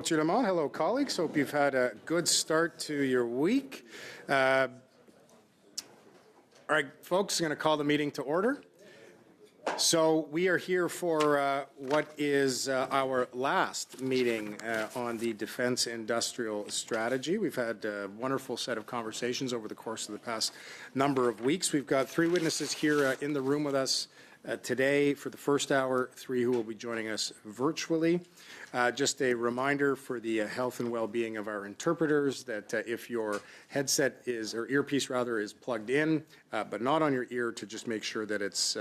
tout le monde. Hello, colleagues. Hope you've had a good start to your week. All right, folks, I'm going to call the meeting to order. So we are here for what is our last meeting on the Defense Industrial Strategy. We've had a wonderful set of conversations over the course of the past number of weeks. We've got three witnesses here in the room with us today for the first hour, three who will be joining us virtually. Just a reminder for the health and well-being of our interpreters that if your headset is, or earpiece rather, is plugged in, but not on your ear, to just make sure that it's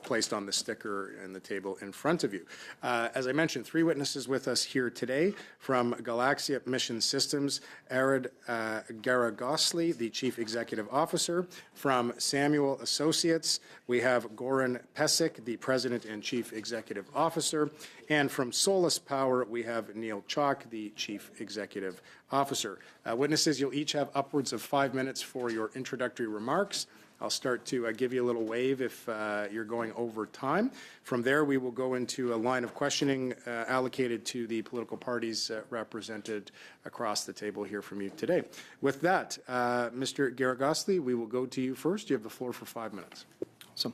placed on the sticker and the table in front of you. As I mentioned, three witnesses with us here today from Galaxia Mission Systems, Arid Garagosli, the Chief Executive Officer. From Samuel Associates, we have Goran Pesek, the President and Chief Executive Officer. And from Solus Power, we have Neil Chalk, the Chief Executive Officer. Witnesses, you'll each have upwards of 5 minutes for your introductory remarks. I'll start to give you a little wave if you're going over time. From there, we will go into a line of questioning allocated to the political parties represented across the table here from you today. With that, Mr. Garagosli, we will go to you first. You have the floor for 5 minutes. Awesome.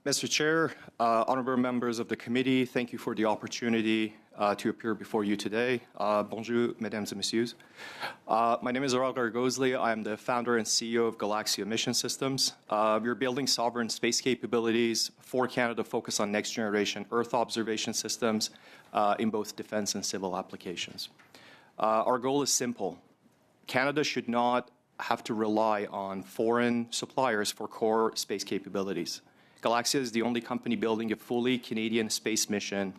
Mr. Chair, honorable members of the committee, thank you for the opportunity to appear before you today. Bonjour, mesdames et messieurs. My name is Arid Garagosli. I am the founder and CEO of Galaxia Mission Systems. We're building sovereign space capabilities for Canada focused on next-generation Earth observation systems in both defense and civil applications. Our goal is simple. Canada should not have to rely on foreign suppliers for core space capabilities. Galaxia is the only company building a fully Canadian space mission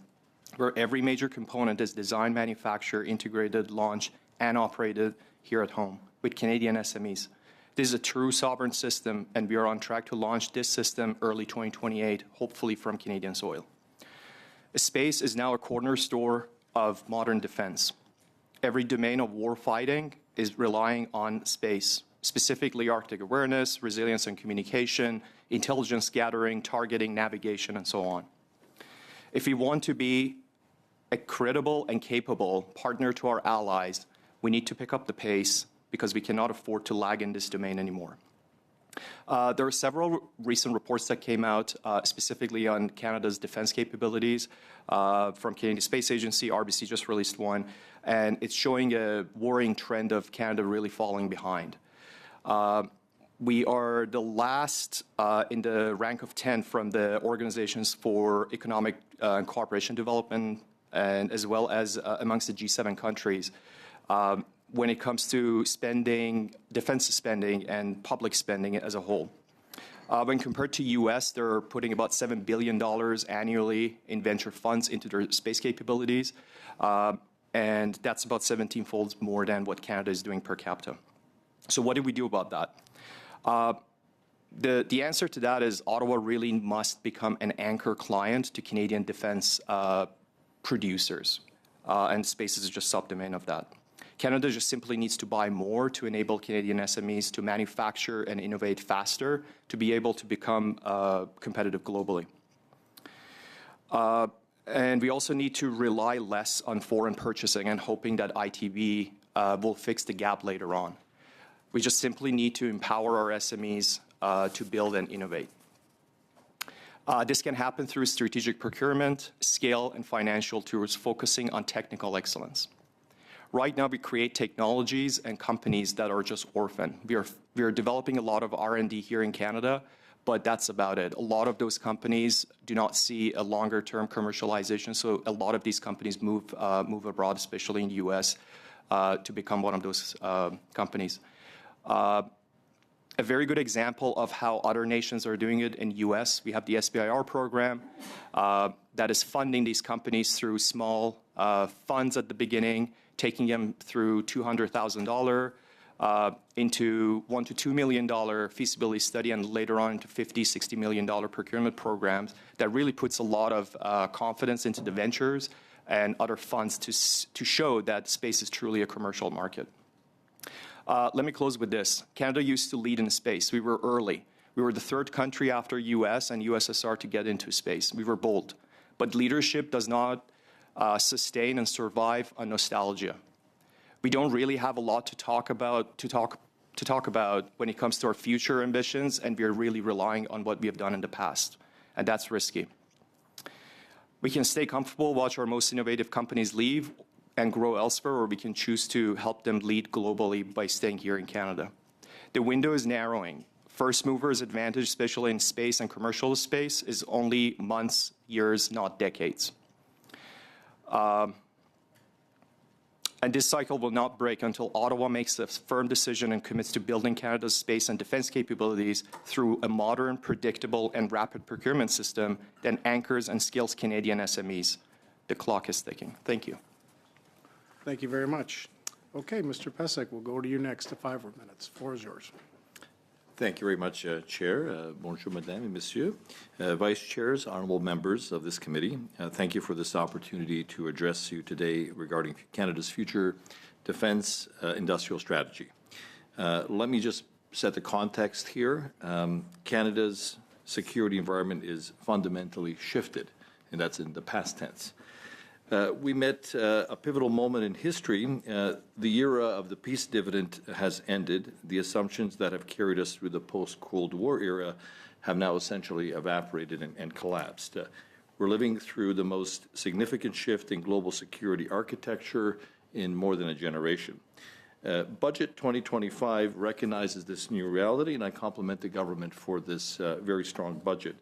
where every major component is designed, manufactured, integrated, launched, and operated here at home with Canadian SMEs. This is a true sovereign system, and we are on track to launch this system early 2028, hopefully from Canadian soil. Space is now a cornerstone of modern defense. Every domain of war fighting is relying on space, specifically Arctic awareness, resilience and communication, intelligence gathering, targeting, navigation, and so on. If we want to be a credible and capable partner to our allies, we need to pick up the pace because we cannot afford to lag in this domain anymore. There are several recent reports that came out specifically on Canada's defense capabilities from Canadian Space Agency. RBC just released one, and it's showing a worrying trend of Canada really falling behind. We are the last in the rank of 10 from the Organizations for Economic and Cooperation Development, and as well as amongst the G7 countries when it comes to spending, defense spending, and public spending as a whole. When compared to U.S., they're putting about $7 billion annually in venture funds into their space capabilities, and that's about 17-fold more than what Canada is doing per capita. So what do we do about that? The answer to that is Ottawa really must become an anchor client to Canadian defense producers, and space is just a subdomain of that. Canada just simply needs to buy more to enable Canadian SMEs to manufacture and innovate faster to be able to become competitive globally. And we also need to rely less on foreign purchasing and hoping that ITV will fix the gap later on. We just simply need to empower our SMEs to build and innovate. This can happen through strategic procurement, scale, and financial tools focusing on technical excellence. Right now, we create technologies and companies that are just orphan. We are developing a lot of R&D here in Canada, but that's about it. A lot of those companies do not see a longer-term commercialization, so a lot of these companies move abroad, especially in the U.S., to become one of those companies. A very good example of how other nations are doing it in the U.S., we have the SBIR program that is funding these companies through small funds at the beginning, taking them through $200,000 into $1 to $2 million feasibility study, and later on into $50, $60 million procurement programs that really puts a lot of confidence into the ventures and other funds to show that space is truly a commercial market. Let me close with this. Canada used to lead in space. We were early. We were the third country after US and USSR to get into space. We were bold. But leadership does not sustain and survive on nostalgia. We don't really have a lot to talk about when it comes to our future ambitions, and we're really relying on what we have done in the past, and that's risky. We can stay comfortable, watch our most innovative companies leave and grow elsewhere, or we can choose to help them lead globally by staying here in Canada. The window is narrowing. First movers' advantage, especially in space and commercial space, is only months, years, not decades. And this cycle will not break until Ottawa makes a firm decision and commits to building Canada's space and defense capabilities through a modern, predictable, and rapid procurement system that anchors and scales Canadian SMEs. The clock is ticking. Thank you. Thank you very much. Okay, Mr. Pesek, we'll go to you next to 5 more minutes. The floor is yours. Thank you very much, Chair. Bonjour, Madame et Monsieur. Vice Chairs, honourable members of this committee, thank you for this opportunity to address you today regarding Canada's future defence industrial strategy. Let me just set the context here. Canada's security environment is fundamentally shifted, and that's in the past tense. We met a pivotal moment in history. The era of the peace dividend has ended. The assumptions that have carried us through the post-Cold War era have now essentially evaporated and collapsed. We're living through the most significant shift in global security architecture in more than a generation. Budget 2025 recognizes this new reality, and I compliment the government for this very strong budget.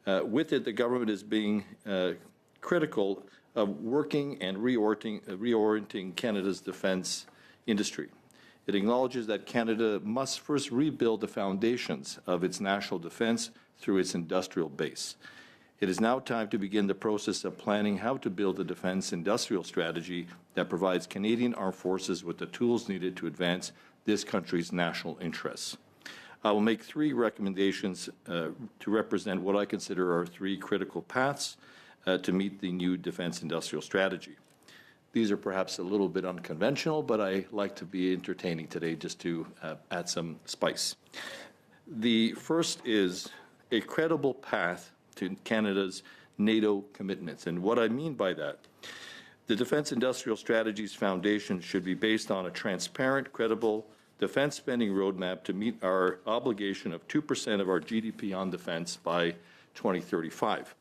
With it, the government is being critical of working and reorienting Canada's defence industry. It acknowledges that Canada must first rebuild the foundations of its national defence through its industrial base. It is now time to begin the process of planning how to build a defence industrial strategy that provides Canadian Armed Forces with the tools needed to advance this country's national interests. I will make 3 recommendations to represent what I consider are 3 critical paths to meet the new defence industrial strategy. These are perhaps a little bit unconventional, but I like to be entertaining today just to add some spice. The first is a credible path to Canada's NATO commitments. And what I mean by that, the defence industrial strategy's foundation should be based on a transparent, credible defence spending roadmap to meet our obligation of 2% of our GDP on defence by 2035.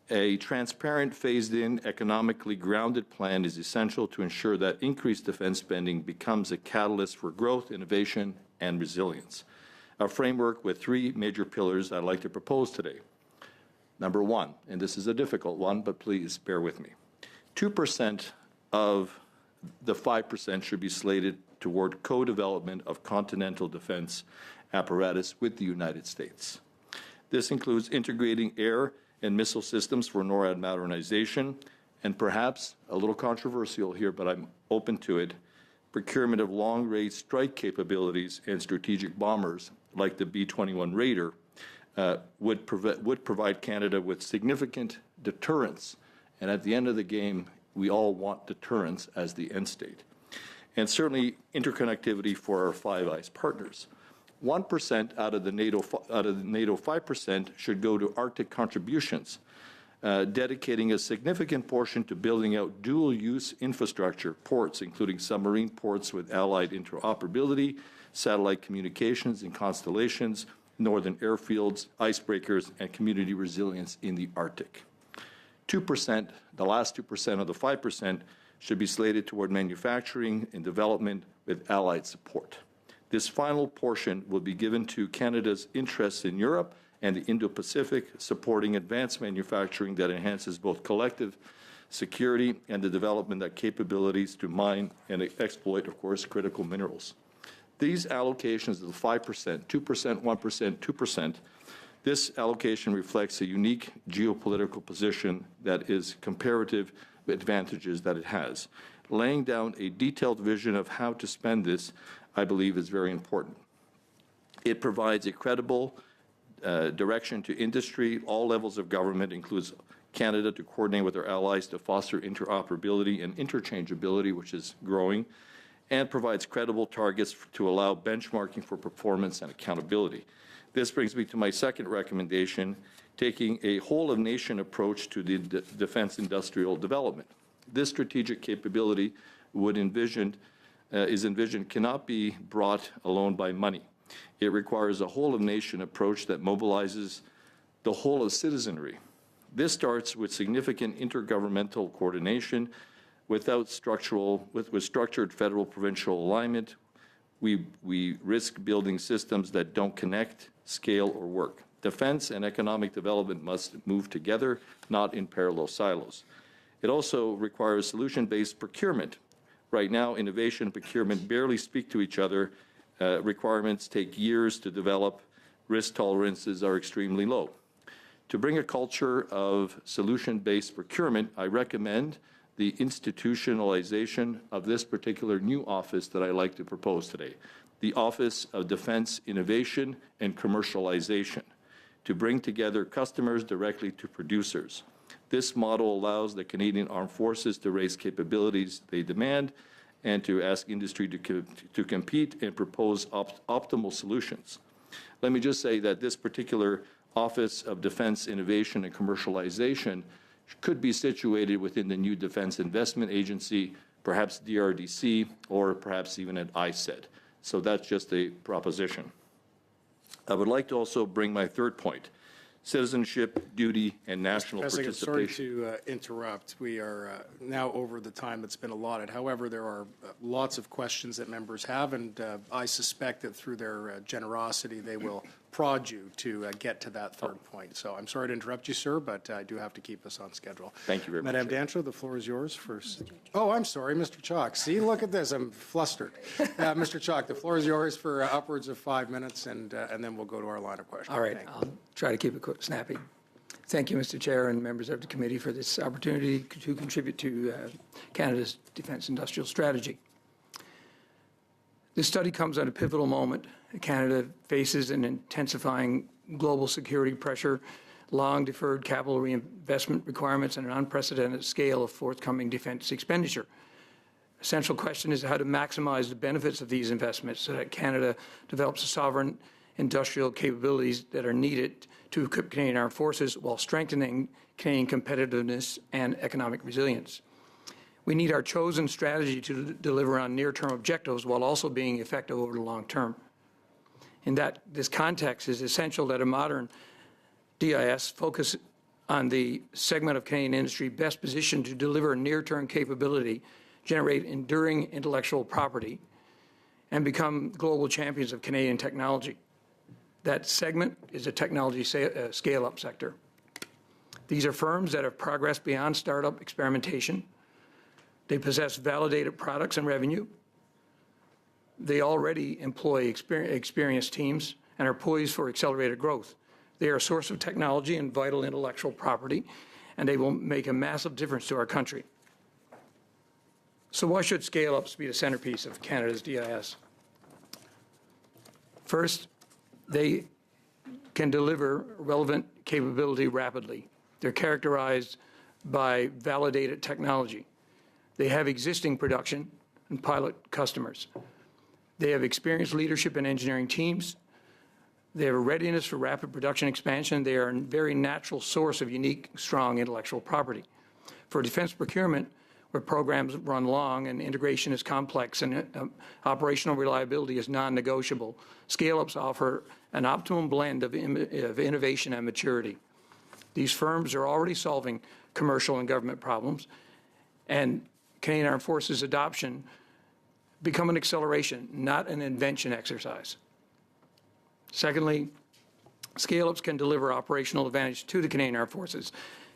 A transparent, phased-in, economically grounded plan is essential to ensure that increased defence spending becomes a catalyst for growth, innovation, and resilience. A framework with 3 major pillars I'd like to propose today. Number 1, and this is a difficult one, but please bear with me. 2% of the 5% should be slated toward co-development of continental defence apparatus with the United States. This includes integrating air and missile systems for NORAD modernization, and perhaps a little controversial here, but I'm open to it, procurement of long-range strike capabilities and strategic bombers like the B-21 Raider would provide Canada with significant deterrence. And at the end of the game, we all want deterrence as the end state. And certainly interconnectivity for our Five Eyes partners. 1% out of the NATO 5% should go to Arctic contributions, dedicating a significant portion to building out dual-use infrastructure, ports, including submarine ports with allied interoperability, satellite communications and constellations, northern airfields, icebreakers, and community resilience in the Arctic. 2%, the last 2% of the 5%, should be slated toward manufacturing and development with allied support. This final portion will be given to Canada's interests in Europe and the Indo-Pacific, supporting advanced manufacturing that enhances both collective security and the development of capabilities to mine and exploit, of course, critical minerals. These allocations of the 5%, 2%, 1%, 2%, this allocation reflects a unique geopolitical position that is comparative advantages that it has. Laying down a detailed vision of how to spend this, I believe, is very important. It provides a credible direction to industry. All levels of government, includes Canada, to coordinate with our allies to foster interoperability and interchangeability, which is growing, and provides credible targets to allow benchmarking for performance and accountability. This brings me to my second recommendation. taking a whole-of-nation approach to the defense industrial development. This strategic capability is envisioned cannot be brought alone by money. It requires a whole-of-nation approach that mobilizes the whole of citizenry. This starts with significant intergovernmental coordination with structured federal-provincial alignment. We risk building systems that don't connect, scale, or work. Defense and economic development must move together, not in parallel silos. It also requires solution-based procurement. Right now, innovation and procurement barely speak to each other. Requirements take years to develop. Risk tolerances are extremely low. To bring a culture of solution-based procurement, I recommend the institutionalization of this particular new office that I'd like to propose today, the Office of Defense Innovation and Commercialization, to bring together customers directly to producers. This model allows the Canadian Armed Forces to raise capabilities they demand and to ask industry to compete and propose optimal solutions. Let me just say that this particular Office of Defense Innovation and Commercialization could be situated within the new Defense Investment Agency, perhaps DRDC, or perhaps even at ISED. So that's just a proposition. I would like to also bring my third point: citizenship, duty, and national President, participation. sorry to interrupt. We are now over the time that's been allotted. However, there are lots of questions that members have, and I suspect that through their generosity, they will prod you to get to that third point. So I'm sorry to interrupt you, sir, but I do have to keep us on schedule. Thank you very much. Madame Dancho, the floor is yours first. Oh, I'm sorry, Mr. Chalk. See, look at this. I'm flustered. Mr. Chalk, the floor is yours for upwards of 5 minutes, and then we'll go to our line of questioning. All right, I'll try to keep it quick, snappy. Thank you, Mr. Chair and members of the committee, for this opportunity to contribute to Canada's defence industrial strategy. This study comes at a pivotal moment. Canada faces an intensifying global security pressure, long-deferred capital reinvestment requirements, and an unprecedented scale of forthcoming defence expenditure. A central question is how to maximize the benefits of these investments so that Canada develops the sovereign industrial capabilities that are needed to equip Canadian Armed Forces while strengthening Canadian competitiveness and economic resilience. We need our chosen strategy to deliver on near-term objectives while also being effective over the long term. In this context, it is essential that a modern DIS focus on the segment of Canadian industry best positioned to deliver near-term capability, generate enduring intellectual property, and become global champions of Canadian technology. That segment is a technology scale-up sector. These are firms that have progressed beyond startup experimentation. They possess validated products and revenue. They already employ experienced teams and are poised for accelerated growth. They are a source of technology and vital intellectual property, and they will make a massive difference to our country. So why should scale-ups be the centerpiece of Canada's DIS? First, they can deliver relevant capability rapidly. They're characterized by validated technology. They have existing production and pilot customers. They have experienced leadership and engineering teams. They have a readiness for rapid production expansion. They are a very natural source of unique, strong intellectual property. For defense procurement, where programs run long and integration is complex and operational reliability is non-negotiable, scale-ups offer an optimum blend of innovation and maturity. These firms are already solving commercial and government problems, and Canadian Armed Forces adoption become an acceleration, not an invention exercise. Secondly, scale-ups can deliver operational advantage to the Canadian Armed Forces.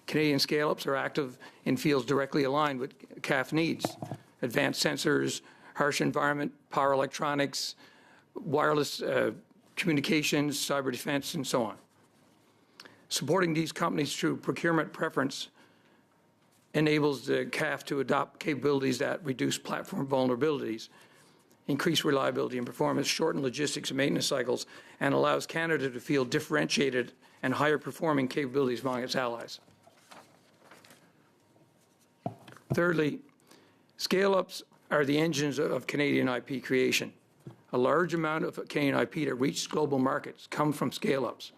Canadian scale-ups are active in fields directly aligned with CAF needs: advanced sensors, harsh environment, power electronics, wireless communications, cyber defense, and so on. Supporting these companies through procurement preference enables the CAF to adopt capabilities that reduce platform vulnerabilities, increase reliability and performance, shorten logistics and maintenance cycles, and allows Canada to field differentiated and higher performing capabilities among its allies. Thirdly, scale-ups are the engines of Canadian IP creation. A large amount of Canadian IP that reaches global markets come from scale-ups.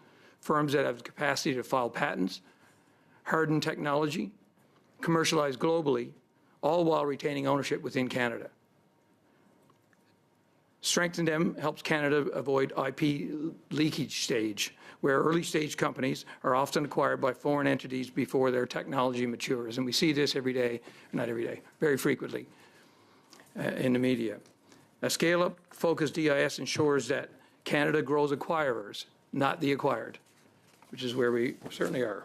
firms that have the capacity to file patents, harden technology, commercialize globally, all while retaining ownership within Canada. Strengthen them helps Canada avoid IP leakage stage, where early-stage companies are often acquired by foreign entities before their technology matures. And we see this every day, not every day, very frequently in the media. A scale-up focused DIS ensures that Canada grows acquirers, not the acquired, which is where we certainly are.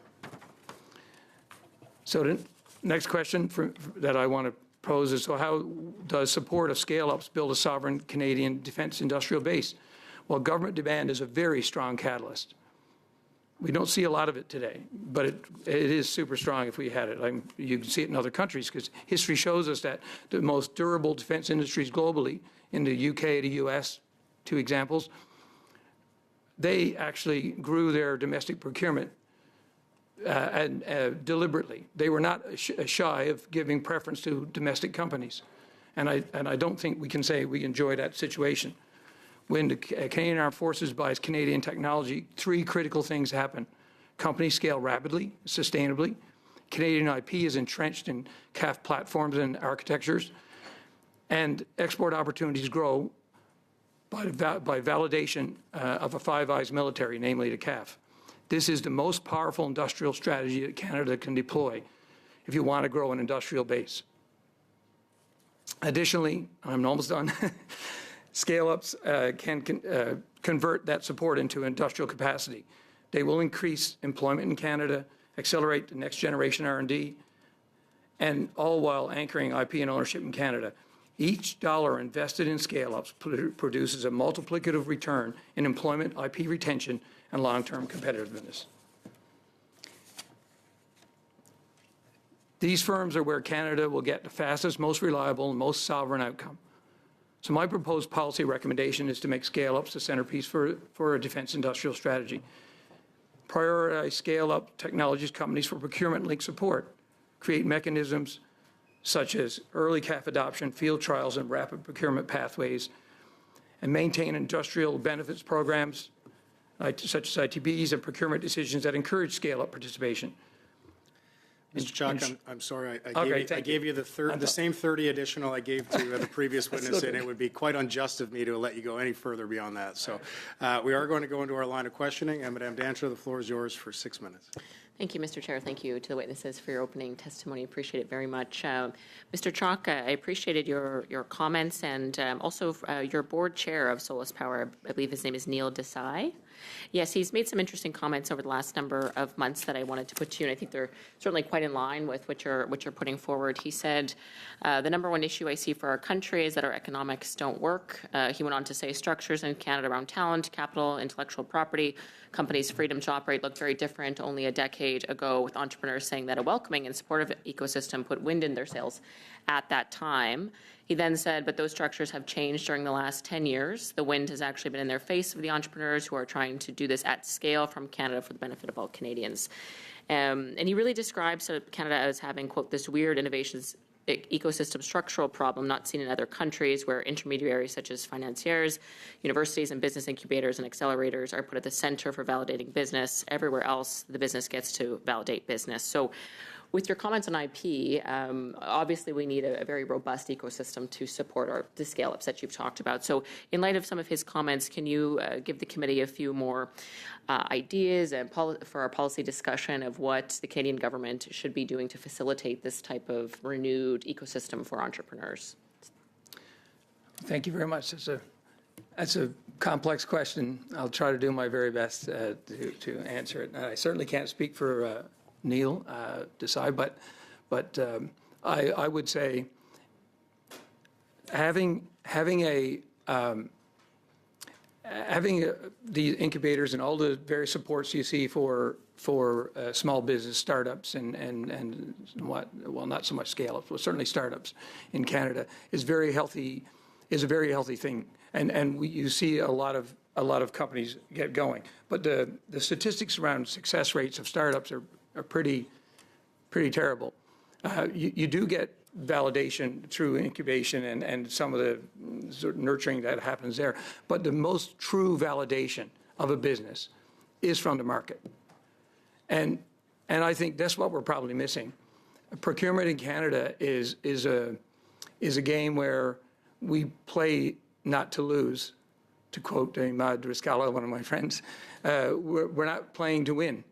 So the next question that I want to pose is, so how does support of scale-ups build a sovereign Canadian defense industrial base? Well, government demand is a very strong catalyst. We don't see a lot of it today, but it is super strong if we had it. You can see it in other countries because history shows us that the most durable defense industries globally, in the UK, the US, two examples, they actually grew their domestic procurement deliberately. They were not shy of giving preference to domestic companies. And I don't think we can say we enjoy that situation. When the Canadian Armed Forces buys Canadian technology, three critical things happen. Companies scale rapidly, sustainably. Canadian IP is entrenched in CAF platforms and architectures. And export opportunities grow by validation of a Five Eyes military, namely the CAF. This is the most powerful industrial strategy that Canada can deploy if you want to grow an industrial base. Additionally, I'm almost done, scale-ups can convert that support into industrial capacity. They will increase employment in Canada, accelerate the next generation R&D, and all while anchoring IP and ownership in Canada. Each dollar invested in scale-ups produces a multiplicative return in employment, IP retention, and long-term competitiveness. These firms are where Canada will get the fastest, most reliable, and most sovereign outcome. So my proposed policy recommendation is to make scale-ups the centerpiece for a defense industrial strategy. Prioritize scale-up technologies companies for procurement-linked support. Create mechanisms such as early CAF adoption, field trials, and rapid procurement pathways, and maintain industrial benefits programs such as ITBs and procurement decisions that encourage scale-up participation. Mr. Chalk, I'm sorry, I gave you the same 30 additional I gave to the previous witness, and it would be quite unjust of me to let you go any further beyond that. So we are going to go into our line of questioning, and Madame Dancher, the floor is yours for 6 minutes. Thank you, Mr. Chair. Thank you to the witnesses for your opening testimony. Appreciate it very much. Mr. Chalk, I appreciated your comments and also your board chair of Solus Power. I believe his name is Neil Desai. Yes, he's made some interesting comments over the last number of months that I wanted to put to you, and I think they're certainly quite in line with what you're putting forward. He said, the number one issue I see for our country is that our economics don't work. He went on to say structures in Canada around talent, capital, intellectual property, companies' freedom to operate look very different only a decade ago, with entrepreneurs saying that a welcoming and supportive ecosystem put wind in their sails at that time. He then said, but those structures have changed during the last 10 years. The wind has actually been in their face of the entrepreneurs who are trying to do this at scale from Canada for the benefit of all Canadians. And he really describes Canada as having, quote, this weird innovations ecosystem structural problem not seen in other countries, where intermediaries such as financiers, universities, and business incubators and accelerators are put at the center for validating business. Everywhere else, the business gets to validate business. So with your comments on IP, obviously we need a very robust ecosystem to support the scale-ups that you've talked about. So in light of some of his comments, can you give the committee a few more ideas and for our policy discussion of what the Canadian government should be doing to facilitate this type of renewed ecosystem for entrepreneurs? Thank you very much. That's a complex question. I'll try to do my very best to answer it. I certainly can't speak for Neil Desai, but I would say having the incubators and all the various supports you see for small business startups and not so much scale-ups, but certainly startups in Canada is a very healthy thing, and you see a lot of companies get going. But the statistics around success rates of startups are pretty terrible. You do get validation through incubation and some of the sort of nurturing that happens there. But the most true validation of a business is from the market. And I think that's what we're probably missing. Procurement in Canada is a game where we play not to lose, to quote Mad Driscolla, one of my friends. We're not playing to win.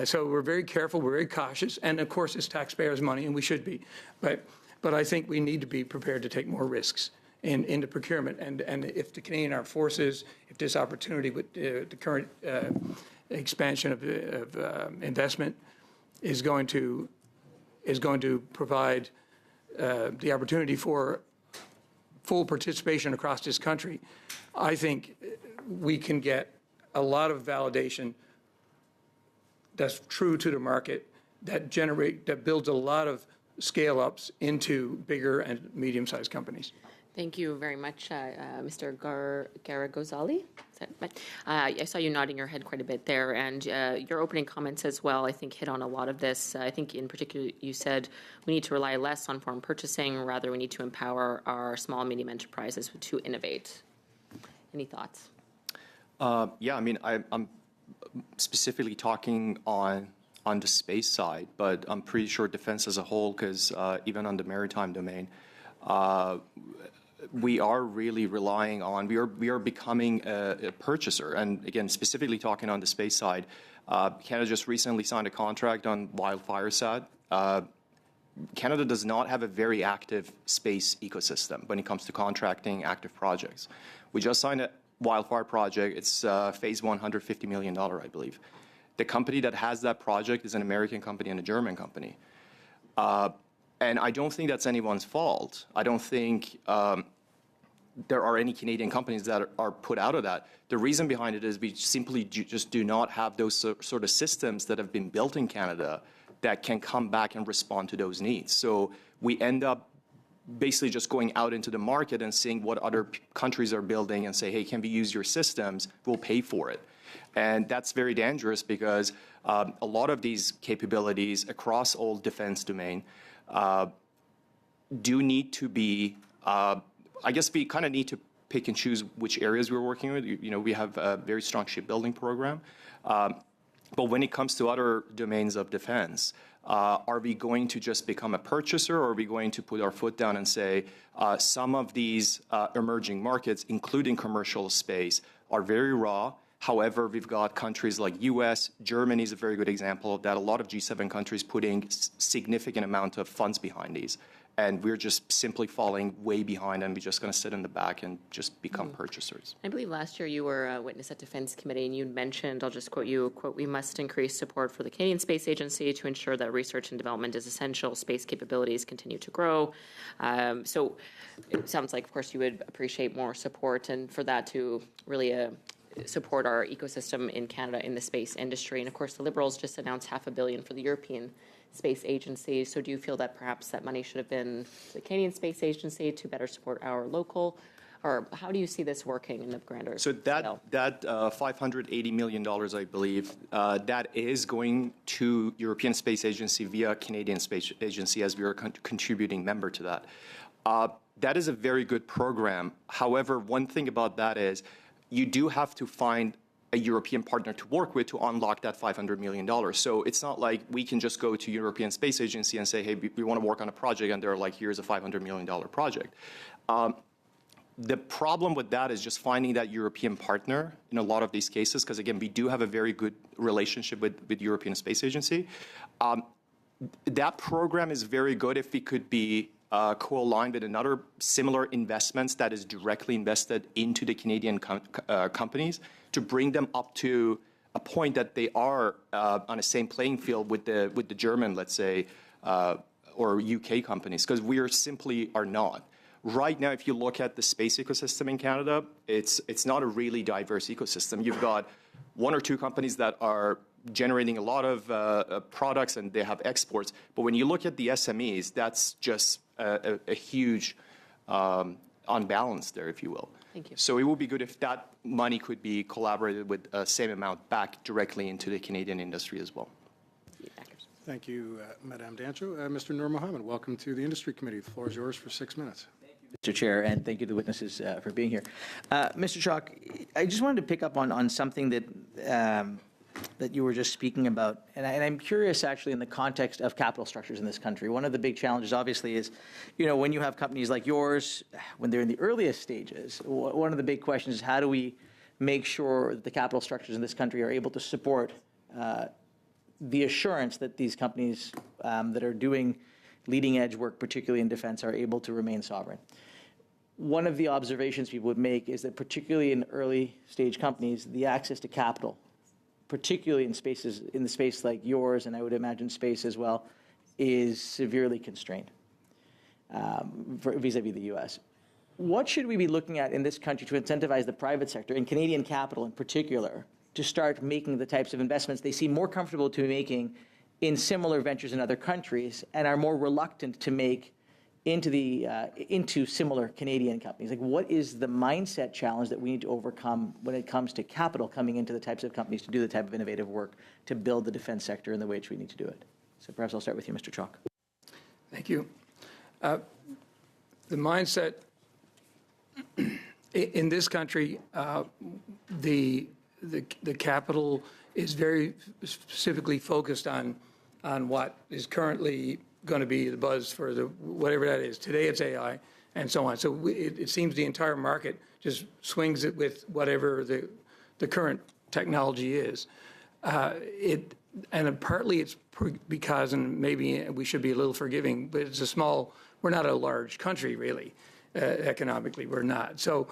So we're very careful, we're very cautious, and of course it's taxpayers' money, and we should be. But I think we need to be prepared to take more risks in the procurement. And if the Canadian Armed Forces, if this opportunity with the current expansion of investment is going to provide the opportunity for full participation across this country, I think we can get a lot of validation that's true to the market, that builds a lot of scale-ups into bigger and medium-sized companies. Thank you very much, Mr. Garagozali. I saw you nodding your head quite a bit there, and your opening comments as well, I think, hit on a lot of this. I think in particular you said we need to rely less on foreign purchasing, rather we need to empower our small and medium enterprises to innovate. Any thoughts? Yeah, I mean, I'm specifically talking on the space side, but I'm pretty sure defense as a whole, because even on the maritime domain, we are really relying on, we are becoming a purchaser. And again, specifically talking on the space side, Canada just recently signed a contract on WildFireSat. Canada does not have a very active space ecosystem when it comes to contracting active projects. We just signed a Wildfire project. It's phase one, $150 million, I believe. The company that has that project is an American company and a German company. And I don't think that's anyone's fault. I don't think there are any Canadian companies that are put out of that. The reason behind it is we simply just do not have those sort of systems that have been built in Canada that can come back and respond to those needs. So we end up basically just going out into the market and seeing what other countries are building and say, hey, can we use your systems? We'll pay for it. And that's very dangerous because a lot of these capabilities across all defense domain do need to be, I guess we kind of need to pick and choose which areas we're working with. You know, we have a very strong shipbuilding program. But when it comes to other domains of defense, are we going to just become a purchaser, or are we going to put our foot down and say some of these emerging markets, including commercial space, are very raw? However, we've got countries like US, Germany is a very good example of that. A lot of G7 countries putting significant amount of funds behind these. And we're just simply falling way behind, and we're just going to sit in the back and just become purchasers. I believe last year you were a witness at Defense Committee, and you mentioned, I'll just quote you, quote, "We must increase support for the Canadian Space Agency to ensure that research and development is essential. Space capabilities continue to grow." So it sounds like, of course, you would appreciate more support, and for that to really support our ecosystem in Canada in the space industry. And of course, the Liberals just announced $500 million for the European Space Agency. So do you feel that perhaps that money should have been the Canadian Space Agency to better support our local, or how do you see this working in the grander So scale? that $580 million, I believe, that is going to European Space Agency via Canadian Space Agency, as we are a contributing member to that. That is a very good program. However, one thing about that is you do have to find a European partner to work with to unlock that $500 million. So it's not like we can just go to European Space Agency and say, hey, we want to work on a project, and they're like, here's a $500 million project. The problem with that is just finding that European partner in a lot of these cases, because again, we do have a very good relationship with European Space Agency. That program is very good if it could be co-aligned with another similar investments that is directly invested into the Canadian companies to bring them up to a point that they are on the same playing field with the German, let's say, or UK companies, because we simply are not. Right now, if you look at the space ecosystem in Canada, it's not a really diverse ecosystem. You've got one or two companies that are generating a lot of products, and they have exports. But when you look at the SMEs, that's just a huge unbalance there, if you will. Thank you. So it would be good if that money could be collaborated with the same amount back directly into the Canadian industry as well. Thank you, Madame Dancho. Mr. Nur Mohammed, welcome to the Industry Committee. The floor is yours for 6 minutes. Mr. Chair, and thank you to the witnesses for being here. Mr. Chalk, I just wanted to pick up on something that that you were just speaking about. And I'm curious, actually, in the context of capital structures in this country. One of the big challenges, obviously, is, when you have companies like yours, when they're in the earliest stages, one of the big questions is how do we make sure that the capital structures in this country are able to support the assurance that these companies that are doing leading edge work, particularly in defense, are able to remain sovereign. One of the observations people would make is that particularly in early stage companies, the access to capital, particularly in the space like yours, and I would imagine space as well, is severely constrained vis-a-vis the US. What should we be looking at in this country to incentivize the private sector, and Canadian capital in particular, to start making the types of investments they seem more comfortable to be making in similar ventures in other countries and are more reluctant to make into similar Canadian companies? Like, what is the mindset challenge that we need to overcome when it comes to capital coming into the types of companies to do the type of innovative work to build the defense sector in the way which we need to do it? So perhaps I'll start with you, Mr. Chalk. Thank you. The mindset in this country, the capital is very specifically focused on what is currently going to be the buzz for whatever that is. Today it's AI and so on. So it seems the entire market just swings it with whatever the current technology is. And partly it's because, and maybe we should be a little forgiving, but we're not a large country really, economically we're not. So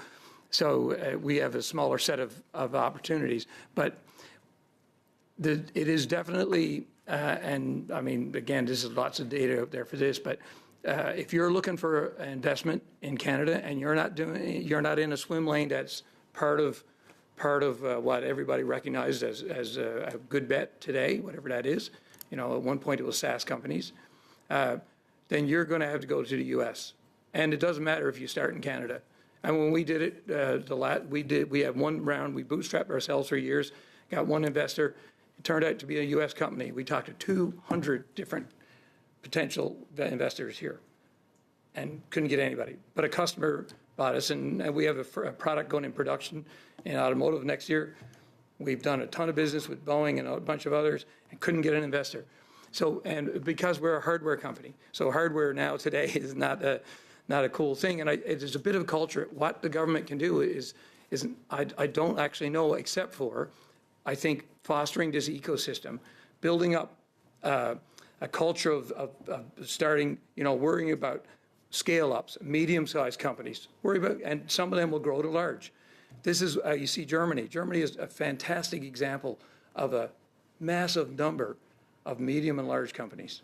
we have a smaller set of opportunities, but it is definitely, and I mean, again, there's lots of data out there for this, but if you're looking for investment in Canada and you're not in a swim lane that's part of what everybody recognized as a good bet today, whatever that is, at one point it was SaaS companies, then you're going to have to go to the U.S. And it doesn't matter if you start in Canada. And when we did it, we had one round, we bootstrapped ourselves for years, got one investor. It turned out to be a U.S. company. We talked to 200 different potential investors here and couldn't get anybody. But a customer bought us, and we have a product going in production in automotive next year. We've done a ton of business with Boeing and a bunch of others and couldn't get an investor. So, and because we're a hardware company, so hardware now today is not a cool thing. And it's a bit of a culture. What the government can do I don't actually know, except for, I think, fostering this ecosystem, building up a culture of starting, worrying about scale-ups, medium-sized companies, and some of them will grow to large. This is, you see Germany. Germany is a fantastic example of a massive number of medium and large companies.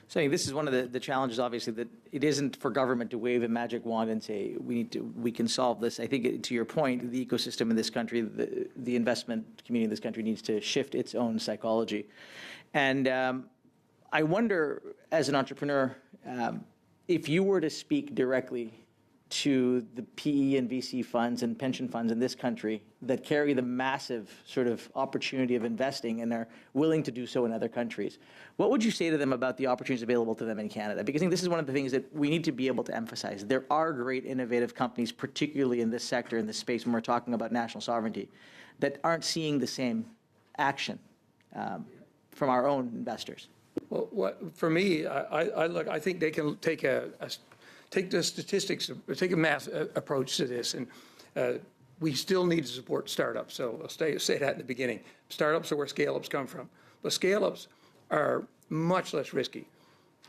So this is one of the challenges, obviously, that it isn't for government to wave a magic wand and say, we can solve this. I think, to your point, the ecosystem in this country, the investment community in this country needs to shift its own psychology. And I wonder, as an entrepreneur, if you were to speak directly to the PE and VC funds and pension funds in this country that carry the massive sort of opportunity of investing and are willing to do so in other countries, what would you say to them about the opportunities available to them in Canada? Because I think this is one of the things that we need to be able to emphasize. There are great innovative companies, particularly in this sector, in this space, when we're talking about national sovereignty, that aren't seeing the same action from our own investors. Well, for me, I think they can take the statistics, take a math approach to this, and we still need to support startups. So I'll say that in the beginning. Startups are where scale-ups come from. But scale-ups are much less risky.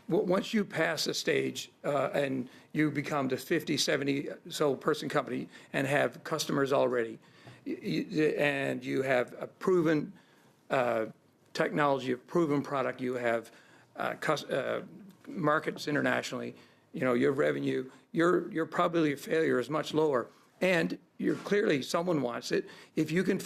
Once you pass a stage and you become the 50, 70 person company and have customers already, and you have a proven technology, a proven product, you have markets internationally, your revenue, your probability of failure is much lower. And you're clearly, someone wants it. If you can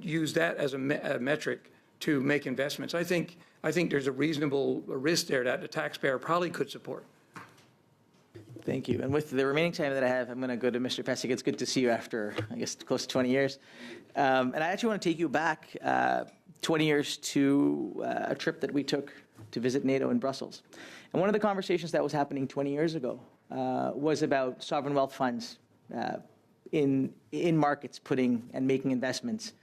use that as a metric to make investments, I think there's a reasonable risk there that the taxpayer probably could support. Thank you. And with the remaining time that I have, I'm going to go to Mr. Pesek. It's good to see you after, I guess, close to 20 years. And I actually want to take you back 20 years to a trip that we took to visit NATO in Brussels. And one of the conversations that was happening 20 years ago was about sovereign wealth funds in markets putting and making investments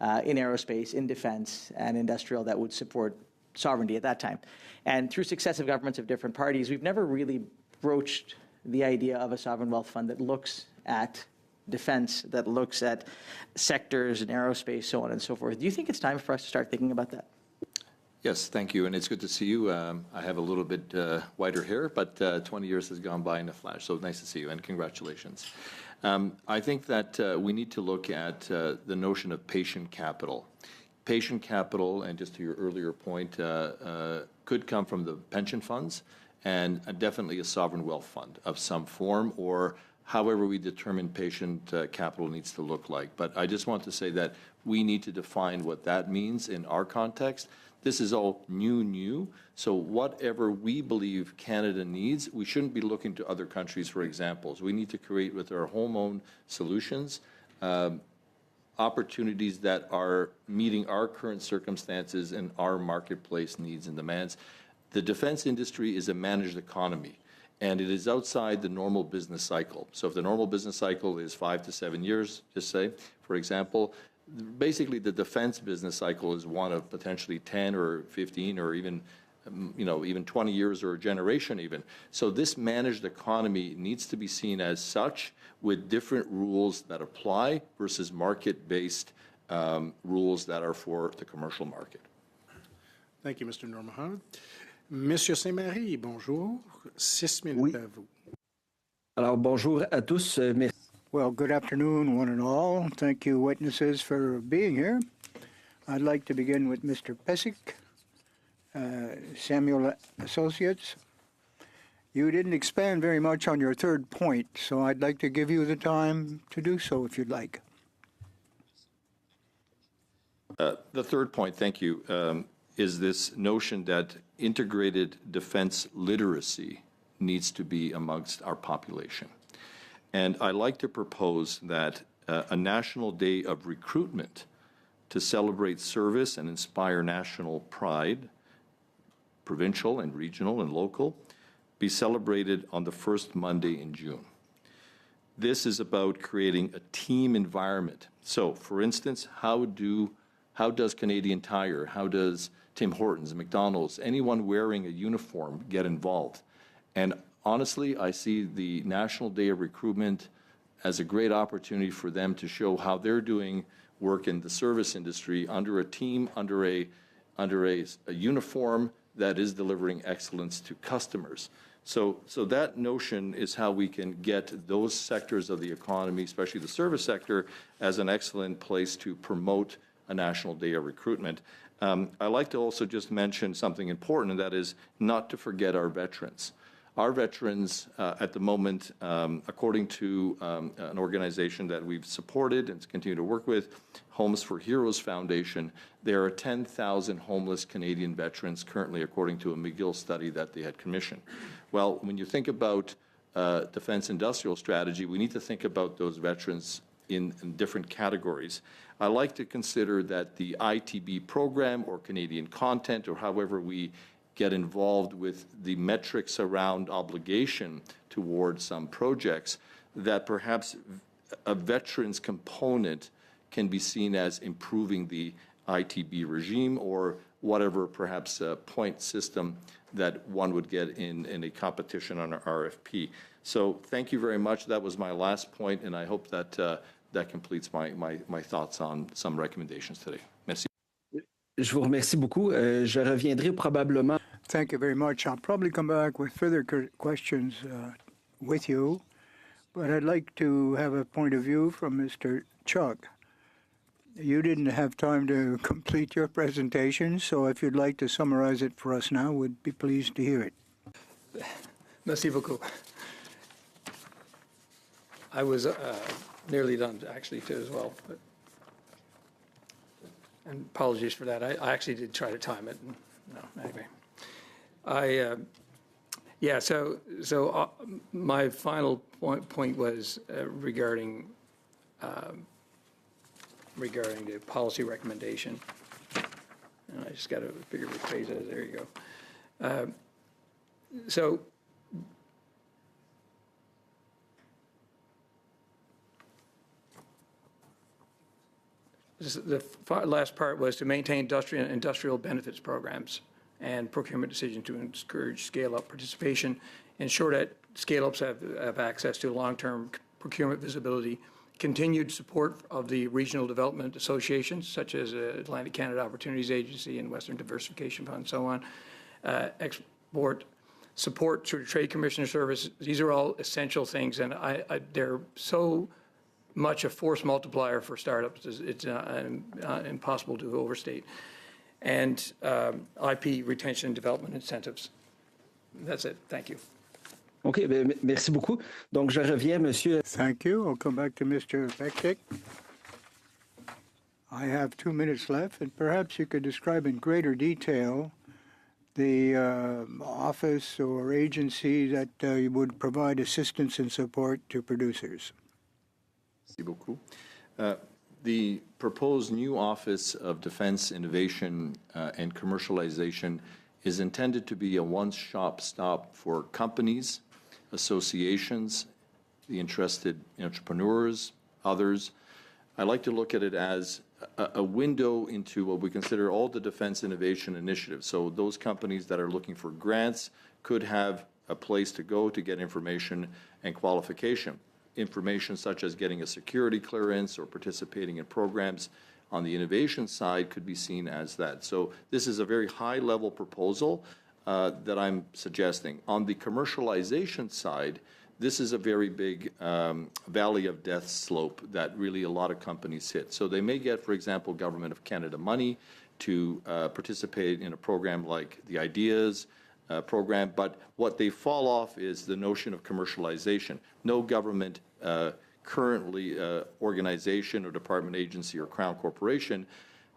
in aerospace, in defense, and industrial that would support sovereignty at that time. And through successive governments of different parties, we've never really broached the idea of a sovereign wealth fund that looks at defense, that looks at sectors in aerospace, so on and so forth. Do you think it's time for us to start thinking about that? Yes, thank you, and it's good to see you. I have a little bit whiter hair, but 20 years has gone by in a flash, so nice to see you, and congratulations. I think that we need to look at the notion of patient capital. Patient capital, and just to your earlier point, could come from the pension funds and definitely a sovereign wealth fund of some form, or however we determine patient capital needs to look like. But I just want to say that we need to define what that means in our context. This is all new. So whatever we believe Canada needs, we shouldn't be looking to other countries for examples. We need to create with our home-owned solutions opportunities that are meeting our current circumstances and our marketplace needs and demands. The defense industry is a managed economy, and it is outside the normal business cycle. So if the normal business cycle is 5 to 7 years, just say, for example, basically the defense business cycle is one of potentially 10 or 15 or even 20 years or a generation even. So this managed economy needs to be seen as such, with different rules that apply versus market-based rules that are for the commercial market. Thank you, Mr. Normand. Monsieur Saint-Marie, bonjour. 6 minutes Oui. à vous. Alors, bonjour à tous. Merci. Well, good afternoon, one and all. Thank you, witnesses, for being here. I'd like to begin with Mr. Pesic, Samuel Associates. You didn't expand very much on your third point, so I'd like to give you the time to do so if you'd like. The third point, thank you, is this notion that integrated defense literacy needs to be amongst our population. And I like to propose that a national day of recruitment to celebrate service and inspire national pride, provincial and regional and local, be celebrated on the first Monday in June. This is about creating a team environment. So, for instance, how does Canadian Tire, how does Tim Hortons, McDonald's, anyone wearing a uniform get involved? And honestly, I see the National Day of Recruitment as a great opportunity for them to show how they're doing work in the service industry under a team, under a uniform that is delivering excellence to customers. So that notion is how we can get those sectors of the economy, especially the service sector, as an excellent place to promote a National Day of Recruitment. I like to also just mention something important, and that is not to forget our veterans. Our veterans, at the moment, according to an organization that we've supported and continue to work with, Homes for Heroes Foundation, there are 10,000 homeless Canadian veterans currently, according to a McGill study that they had commissioned. Well, when you think about defense industrial strategy, we need to think about those veterans in different categories. I like to consider that the ITB program or Canadian content, or however we get involved with the metrics around obligation towards some projects, that perhaps a veterans component can be seen as improving the ITB regime, or whatever perhaps point system that one would get in a competition on an RFP. So thank you very much. That was my last point, and I hope that that completes my thoughts on some recommendations today. Merci. Je vous remercie beaucoup. Je reviendrai probablement. Thank you very much. I'll probably come back with further questions with you, but I'd like to have a point of view from Mr. Chuck. You didn't have time to complete your presentation, so if you'd like to summarize it for us now, we'd be pleased to hear it. Merci beaucoup. I was nearly done, actually, too, as well. But, and apologies for that. I actually did try to time it. And, no, anyway. Yeah, so my final point was regarding the policy recommendation. And I just got to figure which page that is. There you go. So last part was to maintain industrial benefits programs and procurement decisions to encourage scale-up participation, ensure that scale-ups have access to long-term procurement visibility, continued support of the regional development associations, such as Atlantic Canada Opportunities Agency and Western Diversification Fund, and so on, export support through the Trade Commissioner Service. These are all essential things, and they're so much a force multiplier for startups. It's impossible to overstate. And IP retention and development incentives. That's it. Thank you. OK, bien, merci beaucoup. Donc, je reviens, monsieur. Thank you. I'll come back to Mr. Bektik. I have 2 minutes left, and perhaps you could describe in greater detail the office or agency that would provide assistance and support to producers. Merci beaucoup. The proposed new Office of Defense Innovation and Commercialization is intended to be a one-stop stop for companies, associations, the interested entrepreneurs, others. I like to look at it as a window into what we consider all the defense innovation initiatives. So those companies that are looking for grants could have a place to go to get information and qualification. Information such as getting a security clearance or participating in programs on the innovation side could be seen as that. So this is a very high-level proposal that I'm suggesting. On the commercialization side, this is a very big valley of death slope that really a lot of companies hit. So they may get, for example, Government of Canada money to participate in a program like the IDEAS program, but what they fall off is the notion of commercialization. No government currently organization or department agency or crown corporation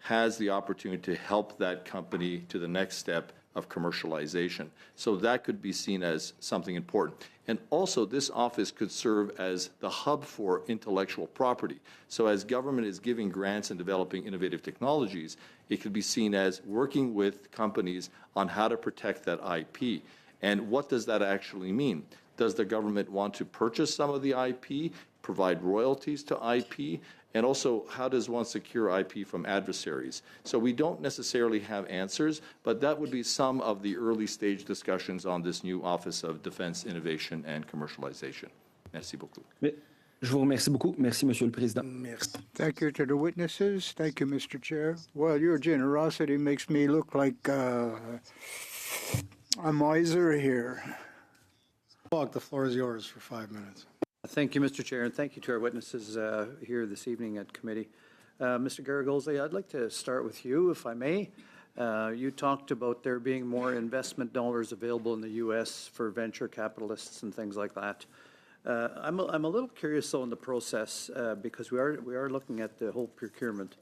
has the opportunity to help that company to the next step of commercialization. So that could be seen as something important. And also, this office could serve as the hub for intellectual property. So as government is giving grants and developing innovative technologies, it could be seen as working with companies on how to protect that IP. And what does that actually mean? Does the government want to purchase some of the IP, provide royalties to IP? And also, how does one secure IP from adversaries? So we don't necessarily have answers, but that would be some of the early stage discussions on this new Office of Defense Innovation and Commercialization. Merci beaucoup. Je vous remercie beaucoup. Merci, Monsieur le Président. Merci. Thank you to the witnesses. Thank you, Mr. Chair. Well, your generosity makes me look like a miser here. The floor is yours for 5 minutes. Thank you, Mr. Chair, and thank you to our witnesses here this evening at committee. Mr. Garagolzi, I'd like to start with you, if I may. You talked about there being more investment dollars available in the U.S. for venture capitalists and things like that. I'm a little curious, though, in the process because we are looking at the whole procurement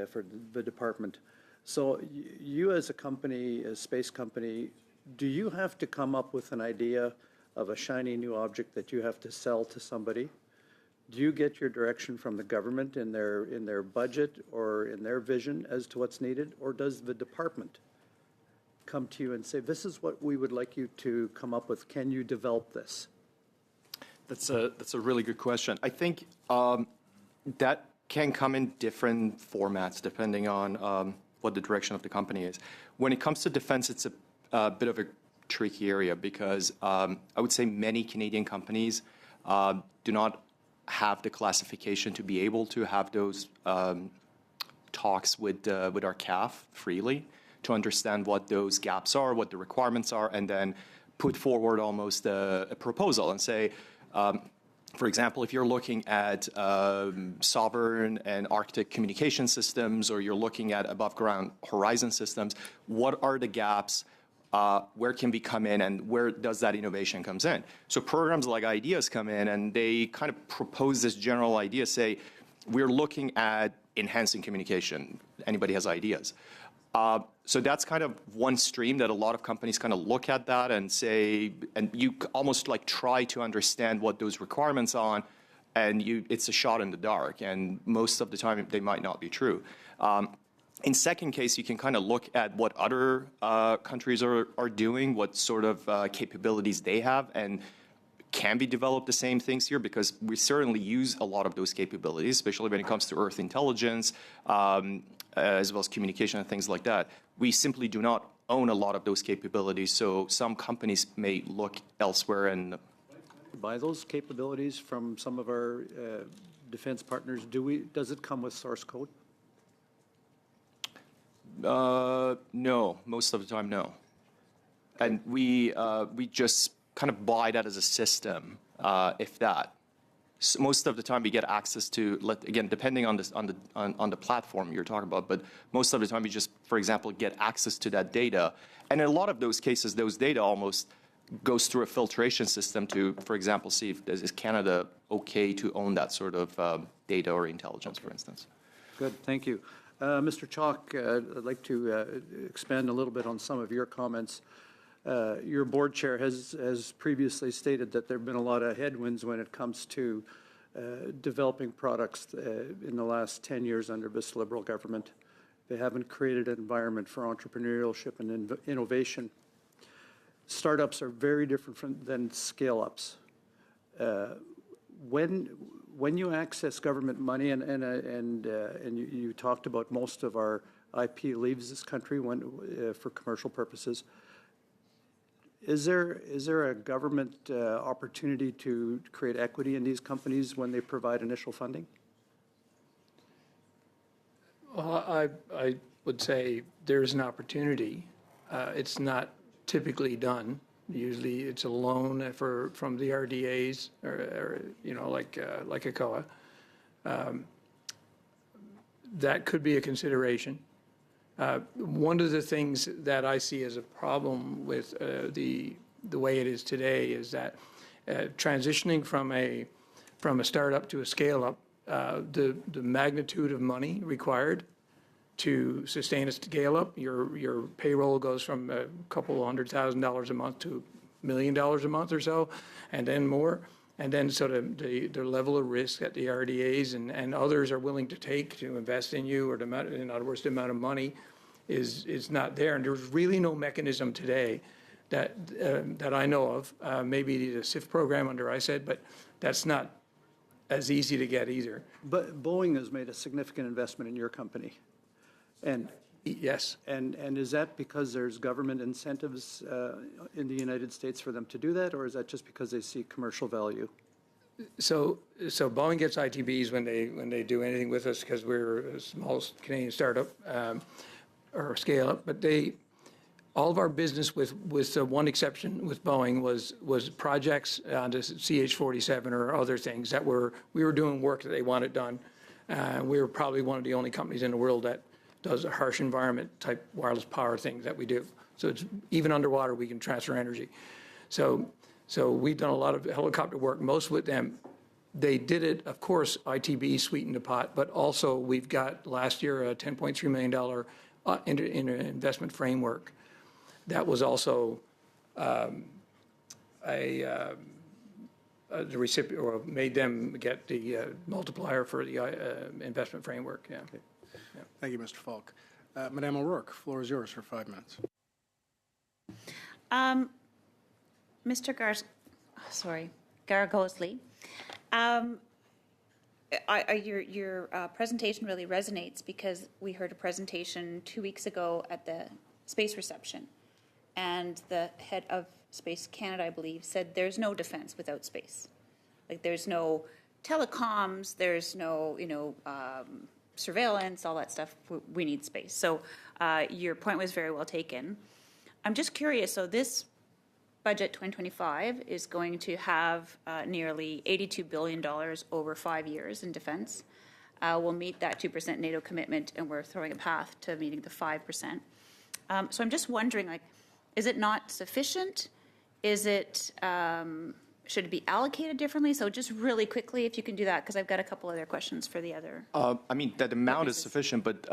for the department. So you, as a company, a space company, do you have to come up with an idea of a shiny new object that you have to sell to somebody? Do you get your direction from the government in their budget or in their vision as to what's needed, or does the department come to you and say, this is what we would like you to come up with, can you develop this? That's a really good question. I think that can come in different formats depending on what the direction of the company is. When it comes to defense, it's a bit of a tricky area because I would say many Canadian companies do not have the classification to be able to have those talks with our CAF freely to understand what those gaps are, what the requirements are, and then put forward almost a proposal and say, for example, if you're looking at sovereign and Arctic communication systems, or you're looking at above-ground horizon systems, what are the gaps? Where can we come in, and where does that innovation comes in? So programs like IDEAS come in, and they kind of propose this general idea, say, we're looking at enhancing communication. Anybody has ideas. So that's kind of one stream that a lot of companies kind of look at that and say, and you almost like try to understand what those requirements are, and it's a shot in the dark, and most of the time they might not be true. In second case, you can kind of look at what other countries are doing, what sort of capabilities they have, and can be developed the same things here because we certainly use a lot of those capabilities, especially when it comes to Earth intelligence, as well as communication and things like that. We simply do not own a lot of those capabilities, so some companies may look elsewhere and Buy those capabilities from some of our defense partners. Does it come with source code? no, most of the time, no. And we just kind of buy that as a system, if that. So most of the time, we get access to, again, depending on the platform you're talking about, but most of the time, we just, for example, get access to that data. And in a lot of those cases, those data almost goes through a filtration system to, for example, see if is Canada okay to own that sort of data or intelligence, for instance. Good, thank you. Mr. Chalk, I'd like to expand a little bit on some of your comments. Your board chair has previously stated that there have been a lot of headwinds when it comes to developing products in the last 10 years under this Liberal government. They haven't created an environment for entrepreneurship and innovation. Startups are very different than scale-ups. When you access government money, and you talked about most of our IP leaves this country for commercial purposes, is there a government opportunity to create equity in these companies when they provide initial funding? Well, I would say there's an opportunity. It's not typically done. Usually it's a loan from the RDAs or like ACOA. That could be a consideration. One of the things that I see as a problem with the way it is today is that transitioning from a startup to a scale-up, the magnitude of money required to sustain a scale-up, your payroll goes from a couple $100,000 a month to $1 million a month or so, and then more. And then sort of the level of risk that the RDAs and others are willing to take to invest in you, or in other words, the amount of money is not there. And there's really no mechanism today that I know of. Maybe the SIF program under ISED, but that's not as easy to get either. But Boeing has made a significant investment in your company. And yes. And is that because there's government incentives in the United States for them to do that, or is that just because they see commercial value? So Boeing gets ITBs when they do anything with us because we're a small Canadian startup or scale up. But all of our business, with one exception with Boeing, was projects on the CH-47 or other things that we were doing work that they wanted done. We were probably one of the only companies in the world that does a harsh environment type wireless power thing that we do. So it's even underwater we can transfer energy. So we've done a lot of helicopter work, most with them. They did it, of course, ITB sweetened the pot, but also we've got last year a $10.3 million investment framework. That was also the recipient, or made them get the multiplier for the investment framework. Yeah. Okay. Yeah. Thank you, Mr. Falk. Madame O'Rourke, floor is yours for 5 minutes. Mr. Garagosley, your presentation really resonates because we heard a presentation 2 weeks ago at the space reception, and the head of Space Canada, I believe, said there's no defense without space. Like there's no telecoms, there's no surveillance, all that stuff. We need space. So your point was very well taken. I'm just curious. So this budget 2025 is going to have nearly $82 billion over 5 years in defense. We'll meet that 2% NATO commitment, and we're throwing a path to meeting the 5%. So I'm just wondering, is it not sufficient? Is it should it be allocated differently? So just really quickly, if you can do that, because I've got a couple other questions for the other. I mean, that amount is sufficient, but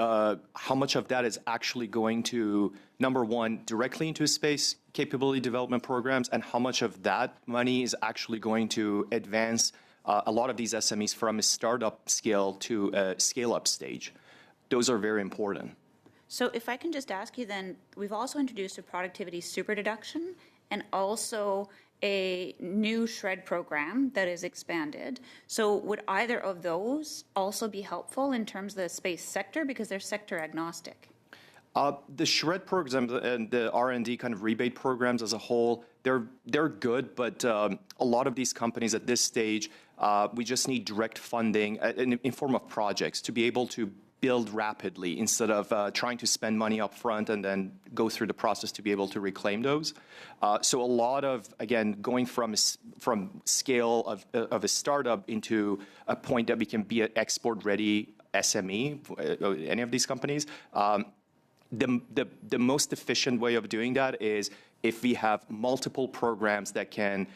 how much of that is actually going to, number one, directly into space capability development programs, and how much of that money is actually going to advance a lot of these SMEs from a startup scale to a scale-up stage? Those are very important. So if I can just ask you then, we've also introduced a productivity super deduction and also a new SHRED program that is expanded. So would either of those also be helpful in terms of the space sector, because they're sector agnostic? The SHRED programs and the R&D kind of rebate programs as a whole, they're good, but a lot of these companies at this stage, we just need direct funding in form of projects to be able to build rapidly instead of trying to spend money up front and then go through the process to be able to reclaim those. So a lot of, again, going from scale of a startup into a point that we can be an export-ready SME, any of these companies, the most efficient way of doing that is if we have multiple programs that can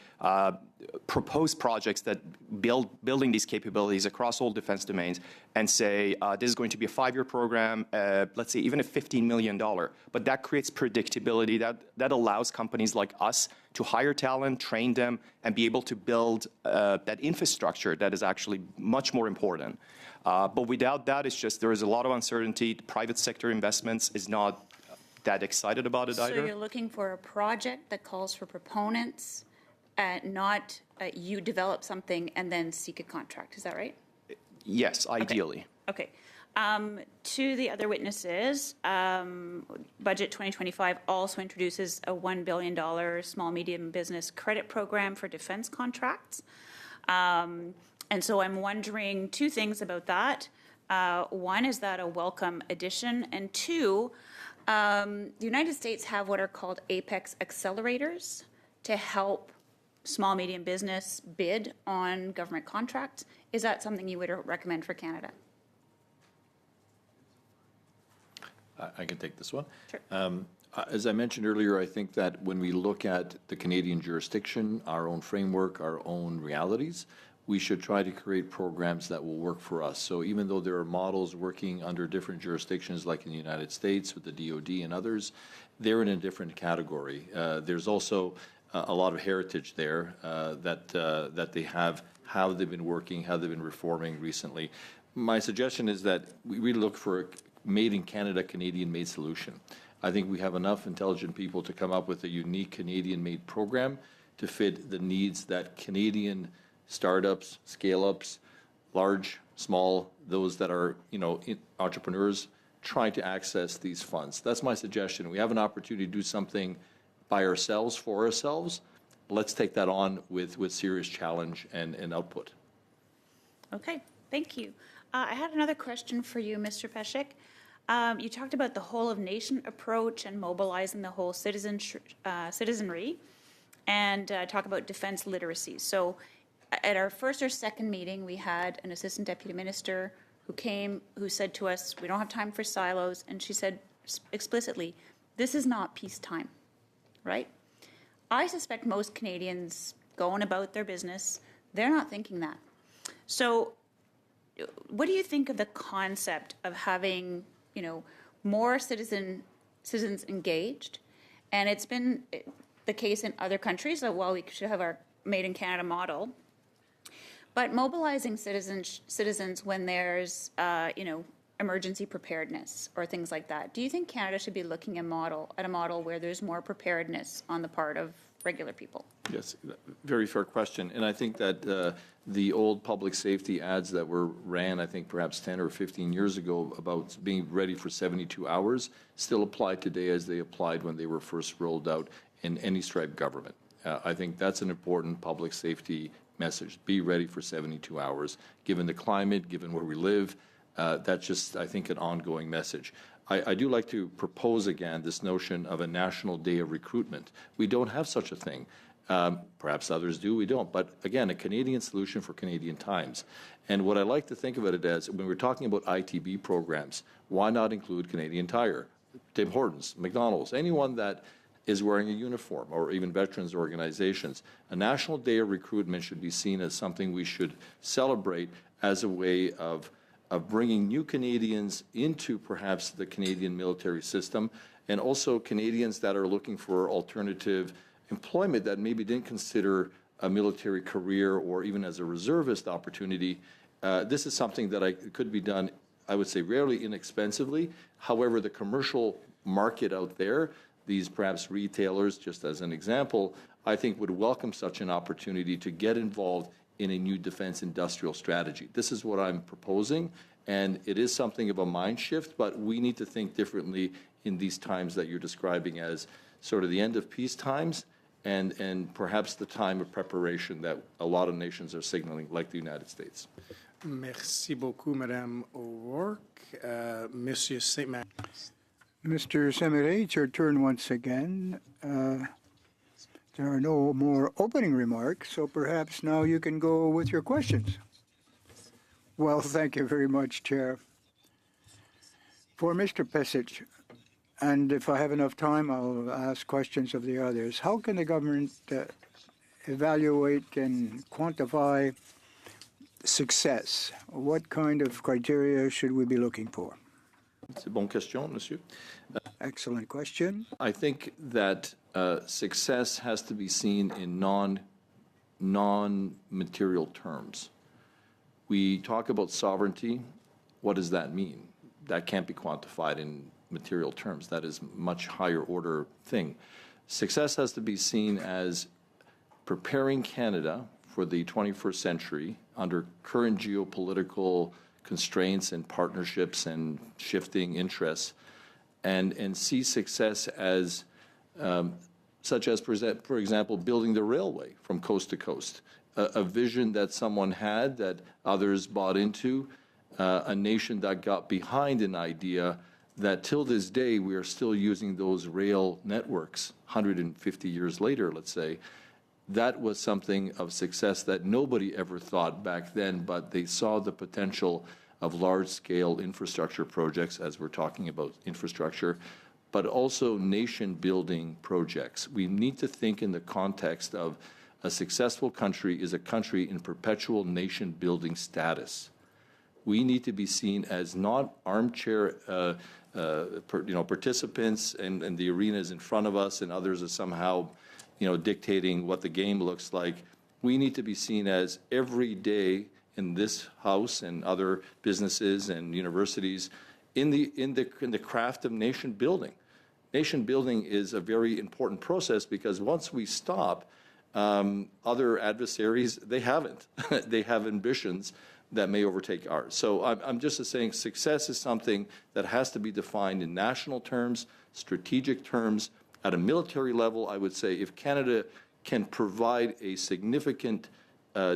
propose projects that building these capabilities across all defense domains and say, this is going to be a 5-year program, let's say even a $15 million, but that creates predictability, that allows companies like us to hire talent, train them, and be able to build that infrastructure that is actually much more important. But without that, it's just there is a lot of uncertainty. Private sector investments is not that excited about it either. So you're looking for a project that calls for proponents, not you develop something and then seek a contract. Is that right? Yes, ideally. Okay. To the other witnesses, Budget 2025 also introduces a $1 billion small medium business credit program for defense contracts. And so I'm wondering 2 things about that. One, is that a welcome addition? And 2, the United States have what are called Apex accelerators to help small, medium business bid on government contracts. Is that something you would recommend for Canada? I can take this one. Sure. As I mentioned earlier, I think that when we look at the Canadian jurisdiction, our own framework, our own realities, we should try to create programs that will work for us. So even though there are models working under different jurisdictions, like in the United States with the DoD and others, they're in a different category. There's also a lot of heritage there that they have, how they've been working, how they've been reforming recently. My suggestion is that we really look for a made in Canada, Canadian-made solution. I think we have enough intelligent people to come up with a unique Canadian-made program to fit the needs that Canadian startups, scale-ups, large, small, those that are, entrepreneurs trying to access these funds. That's my suggestion. We have an opportunity to do something by ourselves, for ourselves. Let's take that on with serious challenge and output. Okay, thank you. I had another question for you, Mr. Peshek. You talked about the whole of nation approach and mobilizing the whole citizenry, and talk about defense literacy. So at our first or second meeting, we had an assistant deputy minister who said to us, we don't have time for silos, and she said explicitly, this is not peacetime, right? I suspect most Canadians going about their business, they're not thinking that. So what do you think of the concept of having, more citizens engaged? And it's been the case in other countries, so while we should have our Made in Canada model, but mobilizing citizens when there's, emergency preparedness or things like that. Do you think Canada should be looking at a model where there's more preparedness on the part of regular people? Yes, very fair question. And I think that the old public safety ads that were ran, I think perhaps 10 or 15 years ago about being ready for 72 hours still apply today as they applied when they were first rolled out in any striped government. I think that's an important public safety message. Be ready for 72 hours. Given the climate, given where we live, that's just, I think, an ongoing message. I do like to propose again this notion of a national day of recruitment. We don't have such a thing. Perhaps others do, we don't. But again, a Canadian solution for Canadian times. And what I like to think of it as, when we're talking about ITB programs, why not include Canadian Tire, Tim Hortons, McDonald's, anyone that is wearing a uniform, or even veterans organizations. A national day of recruitment should be seen as something we should celebrate as a way of bringing new Canadians into perhaps the Canadian military system, and also Canadians that are looking for alternative employment that maybe didn't consider a military career or even as a reservist opportunity. This is something that could be done, I would say, rarely inexpensively. However, the commercial market out there, these perhaps retailers, just as an example, I think would welcome such an opportunity to get involved in a new defense industrial strategy. This is what I'm proposing, and it is something of a mind shift, but we need to think differently in these times that you're describing as sort of the end of peace times and perhaps the time of preparation that a lot of nations are signaling, like the United States. Merci beaucoup, Madame O'Rourke. Monsieur Saint-Marie. Mr. Semery, it's your turn once again. There are no more opening remarks, so perhaps now you can go with your questions. Well, thank you very much, Chair. For Mr. Pesic, and if I have enough time, I'll ask questions of the others. How can the government evaluate and quantify success? What kind of criteria should we be looking for? C'est une bonne question, monsieur. Excellent question. I think that success has to be seen in non-material terms. We talk about sovereignty. What does that mean? That can't be quantified in material terms. That is a much higher order thing. Success has to be seen as preparing Canada for the 21st century under current geopolitical constraints and partnerships and shifting interests, and see success as such as, for example, building the railway from coast to coast, a vision that someone had that others bought into, a nation that got behind an idea that till this day we are still using those rail networks 150 years later, let's say. That was something of success that nobody ever thought back then, but they saw the potential of large-scale infrastructure projects, as we're talking about infrastructure, but also nation-building projects. We need to think in the context of a successful country is a country in perpetual nation-building status. We need to be seen as not armchair participants, and the arena is in front of us, and others are somehow dictating what the game looks like. We need to be seen as every day in this house and other businesses and universities in the craft of nation building. Nation building is a very important process because once we stop, other adversaries, they haven't. They have ambitions that may overtake ours. So I'm just saying success is something that has to be defined in national terms, strategic terms. At a military level, I would say if Canada can provide a significant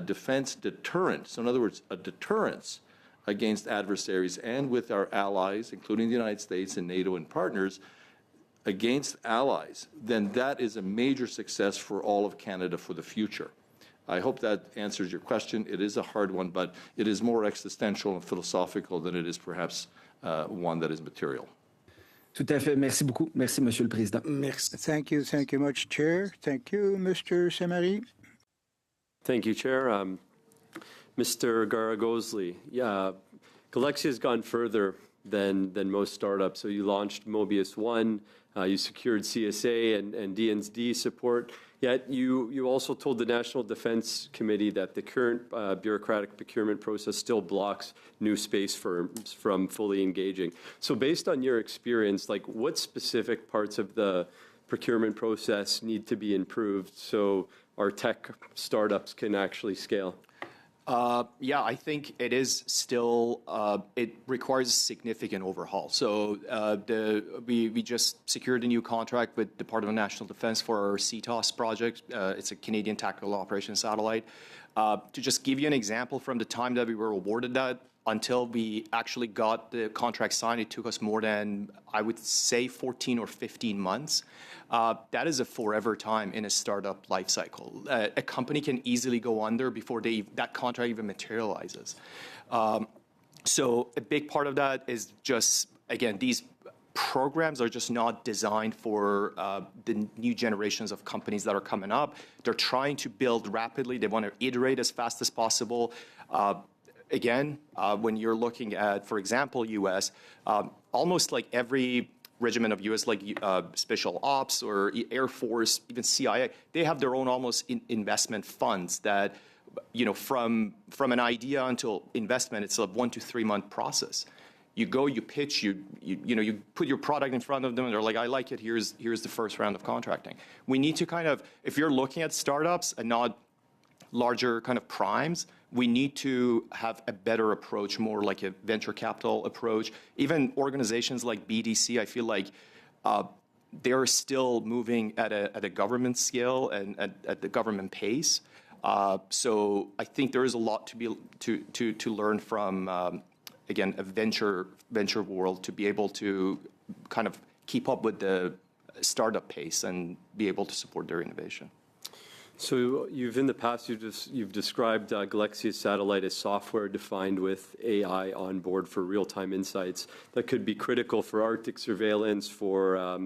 defense deterrent, so in other words, a deterrence against adversaries and with our allies, including the United States and NATO and partners, against allies, then that is a major success for all of Canada for the future. I hope that answers your question. It is a hard one, but it is more existential and philosophical than it is perhaps one that is material. Tout à fait. Merci beaucoup. Merci, Monsieur le Président. Merci. Thank you much, Chair. Thank you, Mr. Semery. Thank you, Chair. Mr. Garagosli, Galaxy has gone further than most startups. So you launched Mobius One, you secured CSA and D&D support, yet you also told the National Defense Committee that the current bureaucratic procurement process still blocks new space firms from fully engaging. So based on your experience, what specific parts of the procurement process need to be improved so our tech startups can actually scale? I think it is still, it requires a significant overhaul. So we just secured a new contract with Department of National Defense for our CTOS project. It's a Canadian Tactical Operations Satellite. To just give you an example, from the time that we were awarded that until we actually got the contract signed, it took us more than, I would say, 14 or 15 months. That is a forever time in a startup life cycle. A company can easily go under before that contract even materializes. So a big part of that is just, again, these programs are just not designed for the new generations of companies that are coming up. They're trying to build rapidly. They want to iterate as fast as possible. When you're looking at, for example, U.S., almost like every regiment of U.S., like Special Ops or Air Force, even CIA, they have their own almost investment funds that, from an idea until investment, it's a 1 to 3 month process. You go, you pitch, you put your product in front of them, and they're like, I like it, here's the first round of contracting. We need to kind of, if you're looking at startups and not larger kind of primes, we need to have a better approach, more like a venture capital approach. Even organizations like BDC, I feel like they're still moving at a government scale and at the government pace. So I think there is a lot to learn from, again, a venture world, to be able to kind of keep up with the startup pace and be able to support their innovation. So in the past, you've described Galexia's satellite as software defined with AI on board for real-time insights that could be critical for Arctic surveillance, for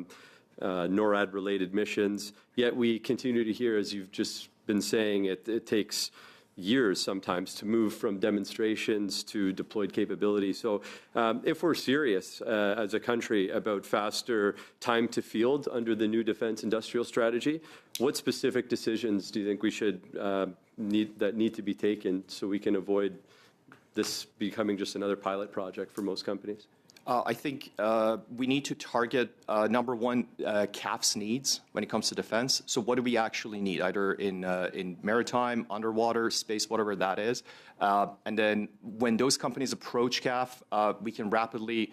NORAD-related missions. Yet we continue to hear, as you've just been saying, it takes years sometimes to move from demonstrations to deployed capability. So if we're serious as a country about faster time to field under the new defense industrial strategy, what specific decisions do you think we should need to be taken so we can avoid this becoming just another pilot project for most companies? I think we need to target, number one, CAF's needs when it comes to defense. So what do we actually need, either in maritime, underwater, space, whatever that is. And then when those companies approach CAF, we can rapidly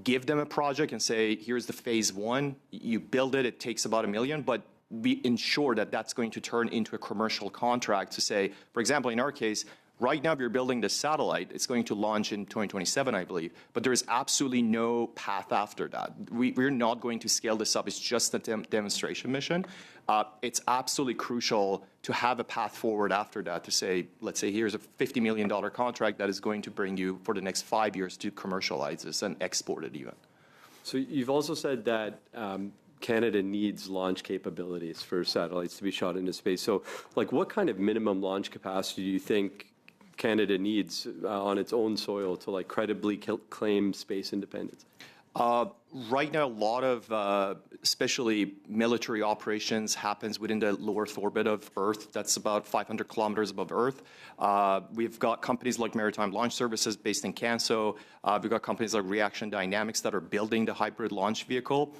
give them a project and say, here's the phase one. You build it, it takes about $1 million, but we ensure that that's going to turn into a commercial contract to say, for example, in our case, right now, if you're building this satellite, it's going to launch in 2027, I believe, but there is absolutely no path after that. We're not going to scale this up. It's just a demonstration mission. It's absolutely crucial to have a path forward after that to say, let's say, here's a $50 million contract that is going to bring you for the next 5 years to commercialize this and export it even. So you've also said that Canada needs launch capabilities for satellites to be shot into space. So, like, what kind of minimum launch capacity do you think Canada needs on its own soil to, like, credibly claim space independence? Right now, a lot of, especially military operations, happens within the low Earth orbit of Earth. That's about 500 kilometers above Earth. We've got companies like Maritime Launch Services based in Canso. We've got companies like Reaction Dynamics that are building the hybrid launch vehicle.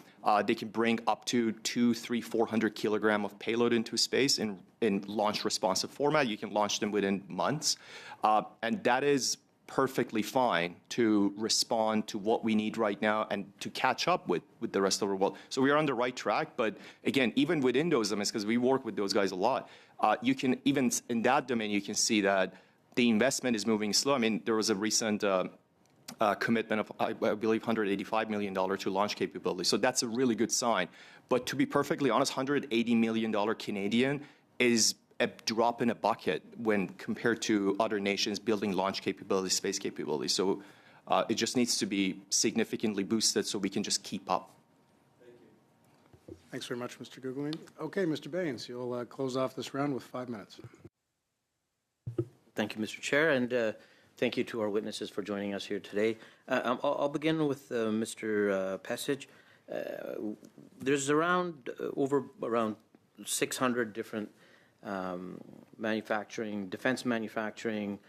They can bring up to 200, 300, 400 kilogram of payload into space in launch responsive format. You can launch them within months. And that is perfectly fine to respond to what we need right now and to catch up with the rest of the world. So we are on the right track. But again, even within those domains, because we work with those guys a lot, you can, even in that domain, you can see that the investment is moving slow. I mean, there was a recent commitment of, I believe, $185 million to launch capability. So that's a really good sign. But to be perfectly honest, $180 million Canadian is a drop in a bucket when compared to other nations building launch capability, space capability. So it just needs to be significantly boosted so we can just keep up. Thank you. Thanks very much, Mr. Gugelin. Okay, Mr. Baines, you'll close off this round with 5 minutes. Thank you, Mr. Chair, and thank you to our witnesses for joining us here today. I'll begin with Mr. Pesich. There's around 600 different defense manufacturing,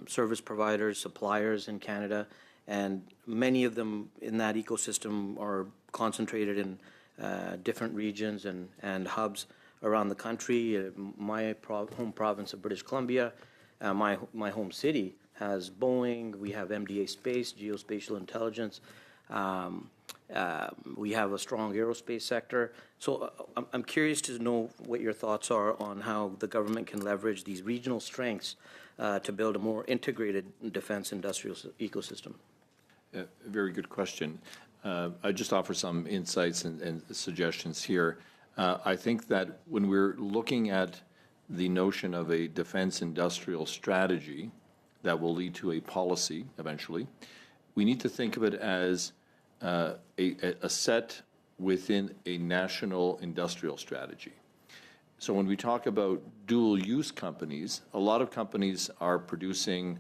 service providers, suppliers in Canada, and many of them in that ecosystem are concentrated in different regions and hubs around the country. My home province of British Columbia, my home city has Boeing. We have MDA Space, Geospatial Intelligence. We have a strong aerospace sector. So I'm curious to know what your thoughts are on how the government can leverage these regional strengths to build a more integrated defense industrial ecosystem. Very good question. I just offer some insights and suggestions here. I think that when we're looking at the notion of a defense industrial strategy that will lead to a policy eventually, we need to think of it as a set within a national industrial strategy. So when we talk about dual-use companies, a lot of companies are producing,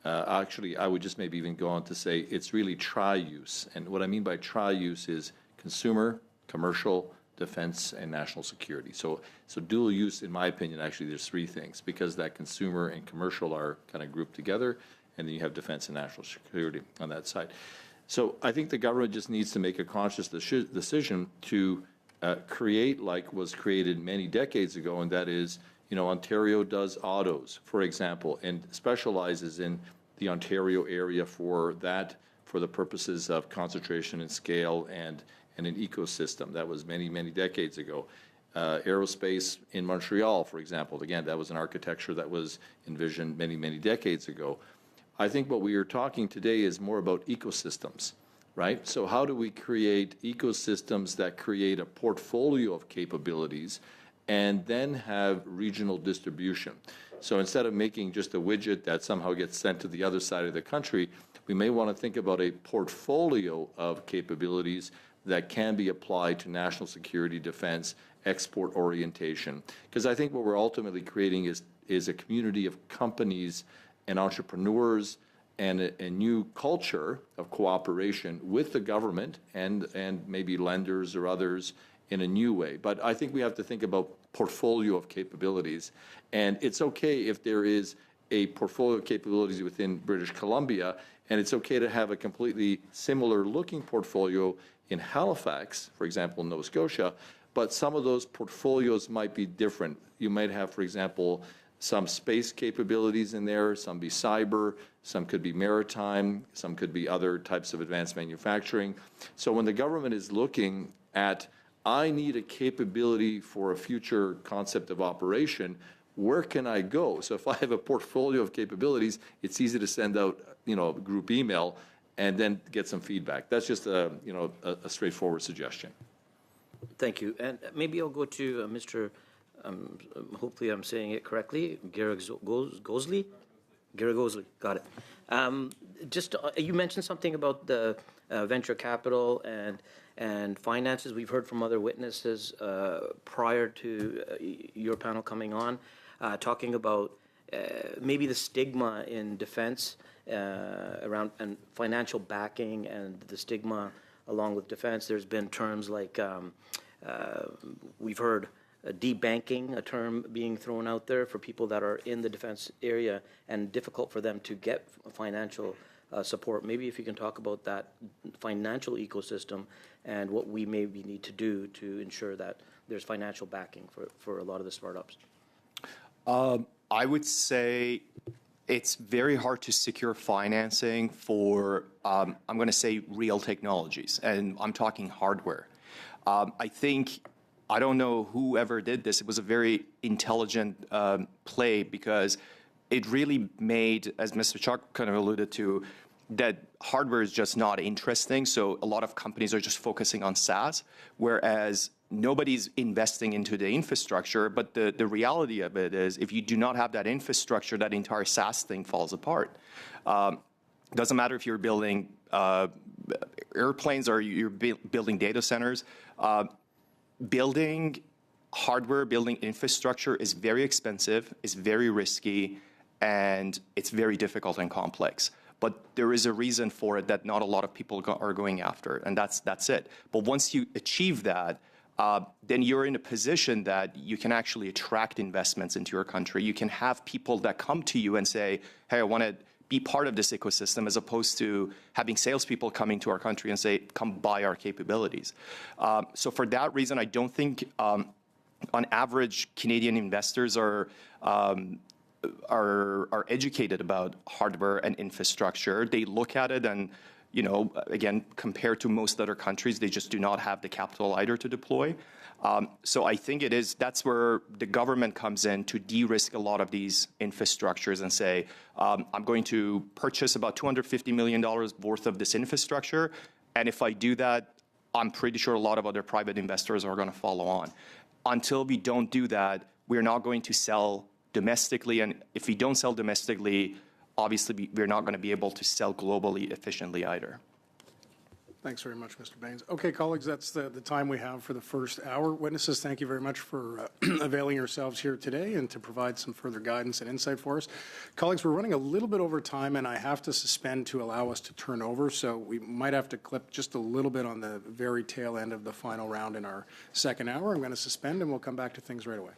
actually, I would just maybe even go on to say it's really tri-use. And what I mean by tri-use is consumer, commercial, defense, and national security. So dual-use, in my opinion, actually, there's three things, because that consumer and commercial are kind of grouped together, and then you have defense and national security on that side. So I think the government just needs to make a conscious decision to create like was created many decades ago, and that is, Ontario does autos, for example, and specializes in the Ontario area for the purposes of concentration and scale and an ecosystem. That was many, many decades ago. Aerospace in Montreal, for example, again, that was an architecture that was envisioned many, many decades ago. I think what we are talking today is more about ecosystems, right? So how do we create ecosystems that create a portfolio of capabilities and then have regional distribution? So instead of making just a widget that somehow gets sent to the other side of the country, we may want to think about a portfolio of capabilities that can be applied to national security, defense, export orientation. Because I think what we're ultimately creating is a community of companies and entrepreneurs and a new culture of cooperation with the government and maybe lenders or others in a new way. But I think we have to think about portfolio of capabilities. And it's okay if there is a portfolio of capabilities within British Columbia, and it's okay to have a completely similar looking portfolio in Halifax, for example, in Nova Scotia, but some of those portfolios might be different. You might have, for example, some space capabilities in there, some be cyber, some could be maritime, some could be other types of advanced manufacturing. So when the government is looking at, I need a capability for a future concept of operation, where can I go? So if I have a portfolio of capabilities, it's easy to send out, a group email and then get some feedback. That's just a straightforward suggestion. Thank you. And maybe I'll go to Mr. Hopefully I'm saying it correctly, Garagozli? Garagozli, got it. You mentioned something about the venture capital and finances. We've heard from other witnesses prior to your panel coming on, talking about maybe the stigma in defense around and financial backing and the stigma along with defense. There's been terms like we've heard debanking, a term being thrown out there for people that are in the defense area and difficult for them to get financial support. Maybe if you can talk about that financial ecosystem and what we maybe need to do to ensure that there's financial backing for a lot of the startups. I would say it's very hard to secure financing for, I'm going to say, real technologies, and I'm talking hardware. I don't know whoever did this. It was a very intelligent play because it really made, as Mr. Chuck kind of alluded to, that hardware is just not interesting. So a lot of companies are just focusing on SaaS, whereas nobody's investing into the infrastructure. But the reality of it is if you do not have that infrastructure, that entire SaaS thing falls apart. Doesn't matter if you're building airplanes or you're building data centers. Building hardware, building infrastructure is very expensive, is very risky, and it's very difficult and complex. But there is a reason for it that not a lot of people are going after, and that's it. But once you achieve that, then you're in a position that you can actually attract investments into your country. You can have people that come to you and say, hey, I want to be part of this ecosystem, as opposed to having salespeople coming to our country and say, come buy our capabilities. So for that reason, I don't think, on average, Canadian investors are educated about hardware and infrastructure. They look at it and, again, compared to most other countries, they just do not have the capital either to deploy. So I think that's where the government comes in to de-risk a lot of these infrastructures and say, I'm going to purchase about $250 million worth of this infrastructure. And if I do that, I'm pretty sure a lot of other private investors are going to follow on. Until we don't do that, we're not going to sell domestically. And if we don't sell domestically, obviously we're not going to be able to sell globally efficiently either. Thanks very much, Mr. Baines. Okay, colleagues, that's the time we have for the first hour. Witnesses, thank you very much for availing yourselves here today and to provide some further guidance and insight for us. Colleagues, we're running a little bit over time, and I have to suspend to allow us to turn over, so we might have to clip just a little bit on the very tail end of the final round in our second hour. I'm going to suspend, and we'll come back to things right away.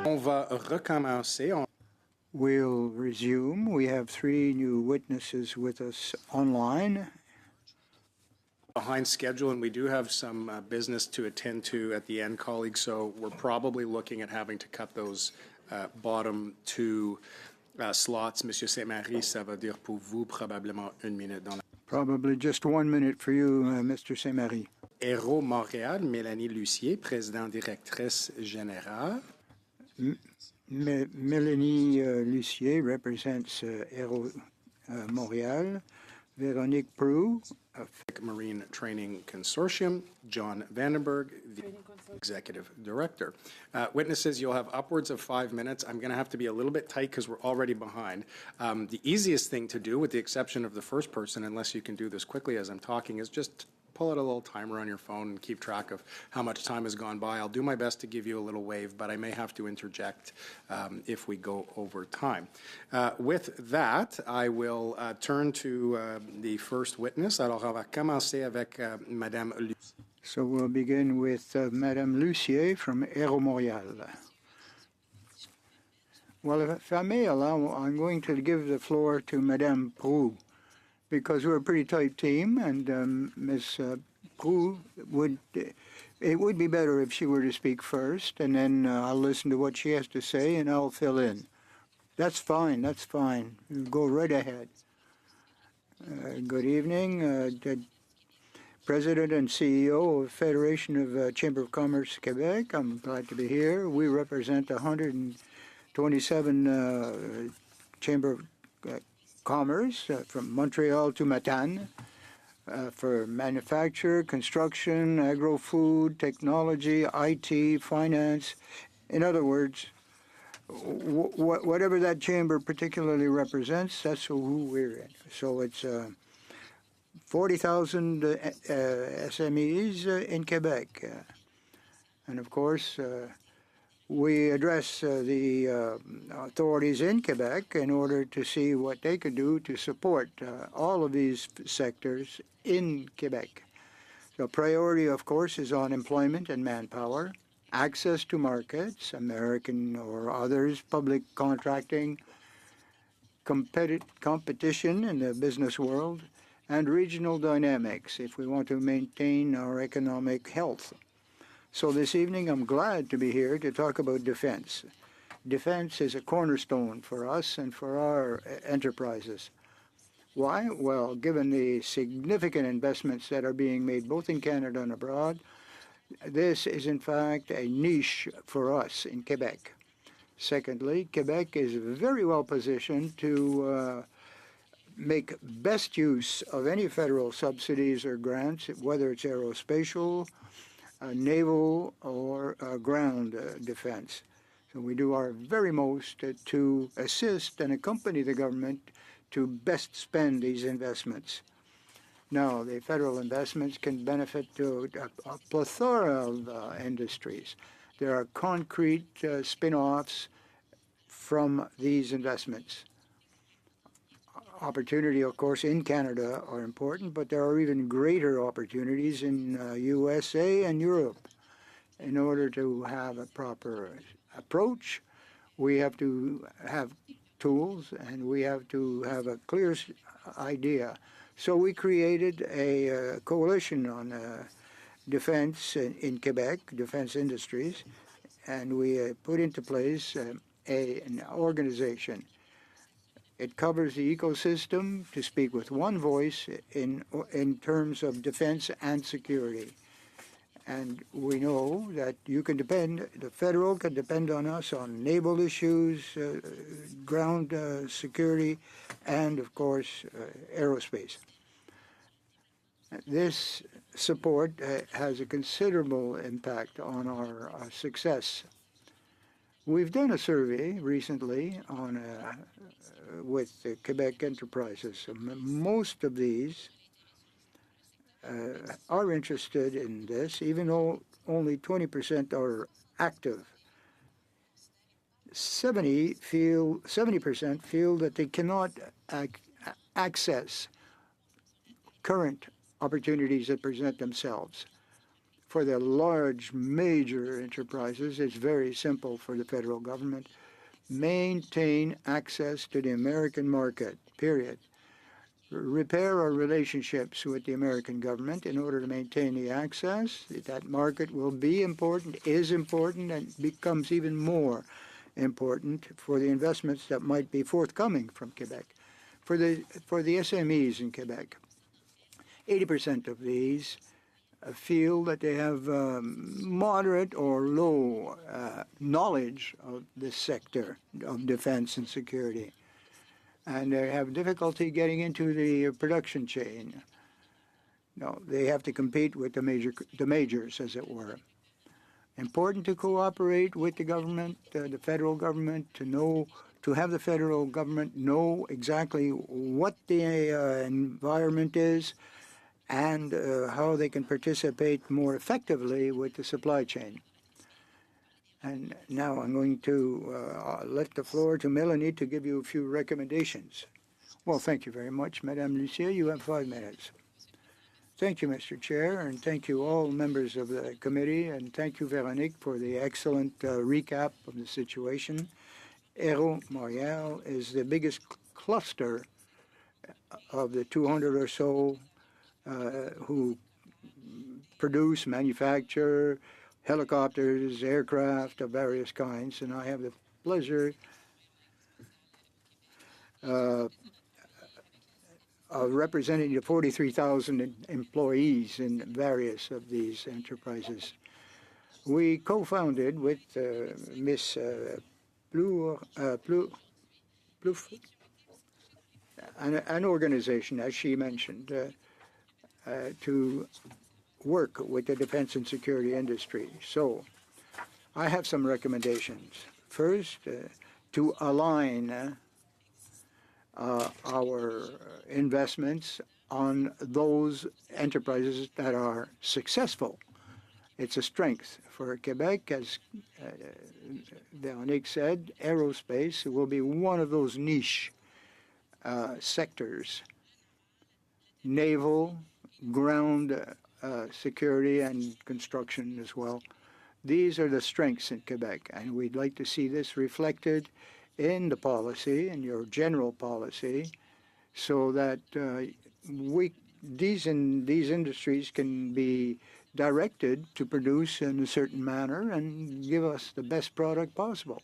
On va recommencer. We'll resume. We have 3 new witnesses with us online. Behind schedule, and we do have some business to attend to at the end, colleagues, so we're probably looking at having to cut those bottom 2 slots. Monsieur Saint-Marie, ça va dire pour vous probablement 1 minute dans la... Probably just 1 minute for you, Mr. Saint-Marie. Aéro Montréal, Mélanie Lucier, présidente directrice générale. Mélanie Lucier represents Aéro Montréal. Véronique Prou, Marine Training Consortium. John Vandenberg, the Executive Director. Witnesses, you'll have upwards of 5 minutes. I'm going to have to be a little bit tight because we're already behind. The easiest thing to do, with the exception of the first person, unless you can do this quickly as I'm talking, is just pull out a little timer on your phone and keep track of how much time has gone by. I'll do my best to give you a little wave, but I may have to interject if we go over time. With that, I will turn to the first witness. Alors, on va commencer avec Madame Lucier. So we'll begin with Madame Lucier from Aéro Montréal. Well, if I may allow, I'm going to give the floor to Madame Prou, because we're a pretty tight team, and Ms. Prou it would be better if she were to speak first, and then I'll listen to what she has to say, and I'll fill in. That's fine, that's fine. Go right ahead. Good evening. President and CEO of Federation of Chamber of Commerce Quebec. I'm glad to be here. We represent 127 Chamber of Commerce from Montreal to Matane for manufacture, construction, agro-food, technology, IT, finance. In other words, whatever that chamber particularly represents, that's who we're in. So it's 40,000 SMEs in Quebec. And of course, we address the authorities in Quebec in order to see what they could do to support all of these sectors in Quebec. The priority, of course, is on employment and manpower, access to markets, American or others, public contracting, competition in the business world, and regional dynamics if we want to maintain our economic health. So this evening I'm glad to be here to talk about defense. Defense is a cornerstone for us and for our enterprises. Why? Well, given the significant investments that are being made both in Canada and abroad, this is in fact a niche for us in Quebec. Secondly, Quebec is very well positioned to make best use of any federal subsidies or grants, whether it's aerospatial, naval, or ground defense. So we do our very most to assist and accompany the government to best spend these investments. Now, the federal investments can benefit to a plethora of industries. There are concrete spin-offs from these investments. Opportunity, of course, in Canada are important, but there are even greater opportunities in USA and Europe. In order to have a proper approach, we have to have tools and we have to have a clear idea. So we created a coalition on defense in Quebec, defense industries, and we put into place an organization. It covers the ecosystem to speak with one voice in terms of defense and security. And we know that you can depend, the federal can depend on us on naval issues, ground security, and of course, aerospace. This support has a considerable impact on our success. We've done a survey recently on with the Quebec enterprises. Most of these are interested in this, even though only 20% are active. 70% feel that they cannot access current opportunities that present themselves. For the large major enterprises, it's very simple for the federal government. Maintain access to the American market, period. Repair our relationships with the American government in order to maintain the access. That market will be important, is important, and becomes even more important for the investments that might be forthcoming from Quebec. For the SMEs in Quebec, 80% of these feel that they have moderate or low knowledge of this sector of defense and security, and they have difficulty getting into the production chain. No, they have to compete with the majors, as it were. Important to cooperate with the government, the federal government, to have the federal government know exactly what the environment is and how they can participate more effectively with the supply chain. And now I'm going to let the floor to Melanie to give you a few recommendations. Well, thank you very much, Madame Lucia. You have 5 minutes. Thank you, Mr. Chair, and thank you all members of the committee, and thank you, Véronique, for the excellent recap of the situation. Aero Montréal is the biggest cluster of the 200 or so who produce, manufacture helicopters, aircraft of various kinds, and I have the pleasure of representing the 43,000 employees in various of these enterprises. We co-founded with Miss Plouffe an organization, as she mentioned, to work with the defense and security industry. So I have some recommendations. First, to align our investments on those enterprises that are successful. It's a strength for Quebec, as Véronique said. Aerospace will be one of those niche sectors. Naval, ground security, and construction as well. These are the strengths in Quebec, and we'd like to see this reflected in the policy, in your general policy, so that these industries can be directed to produce in a certain manner and give us the best product possible.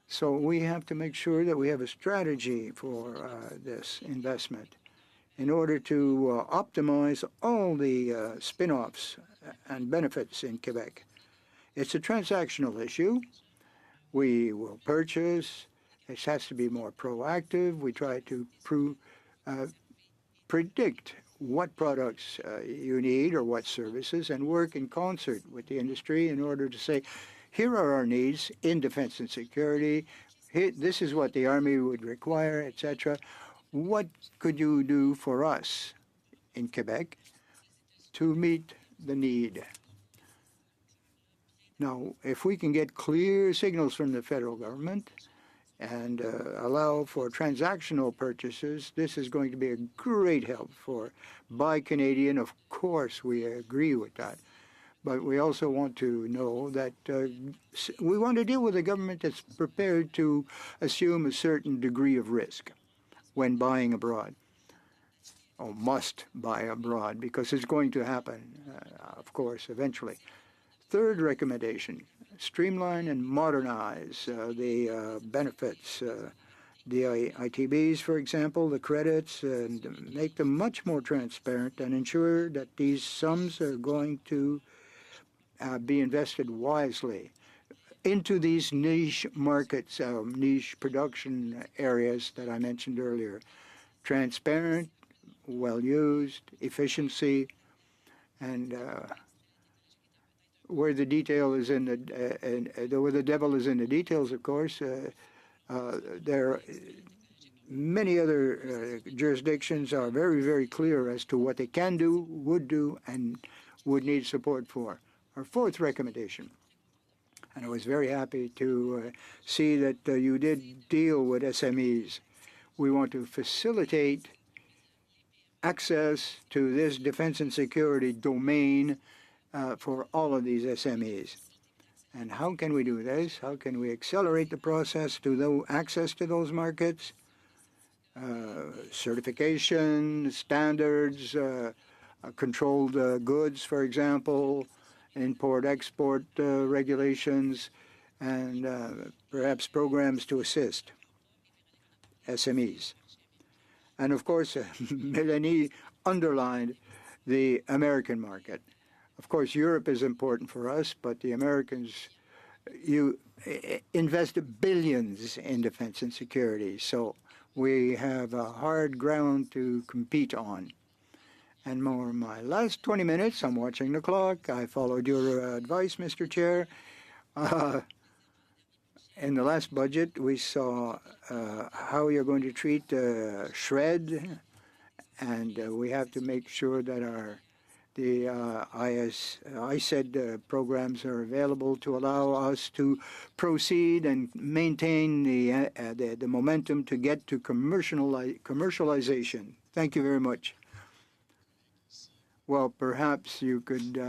So we have to make sure that we have a strategy for this investment in order to optimize all the spin-offs and benefits in Quebec. It's a transactional issue. We will purchase. It has to be more proactive. We try to predict what products you need or what services and work in concert with the industry in order to say, here are our needs in defense and security. This is what the Army would require, etc. What could you do for us in Quebec to meet the need? Now, if we can get clear signals from the federal government and allow for transactional purchases, this is going to be a great help for Buy Canadian. Of course, we agree with that. But we also want to know that we want to deal with a government that's prepared to assume a certain degree of risk when buying abroad, or must buy abroad, because it's going to happen, of course, eventually. Third recommendation, streamline and modernize the benefits, the ITBs, for example, the credits, and make them much more transparent and ensure that these sums are going to be invested wisely into these niche markets, niche production areas that I mentioned earlier. Transparent, well used, efficiency, and where the detail is in where the devil is in the details, of course. There are many other jurisdictions are very, very clear as to what they can do, and would need support for. Our fourth recommendation, and I was very happy to see that you did deal with SMEs. We want to facilitate access to this defense and security domain for all of these SMEs. And how can we do this? How can we accelerate the process to access to those markets? Certification, standards, controlled goods, for example, import-export regulations, and perhaps programs to assist SMEs. And of course, Melanie underlined the American market. Of course, Europe is important for us, but the Americans, you invest billions in defense and security, so we have a hard ground to compete on. And more my last 20 minutes, I'm watching the clock. I followed your advice, Mr. Chair. In the last budget, we saw how you're going to treat SHRED, and we have to make sure that the ISED programs are available to allow us to proceed and maintain the momentum to get to commercialization. Thank you very much. Well, perhaps you could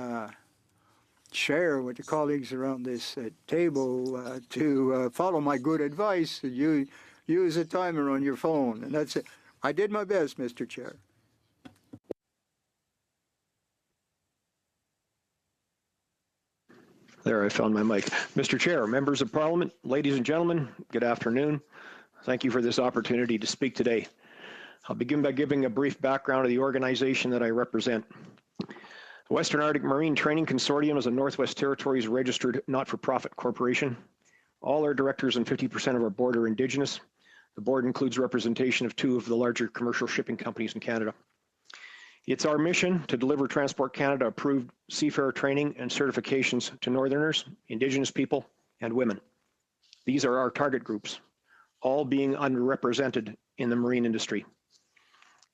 share with the colleagues around this table to follow my good advice. You use a timer on your phone, and that's it. I did my best, Mr. Chair. There, I found my mic. Mr. Chair, members of Parliament, ladies and gentlemen, good afternoon. Thank you for this opportunity to speak today. I'll begin by giving a brief background of the organization that I represent. The Western Arctic Marine Training Consortium is a Northwest Territories registered not-for-profit corporation. All our directors and 50% of our board are Indigenous. The board includes representation of 2 of the larger commercial shipping companies in Canada. It's our mission to deliver Transport Canada approved seafarer training and certifications to Northerners, Indigenous people, and women. These are our target groups, all being underrepresented in the marine industry.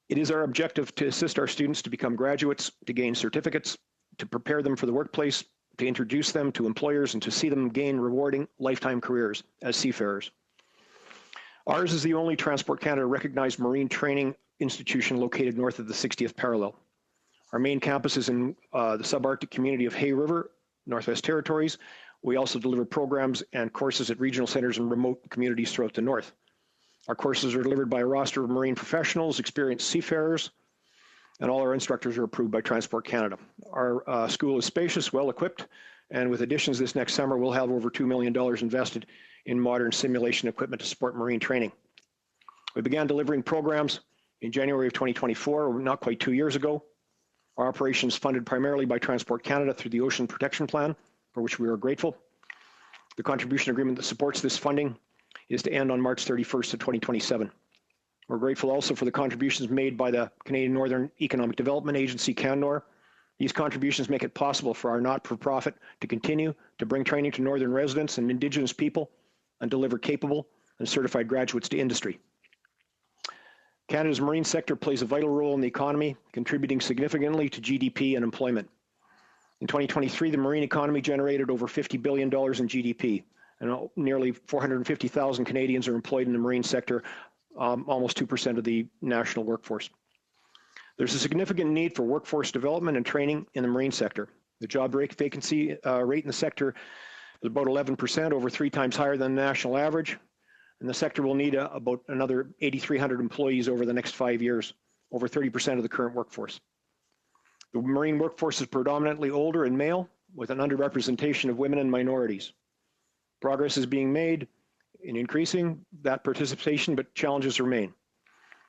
It is our objective to assist our students to become graduates, to gain certificates, to prepare them for the workplace, to introduce them to employers, and to see them gain rewarding lifetime careers as seafarers. Ours is the only Transport Canada recognized marine training institution located north of the 60th parallel. Our main campus is in the subarctic community of Hay River, Northwest Territories. We also deliver programs and courses at regional centers and remote communities throughout the north. Our courses are delivered by a roster of marine professionals, experienced seafarers, and all our instructors are approved by Transport Canada. Our school is spacious, well-equipped, and with additions this next summer, we'll have over $2 million invested in modern simulation equipment to support marine training. We began delivering programs in January of 2024, not quite 2 years ago. Our operation is funded primarily by Transport Canada through the Ocean Protection Plan, for which we are grateful. The contribution agreement that supports this funding is to end on March 31st of 2027. We're grateful also for the contributions made by the Canadian Northern Economic Development Agency, CanNor. These contributions make it possible for our not-for-profit to continue to bring training to Northern residents and Indigenous people and deliver capable and certified graduates to industry. Canada's marine sector plays a vital role in the economy, contributing significantly to GDP and employment. In 2023, the marine economy generated over $50 billion in GDP, and nearly 450,000 Canadians are employed in the marine sector, almost 2% of the national workforce. There's a significant need for workforce development and training in the marine sector. The job vacancy rate in the sector is about 11%, over 3 times higher than the national average. And the sector will need about another 8,300 employees over the next 5 years, over 30% of the current workforce. The marine workforce is predominantly older and male, with an underrepresentation of women and minorities. Progress is being made in increasing that participation, but challenges remain.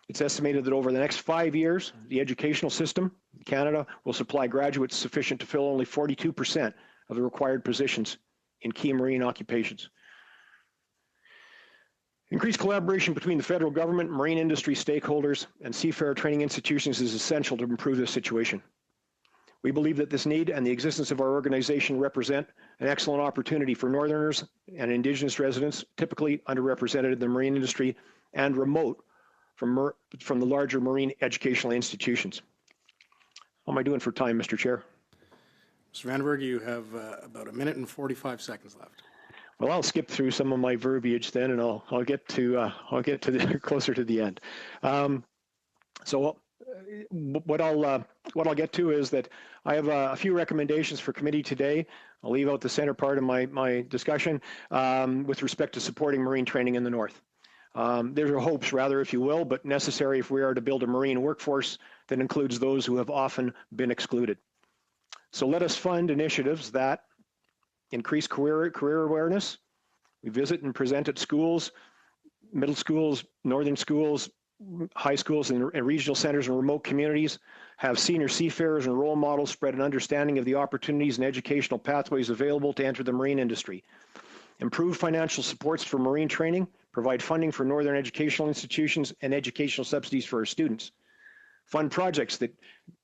It's estimated that over the next 5 years, the educational system in Canada will supply graduates sufficient to fill only 42% of the required positions in key marine occupations. Increased collaboration between the federal government, marine industry stakeholders, and seafarer training institutions is essential to improve this situation. We believe that this need and the existence of our organization represent an excellent opportunity for Northerners and Indigenous residents, typically underrepresented in the marine industry and remote from the larger marine educational institutions. How am I doing for time, Mr. Chair? Mr. Vandenberg, you have about 1 minute and 45 seconds left. Well, I'll skip through some of my verbiage then, and I'll get to closer to the end. So what I'll what I'll get to is that I have a few recommendations for committee today. I'll leave out the center part of my discussion with respect to supporting marine training in the North. There are hopes, rather, if you will, but necessary if we are to build a marine workforce that includes those who have often been excluded. So let us fund initiatives that increase career awareness. We visit and present at schools, middle schools, northern schools, high schools, and regional centers in remote communities, have senior seafarers and role models spread an understanding of the opportunities and educational pathways available to enter the marine industry. Improve financial supports for marine training, provide funding for northern educational institutions and educational subsidies for our students. Fund projects that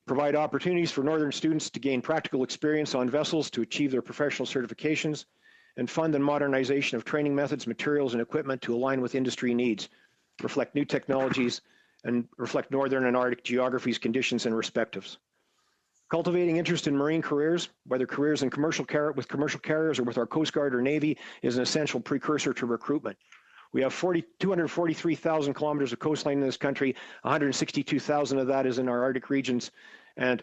provide opportunities for northern students to gain practical experience on vessels to achieve their professional certifications, and fund the modernization of training methods, materials, and equipment to align with industry needs, reflect new technologies, and reflect northern and Arctic geographies, conditions, and perspectives. Cultivating interest in marine careers, whether careers in commercial carriers or with our Coast Guard or Navy, is an essential precursor to recruitment. We have 243,000 kilometers of coastline in this country. 162,000 of that is in our Arctic regions, and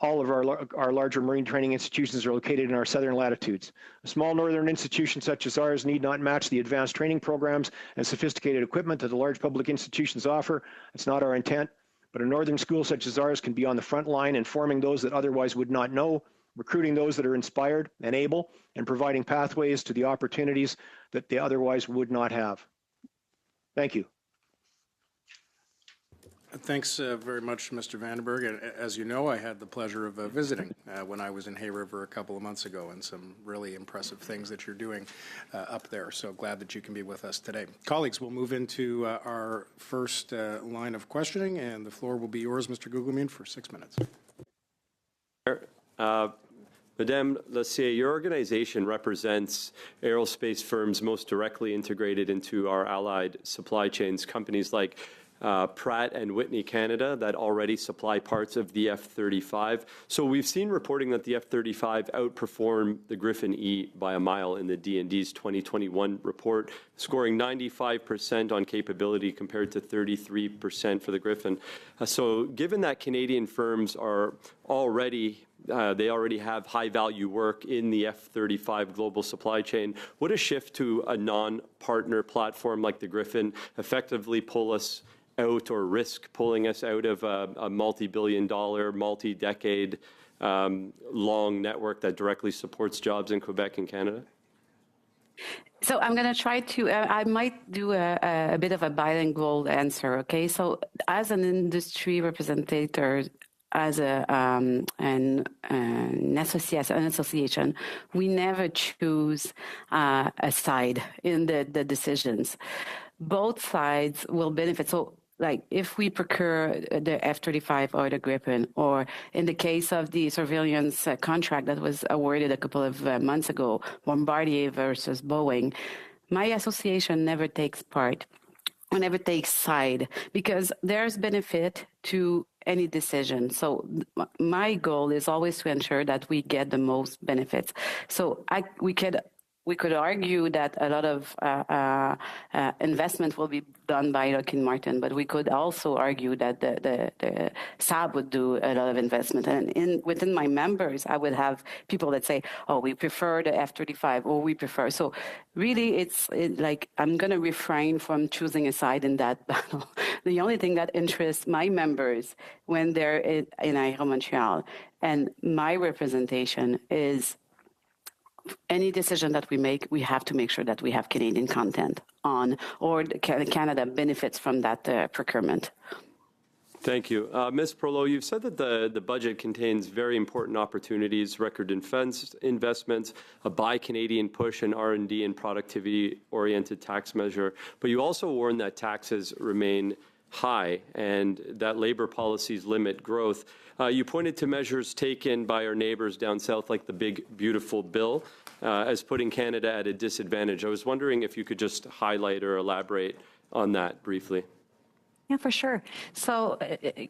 all of our larger marine training institutions are located in our southern latitudes. A small northern institution such as ours need not match the advanced training programs and sophisticated equipment that the large public institutions offer. It's not our intent, but a northern school such as ours can be on the front line, informing those that otherwise would not know, recruiting those that are inspired and able, and providing pathways to the opportunities that they otherwise would not have. Thank you. Thanks very much, Mr. Vandenberg. And as you know, I had the pleasure of visiting when I was in Hay River a couple of months ago, and some really impressive things that you're doing up there. So glad that you can be with us today. Colleagues, we'll move into our first line of questioning, and the floor will be yours, Mr. Gugelmin, for 6 minutes. Madame Lassier, your organization represents aerospace firms most directly integrated into our allied supply chains, companies like Pratt and Whitney Canada that already supply parts of the F-35. So we've seen reporting that the F-35 outperformed the Griffin E by a mile in the D&D's 2021 report, scoring 95% on capability compared to 33% for the Griffin. So given that Canadian firms are already they already have high-value work in the F-35 global supply chain, would a shift to a non-partner platform like the Griffin effectively pull us out or risk pulling us out of a multi-billion-dollar, multi-decade long network that directly supports jobs in Quebec and Canada? So I'm going to try to, I might do a bit of a bilingual answer, okay? So as an industry representative, as an association, we never choose a side in the decisions. Both sides will benefit. So, like, if we procure the F-35 or the Gripen, or in the case of the surveillance contract that was awarded a couple of months ago, Bombardier versus Boeing, my association never takes part, or never takes side, because there's benefit to any decision. So my goal is always to ensure that we get the most benefits. So we could argue that a lot of investment will be done by Lockheed Martin, but we could also argue that the SAB would do a lot of investment. And within my members, I would have people that say, oh, we prefer the F-35, or we prefer. So really, it's like, I'm going to refrain from choosing a side in that battle. The only thing that interests my members when they're in Aero Montreal and my representation is any decision that we make, we have to make sure that we have Canadian content on, or Canada benefits from that procurement. Thank you. Ms. Prolo, you've said that the budget contains very important opportunities, record defense investments, a buy Canadian push, and R&D and productivity-oriented tax measure. But you also warn that taxes remain high and that labor policies limit growth. You pointed to measures taken by our neighbors down south, like the Big Beautiful Bill, as putting Canada at a disadvantage. I was wondering if you could just highlight or elaborate on that briefly. Yeah, for sure. So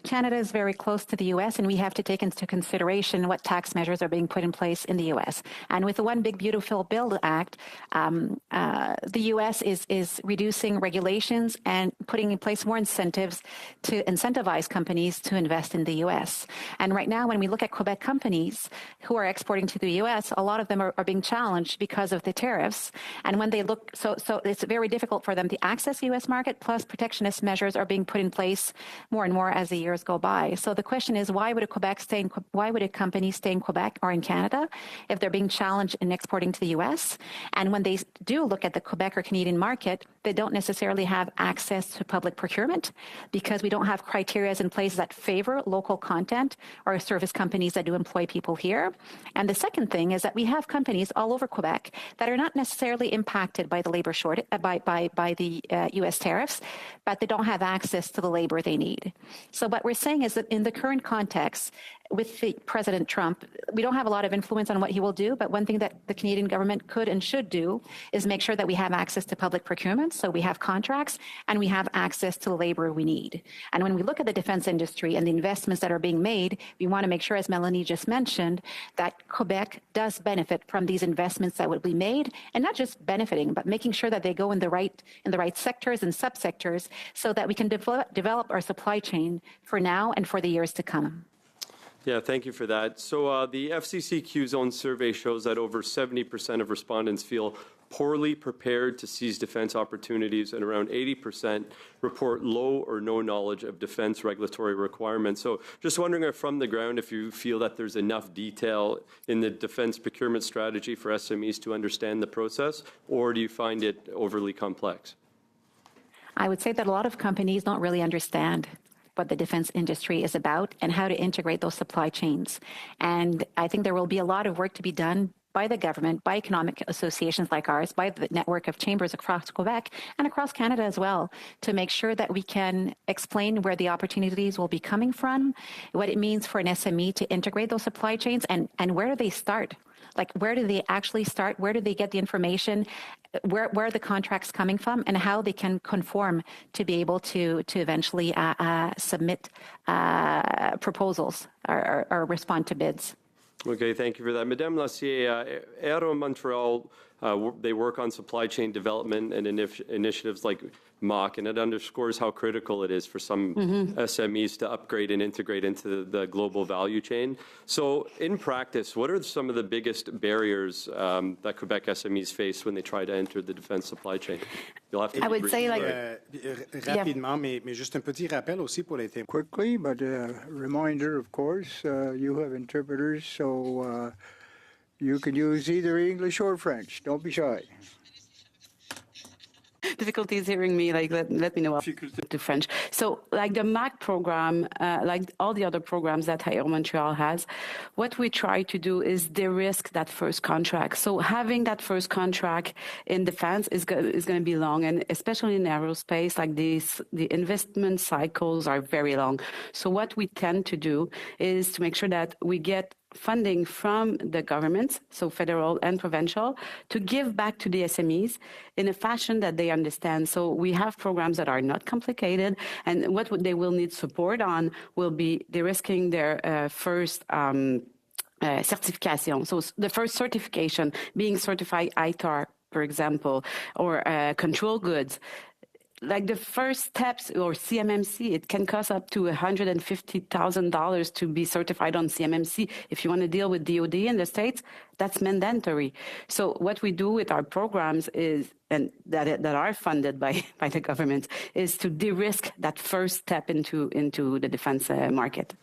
Canada is very close to the U.S., and we have to take into consideration what tax measures are being put in place in the U.S. And with the One Big Beautiful Bill Act, the U.S. is reducing regulations and putting in place more incentives to incentivize companies to invest in the U.S. And right now, when we look at Quebec companies who are exporting to the U.S., a lot of them are being challenged because of the tariffs. And when they look, so it's very difficult for them to access the U.S. market, plus protectionist measures are being put in place more and more as the years go by. So the question is, why would a company stay in Quebec or in Canada if they're being challenged in exporting to the U.S.? And when they do look at the Quebec or Canadian market, they don't necessarily have access to public procurement because we don't have criteria in place that favor local content or service companies that do employ people here. And the second thing is that we have companies all over Quebec that are not necessarily impacted by the labor shortage, by the U.S. tariffs, but they don't have access to the labor they need. So what we're saying is that in the current context, with President Trump, we don't have a lot of influence on what he will do, but one thing that the Canadian government could and should do is make sure that we have access to public procurement, so we have contracts, and we have access to the labor we need. And when we look at the defense industry and the investments that are being made, we want to make sure, as Melanie just mentioned, that Quebec does benefit from these investments that would be made, and not just benefiting, but making sure that they go in the right sectors and subsectors so that we can develop our supply chain for now and for the years to come. Yeah, thank you for that. So the FCCQ's own survey shows that over 70% of respondents feel poorly prepared to seize defense opportunities, and around 80% report low or no knowledge of defense regulatory requirements. So just wondering if from the ground, if you feel that there's enough detail in the defense procurement strategy for SMEs to understand the process, or do you find it overly complex? I would say that a lot of companies don't really understand what the defense industry is about and how to integrate those supply chains. And I think there will be a lot of work to be done by the government, by economic associations like ours, by the network of chambers across Quebec and across Canada as well, to make sure that we can explain where the opportunities will be coming from, what it means for an SME to integrate those supply chains, and where do they start? Like, where do they actually start? Where do they get the information? Where are the contracts coming from, and how they can conform to be able to eventually submit proposals or respond to bids. Okay, thank you for that. Madame Lassier, Aero Montreal, they work on supply chain development and initiatives like MOC, and it underscores how critical it is for some SMEs to upgrade and integrate into the global value chain. So in practice, what are some of the biggest barriers that Quebec SMEs face when they try to enter the defense supply chain? You'll have to I would say, like, rapidement, mais juste un petit rappel aussi pour les témoins. Quickly, but a reminder, of course, you have interpreters, so you can use either English or French. Don't be shy. Difficulties hearing me, like, let me know to French. So, like the MAC program, like all the other programs that Aero Montreal has, what we try to do is de-risk that first contract. So having that first contract in defense is going to be long, and especially in aerospace, like the investment cycles are very long. So what we tend to do is to make sure that we get funding from the government, so federal and provincial, to give back to the SMEs in a fashion that they understand. So we have programs that are not complicated, and what they will need support on will be de-risking their first certification. So the first certification, being certified ITAR, for example, or control goods. Like the first steps, or CMMC, it can cost up to $150,000 to be certified on CMMC. If you want to deal with DOD in the States, that's mandatory. So what we do with our programs is, and that are funded by the government, is to de-risk that first step into the defense market.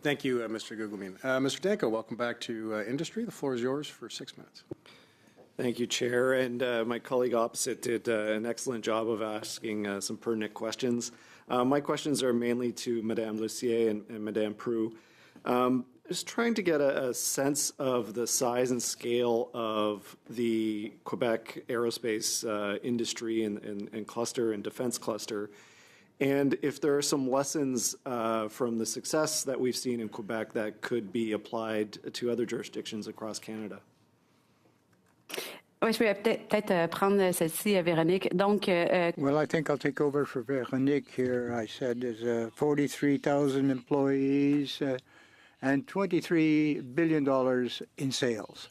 Thank you, Mr. Gugelmin. Mr. Danko, welcome back to Industry. The floor is yours for 6 minutes. Thank you, Chair. And my colleague opposite did an excellent job of asking some pertinent questions. My questions are mainly to Madame Lucier and Madame Prou. Just trying to get a sense of the size and scale of the Quebec aerospace industry and cluster and defense cluster, and if there are some lessons from the success that we've seen in Quebec that could be applied to other jurisdictions across Canada. Oui, je vais peut-être prendre celle-ci, Véronique. Donc, Well, I think I'll take over for Veronique here. I said there's 43,000 employees and $23 billion in sales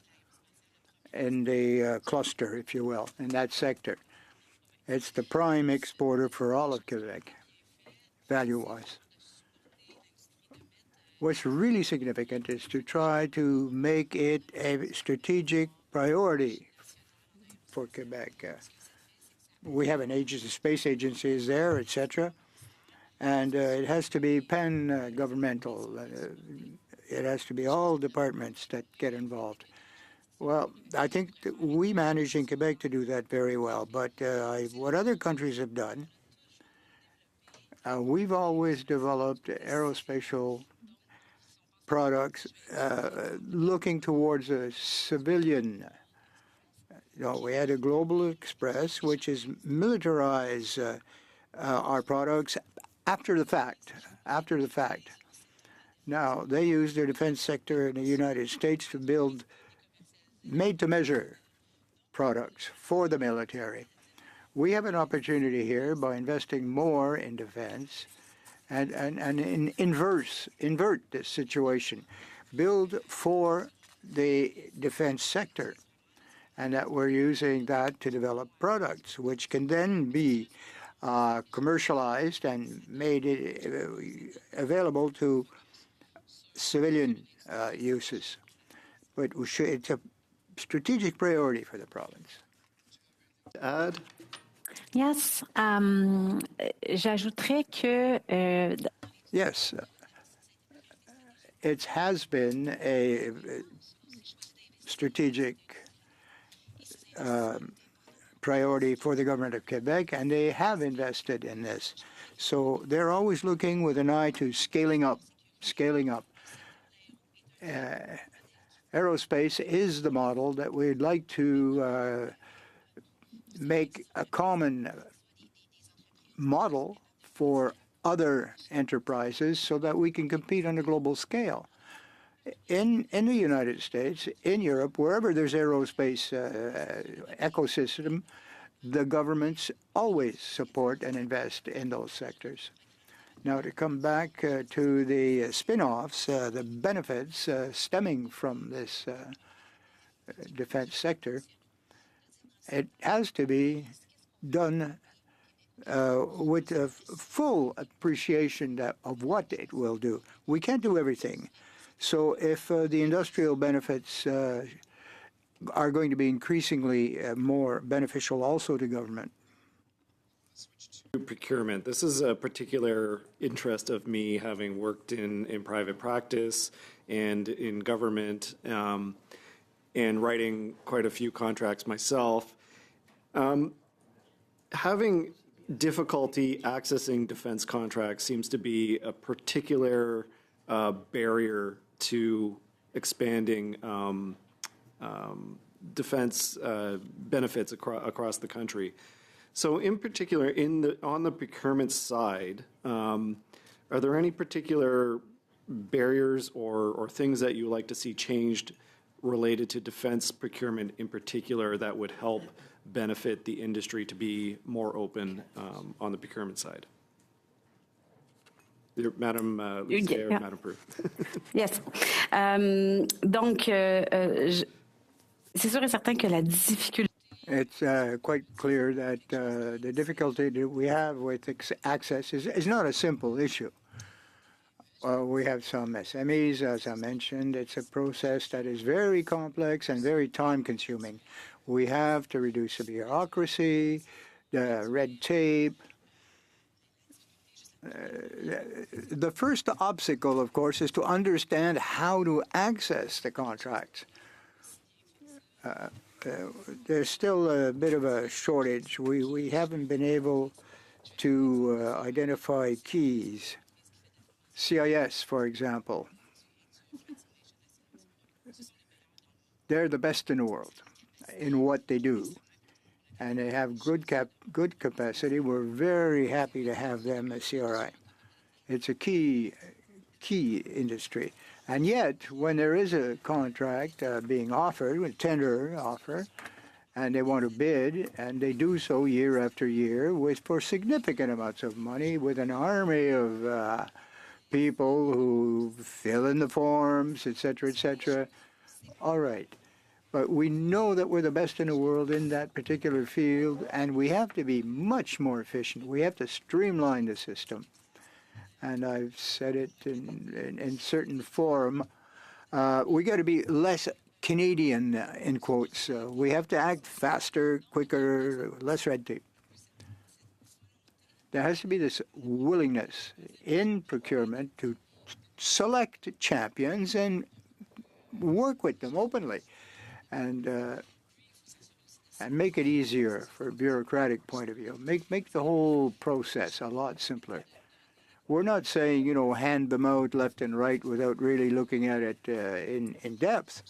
in the cluster, if you will, in that sector. It's the prime exporter for all of Quebec, value-wise. What's really significant is to try to make it a strategic priority for Quebec. We have an agency, space agencies there, etc., and it has to be pan-governmental. It has to be all departments that get involved. Well, I think that we manage in Quebec to do that very well, but what other countries have done, we've always developed aerospatial products looking towards a civilian. We had a Global Express, which is militarize our products after the fact. After the fact. Now, they use their defense sector in the United States to build made-to-measure products for the military. We have an opportunity here by investing more in defense and invert this situation, build for the defense sector, and that we're using that to develop products which can then be commercialized and made available to civilian uses. But it's a strategic priority for the province. Add? Yes. J'ajouterais que... Yes. It has been a strategic priority for the government of Quebec, and they have invested in this. So they're always looking with an eye to scaling up. Aerospace is the model that we'd like to make a common model for other enterprises so that we can compete on a global scale. In the United States, in Europe, wherever there's aerospace ecosystem, the governments always support and invest in those sectors. Now, to come back to the spin-offs, the benefits stemming from this defense sector, it has to be done with a full appreciation of what it will do. We can't do everything. So if the industrial benefits are going to be increasingly more beneficial also to government. Procurement. This is a particular interest of me, having worked in private practice and in government, and writing quite a few contracts myself. Having difficulty accessing defense contracts seems to be a particular barrier to expanding defense benefits across the country. So in particular, on the procurement side, are there any particular barriers or things that you like to see changed related to defense procurement in particular that would help benefit the industry to be more open on the procurement side? Madame Lucier, yeah. Madame Prue. Yes. Donc, c'est sûr et certain que la difficulté. It's quite clear that the difficulty that we have with access is not a simple issue. We have some SMEs, as I mentioned. It's a process that is very complex and very time-consuming. We have to reduce the bureaucracy, the red tape. The first obstacle, of course, is to understand how to access the contracts. There's still a bit of a shortage. We haven't been able to identify keys. CIS, for example. They're the best in the world in what they do, and they have good capacity. We're very happy to have them at CRI. It's a key industry. And yet, when there is a contract being offered, a tender offer, and they want to bid, and they do so year after year for significant amounts of money, with an army of people who fill in the forms, etc., etc. All right. But we know that we're the best in the world in that particular field, and we have to be much more efficient. We have to streamline the system. And I've said it in certain forum. We got to be less Canadian, in quotes. We have to act faster, quicker, less red tape. There has to be this willingness in procurement to select champions and work with them openly, and make it easier for a bureaucratic point of view. Make the whole process a lot simpler. We're not saying, hand them out left and right without really looking at it in depth,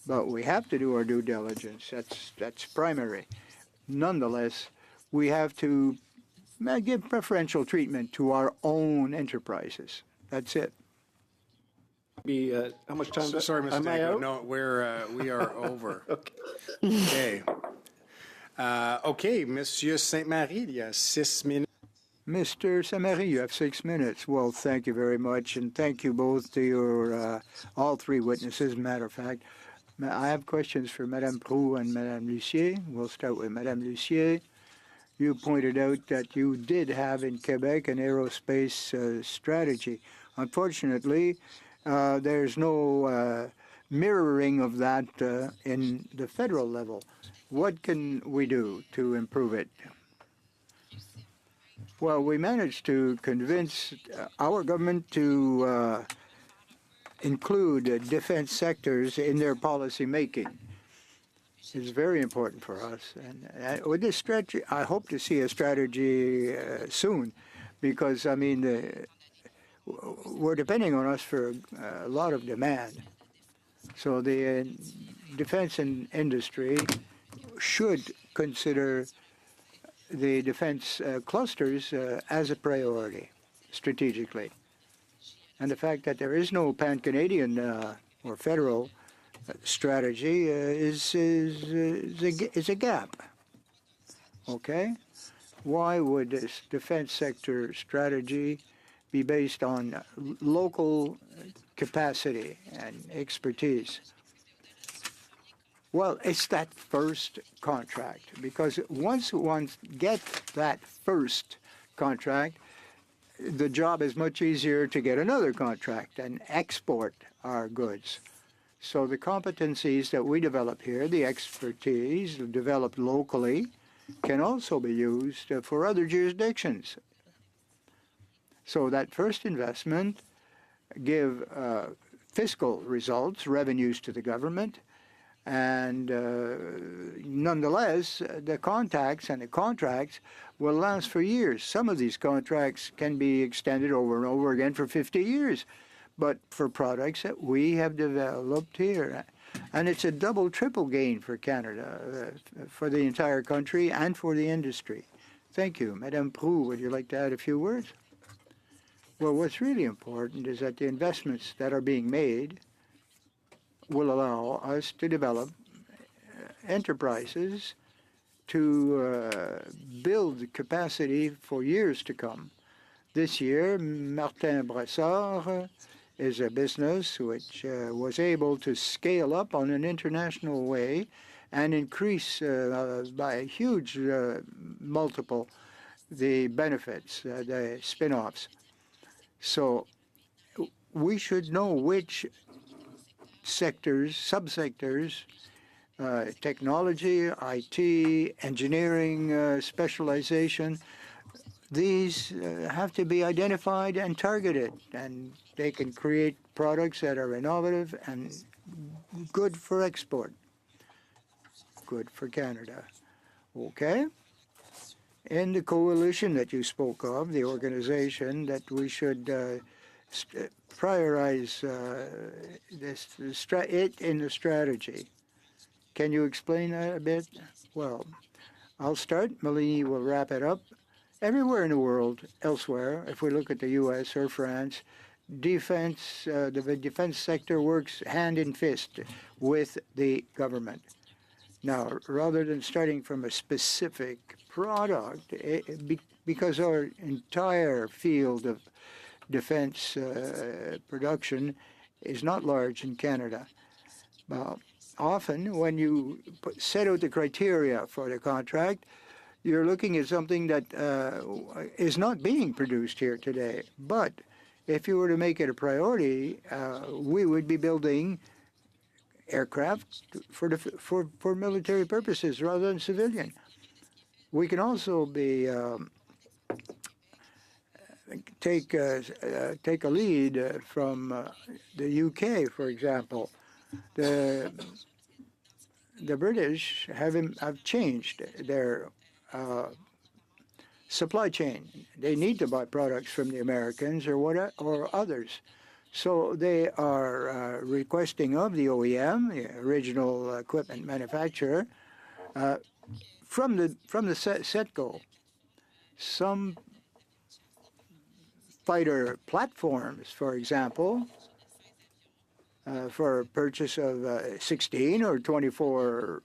but we have to do our due diligence. That's primary. Nonetheless, we have to give preferential treatment to our own enterprises. That's it. How much time? Sorry, Mr. Am I Danko. out? No, we are over. Okay. Okay, Monsieur Saint-Marie, il y a 6 minutes. Mr. Saint-Marie, you have 6 minutes. Well, thank you very much, and thank you both to your all three witnesses. Matter of fact, I have questions for Madame Proulx and Madame Lucier. We'll start with Madame Lucier. You pointed out that you did have in Quebec an aerospace strategy. Unfortunately, there's no mirroring of that in the federal level. What can we do to improve it? Well, we managed to convince our government to include defense sectors in their policy making. It's very important for us. And with this strategy, I hope to see a strategy soon, because, I mean, we're depending on us for a lot of demand. So the defense industry should consider the defense clusters as a priority strategically. And the fact that there is no pan-Canadian or federal strategy is a gap. Okay? Why would this defense sector strategy be based on local capacity and expertise? Well, it's that first contract, because once one gets that first contract, the job is much easier to get another contract and export our goods. So the competencies that we develop here, the expertise developed locally, can also be used for other jurisdictions. So that first investment give fiscal results, revenues to the government, and nonetheless, the contacts and the contracts will last for years. Some of these contracts can be extended over and over again for 50 years, but for products that we have developed here. And it's a double, triple gain for Canada, for the entire country and for the industry. Thank you. Madame Proulx, would you like to add a few words? Well, what's really important is that the investments that are being made will allow us to develop enterprises to build capacity for years to come. This year, Martin Brassard is a business which was able to scale up on an international way and increase by a huge multiple the benefits, the spin-offs. So we should know which sectors, subsectors, technology, IT, engineering, specialization, these have to be identified and targeted, and they can create products that are innovative and good for export, good for Canada. Okay? In the coalition that you spoke of, the organization, that we should prioritize it in the strategy. Can you explain that a bit? Well, I'll start. Malini will wrap it up. Everywhere in the world, elsewhere, if we look at the U.S. or France, defense, the defense sector works hand in fist with the government. Now, rather than starting from a specific product, because our entire field of defense production is not large in Canada, often when you set out the criteria for the contract, you're looking at something that is not being produced here today. But if you were to make it a priority, we would be building aircraft for military purposes rather than civilian. We can also be take a lead from the UK, for example. The British have changed their supply chain. They need to buy products from the Americans or others. So they are requesting of the OEM, the original equipment manufacturer, from the set-go, some fighter platforms, for example, for purchase of 16 or 24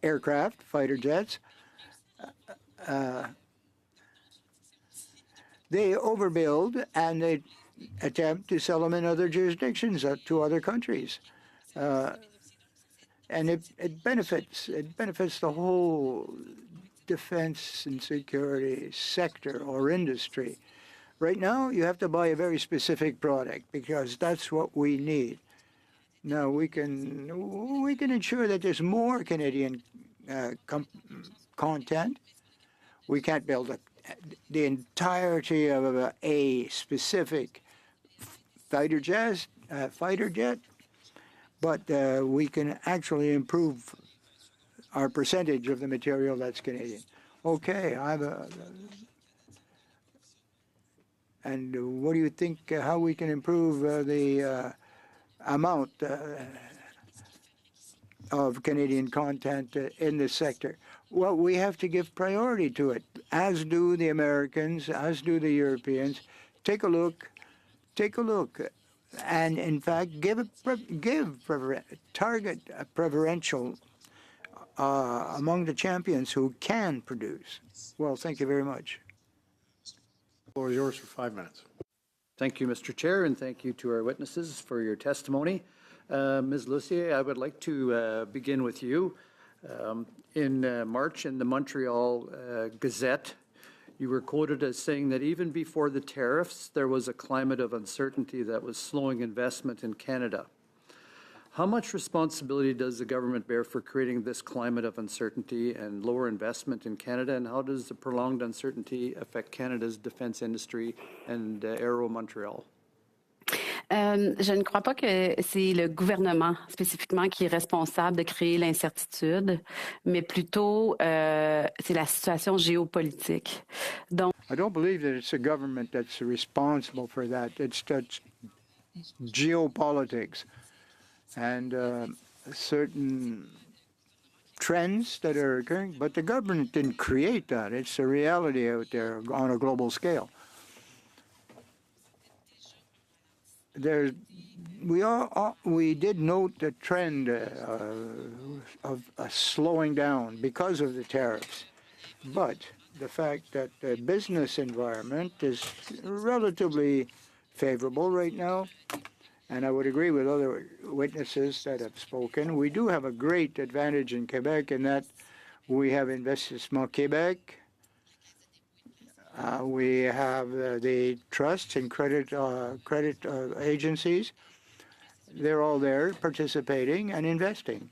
aircraft, fighter jets, they overbuild and they attempt to sell them in other jurisdictions to other countries. And it benefits the whole defense and security sector or industry. Right now, you have to buy a very specific product because that's what we need. Now we can ensure that there's more Canadian content. We can't build the entirety of a specific fighter jet, but we can actually improve our percentage of the material that's Canadian. Okay, and what do you think? How we can improve the amount of Canadian content in this sector? Well, we have to give priority to it, as do the Americans, as do the Europeans. Take a look, and in fact, target a preferential among the champions who can produce. Well, thank you very much. The floor is yours for 5 minutes. Thank you, Mr. Chair, and thank you to our witnesses for your testimony. Ms. Lucier, I would like to begin with you. In March, in the Montreal Gazette, you were quoted as saying that even before the tariffs, there was a climate of uncertainty that was slowing investment in Canada. How much responsibility does the government bear for creating this climate of uncertainty and lower investment in Canada, and how does the prolonged uncertainty affect Canada's defense industry and Aero Montreal? Je ne crois pas que c'est le gouvernement spécifiquement qui est responsable de créer l'incertitude, mais plutôt c'est la situation géopolitique. Donc, I don't believe that it's the government that's responsible for that. It's geopolitics and certain trends that are occurring, but the government didn't create that. It's a reality out there on a global scale. We did note the trend of a slowing down because of the tariffs, but the fact that the business environment is relatively favorable right now, and I would agree with other witnesses that have spoken. We do have a great advantage in Quebec in that we have Investissement Québec. We have the trusts and credit agencies. They're all there participating and investing.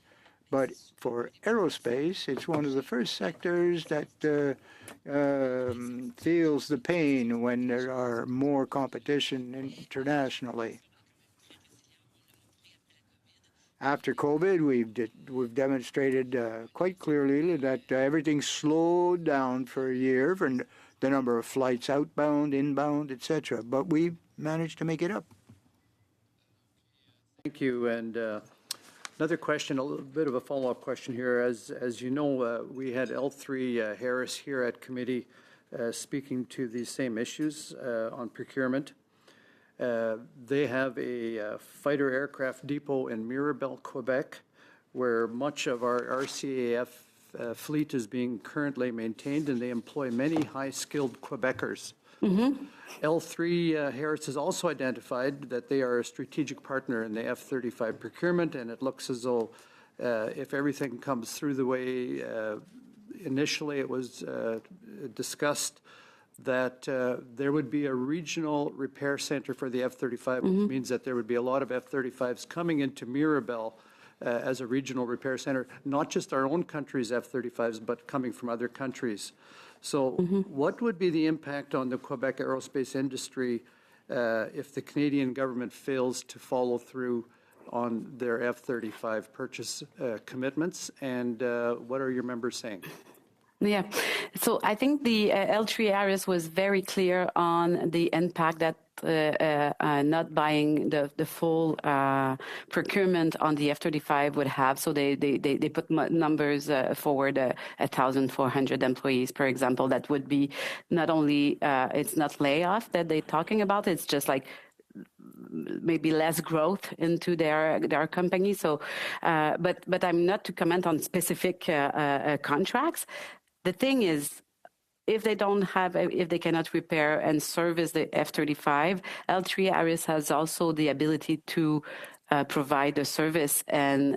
But for aerospace, it's one of the first sectors that feels the pain when there are more competition internationally. After COVID, we've demonstrated quite clearly that everything slowed down for a year for the number of flights outbound, inbound, etc. But we managed to make it up. Thank you. And another question, a little bit of a follow-up question here. As you know, we had L3 Harris here at committee speaking to these same issues on procurement. They have a fighter aircraft depot in Mirabel, Quebec, where much of our RCAF fleet is being currently maintained, and they employ many high-skilled Quebecers. L3 Harris has also identified that they are a strategic partner in the F-35 procurement, and it looks as though if everything comes through the way initially it was discussed, that there would be a regional repair center for the F-35, which means that there would be a lot of F-35s coming into Mirabel as a regional repair center, not just our own country's F-35s, but coming from other countries. So what would be the impact on the Quebec aerospace industry if the Canadian government fails to follow through on their F-35 purchase commitments? And what are your members saying? Yeah, so I think the L3 Harris was very clear on the impact that not buying the full procurement on the F-35 would have. So they put numbers forward, 1,400 employees, for example. That would be not only, it's not layoff that they're talking about, it's just like maybe less growth into their company. So, but I'm not to comment on specific contracts. The thing is, if they cannot repair and service the F-35, L3 Harris has also the ability to provide the service and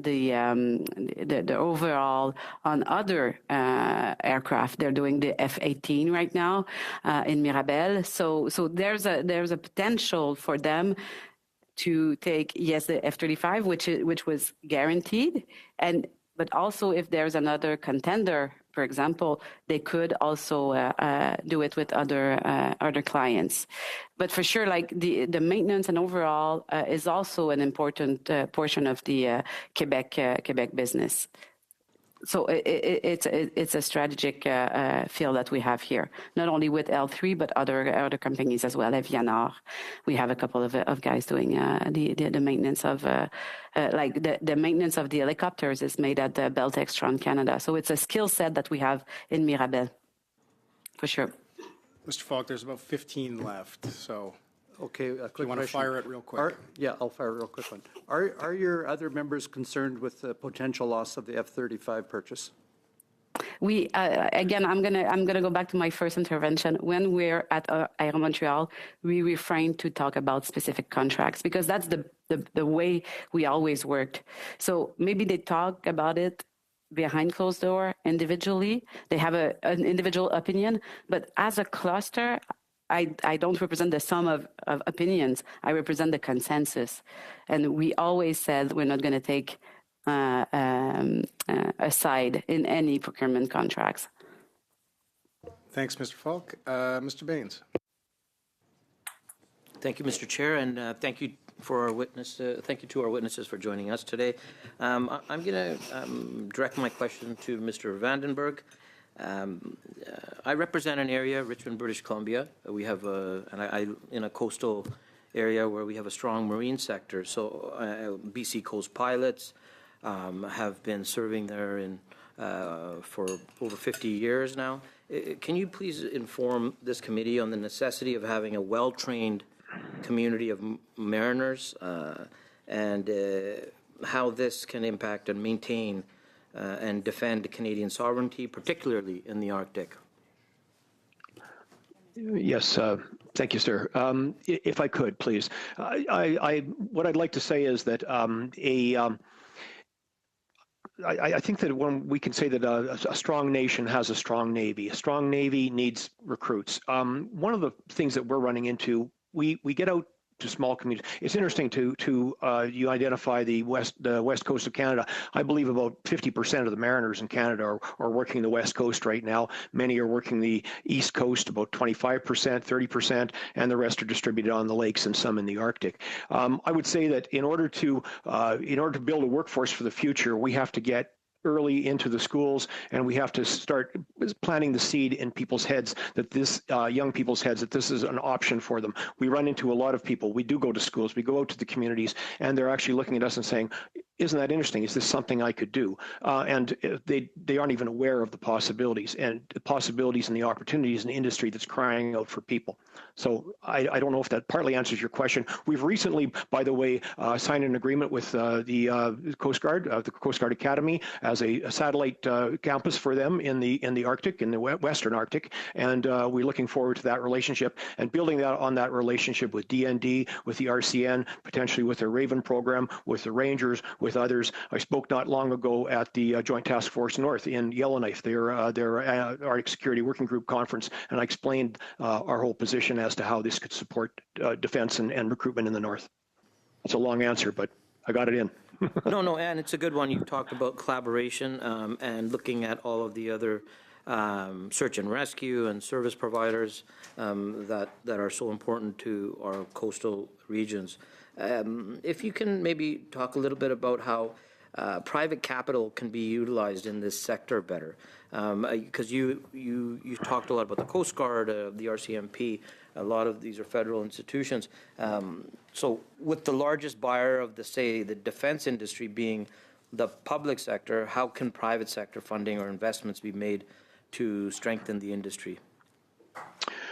the overall on other aircraft. They're doing the F-18 right now in Mirabel. So there's a potential for them to take, yes, the F-35, which was guaranteed, but also if there's another contender, for example, they could also do it with other clients. But for sure, like the maintenance and overall is also an important portion of the Quebec business. So it's a strategic field that we have here, not only with L3 but other companies as well. Evianor, we have a couple of guys doing the maintenance of the maintenance of the helicopters is made at the Bell Textron Canada. So it's a skill set that we have in Mirabel, for sure. Mr. Falk, there's about 15 left, so. Okay, a quick you want to question. fire it real quick? Yeah, I'll fire a real quick one. Are your other members concerned with the potential loss of the F-35 purchase? We again, I'm gonna go back to my first intervention. When we're at Air Montreal, we refrain to talk about specific contracts because that's the way we always worked. So maybe they talk about it behind closed door individually. They have an individual opinion, but as a cluster, I don't represent the sum of opinions. I represent the consensus. And we always said we're not going to take a side in any procurement contracts. Thanks, Mr. Falk. Mr. Baines. Thank you, Mr. Chair, and thank you for our witness. Thank you to our witnesses for joining us today. I'm going to direct my question to Mr. Vandenberg. I represent an area, Richmond, British Columbia. We have in a coastal area where we have a strong marine sector. So BC Coast pilots have been serving there for over 50 years now. Can you please inform this committee on the necessity of having a well-trained community of mariners and how this can impact and maintain and defend Canadian sovereignty, particularly in the Arctic? Yes, thank you, sir. If I could, please. What I'd like to say is that I think that when we can say that a strong nation has a strong Navy. A strong Navy needs recruits. One of the things that we're running into, we get out to small communities. It's interesting to you identify the west coast of Canada. I believe about 50% of the mariners in Canada are working the west coast right now. Many are working the east coast, about 25%, 30%, and the rest are distributed on the lakes and some in the Arctic. I would say that in order to build a workforce for the future, we have to get early into the schools, and we have to start planting the seed in people's heads that this, young people's heads, that this is an option for them. We run into a lot of people. We do go to schools, we go out to the communities, and they're actually looking at us and saying, isn't that interesting? Is this something I could do? And they aren't even aware of the possibilities and the opportunities in the industry that's crying out for people. So I don't know if that partly answers your question. We've recently, by the way, signed an agreement with the Coast Guard, the Coast Guard Academy, as a satellite campus for them in the Arctic, in the Western Arctic, and we're looking forward to that relationship and building on that relationship with DND, with the RCN, potentially with their Raven program, with the Rangers, with others. I spoke not long ago at the Joint Task Force North in Yellowknife, their Arctic Security Working Group conference, and I explained our whole position as to how this could support defense and recruitment in the North. It's a long answer, but I got it in. No, and it's a good one. You talked about collaboration and looking at all of the other search and rescue and service providers that are so important to our coastal regions. If you can maybe talk a little bit about how private capital can be utilized in this sector better, because you talked a lot about the Coast Guard, the RCMP. A lot of these are federal institutions. So with the largest buyer of the defense industry being the public sector, how can private sector funding or investments be made to strengthen the industry?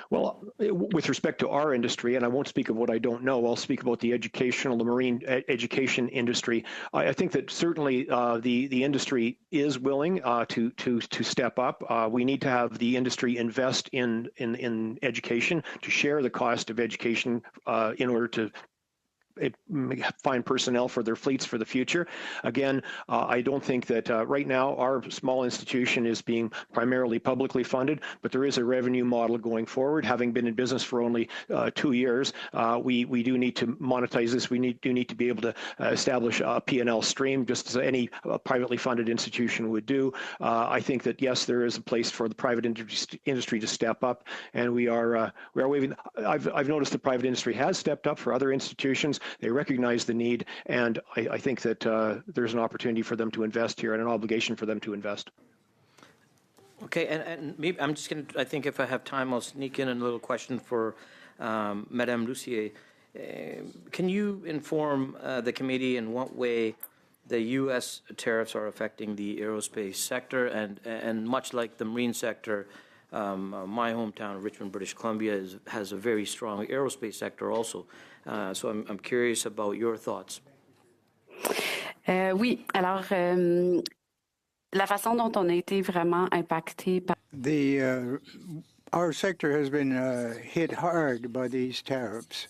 Well, with respect to our industry, and I won't speak of what I don't know, I'll speak about the marine education industry. I think that certainly the industry is willing to step up. We need to have the industry invest in education, to share the cost of education in order to find personnel for their fleets for the future. Again, I don't think that right now our small institution is being primarily publicly funded, but there is a revenue model going forward. Having been in business for only 2 years, we do need to monetize this. We do need to be able to establish a P&L stream, just as any privately funded institution would do. I think that yes, there is a place for the private industry to step up, and we are waving. I've noticed the private industry has stepped up for other institutions. They recognize the need, and I think that there's an opportunity for them to invest here and an obligation for them to invest. Okay, and maybe I'm just going to, I think if I have time, I'll sneak in a little question for Madame Lucier. Can you inform the committee in what way the U.S. tariffs are affecting the aerospace sector, and much like the marine sector, my hometown of Richmond, British Columbia, has a very strong aerospace sector also. So I'm curious about your thoughts. Oui, alors la façon dont on a été vraiment impacté par our sector has been hit hard by these tariffs,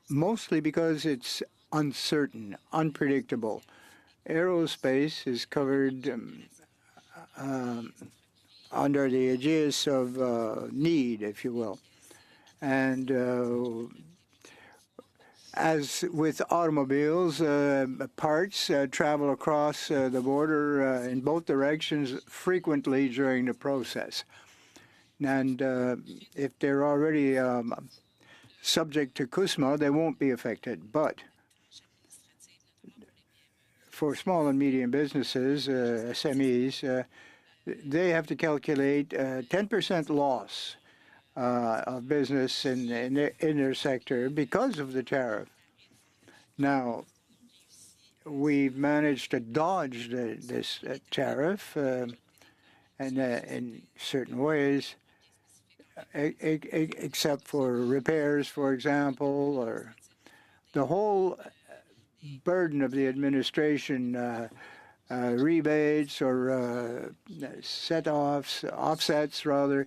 mostly because it's uncertain, unpredictable. Aerospace is covered under the aegis of need, if you will. And as with automobiles, parts travel across the border in both directions frequently during the process. And if they're already subject to CUSMA, they won't be affected. But for small and medium businesses, SMEs, they have to calculate 10% loss of business in their sector because of the tariff. Now, we've managed to dodge this tariff and in certain ways, except for repairs, for example, or the whole burden of the administration, rebates or offsets rather,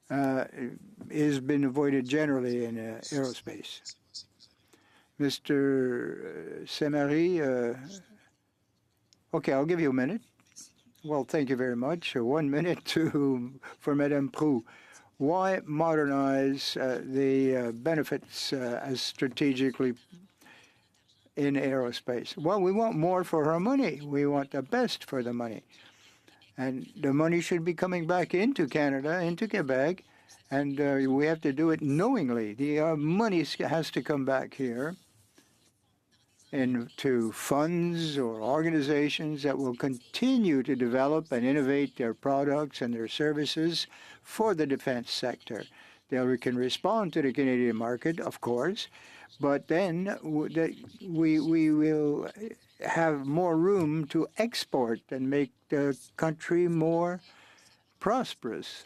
has been avoided generally in aerospace. Mr. Semari, okay, I'll give you a minute. Well, thank you very much. 1 minute for Madame Proulx. Why modernize the benefits as strategically in aerospace? Well, we want more for our money. We want the best for the money. And the money should be coming back into Canada, into Quebec, and we have to do it knowingly. The money has to come back here into funds or organizations that will continue to develop and innovate their products and their services for the defense sector. They can respond to the Canadian market, of course, but then we will have more room to export and make the country more prosperous.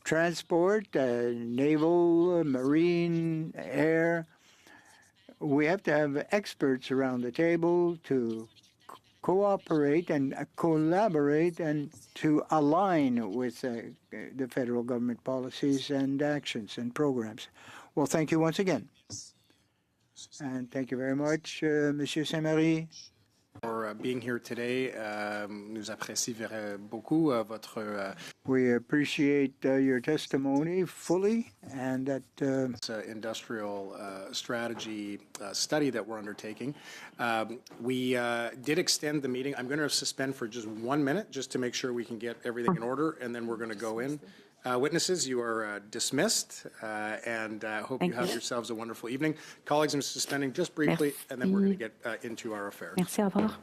Transport, naval, marine, air. We have to have experts around the table to cooperate and collaborate and to align with the federal government policies and actions and programs. Well, thank you once again. And thank you very much, Monsieur Saint-Marie. For being here today. Nous apprécions beaucoup votre. We appreciate your testimony fully, and that industrial strategy study that we're undertaking. We did extend the meeting. I'm going to suspend for just 1 minute just to make sure we can get everything in order, and then we're going to go in. Witnesses, you are dismissed, and hope you have yourselves a wonderful evening. Colleagues, I'm suspending just briefly, and then we're going to get into our affairs. Merci, au revoir.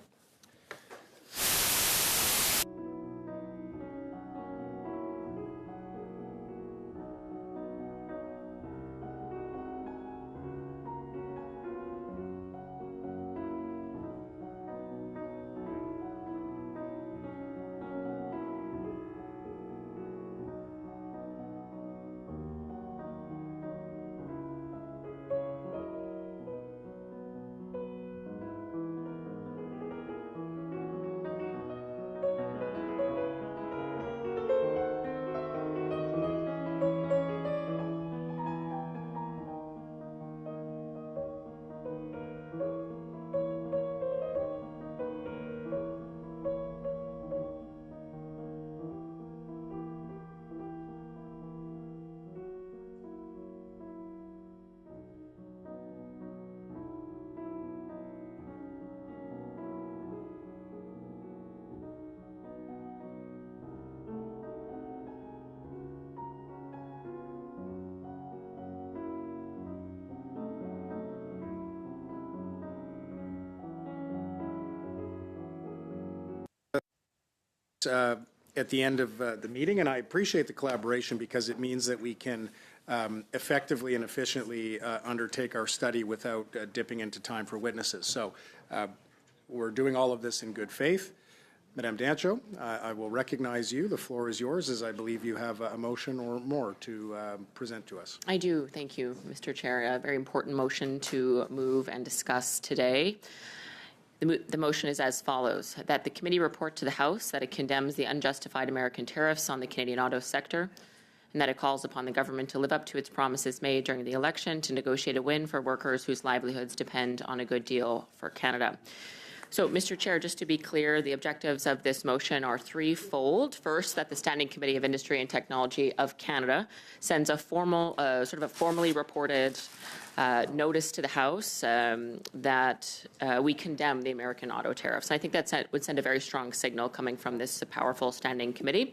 At the end of the meeting, and I appreciate the collaboration because it means that we can effectively and efficiently undertake our study without dipping into time for witnesses. So we're doing all of this in good faith. Madame Dancho, I will recognize you. The floor is yours, as I believe you have a motion or more to present to us. I do. Thank you, Mr. Chair. A very important motion to move and discuss today. The motion is as follows, that the committee report to the House that it condemns the unjustified American tariffs on the Canadian auto sector, and that it calls upon the government to live up to its promises made during the election to negotiate a win for workers whose livelihoods depend on a good deal for Canada. So, Mr. Chair, just to be clear, the objectives of this motion are threefold. First, that the Standing Committee of Industry and Technology of Canada sends a formal, sort of a formally reported notice to the House that we condemn the American auto tariffs. I think that would send a very strong signal coming from this powerful standing committee.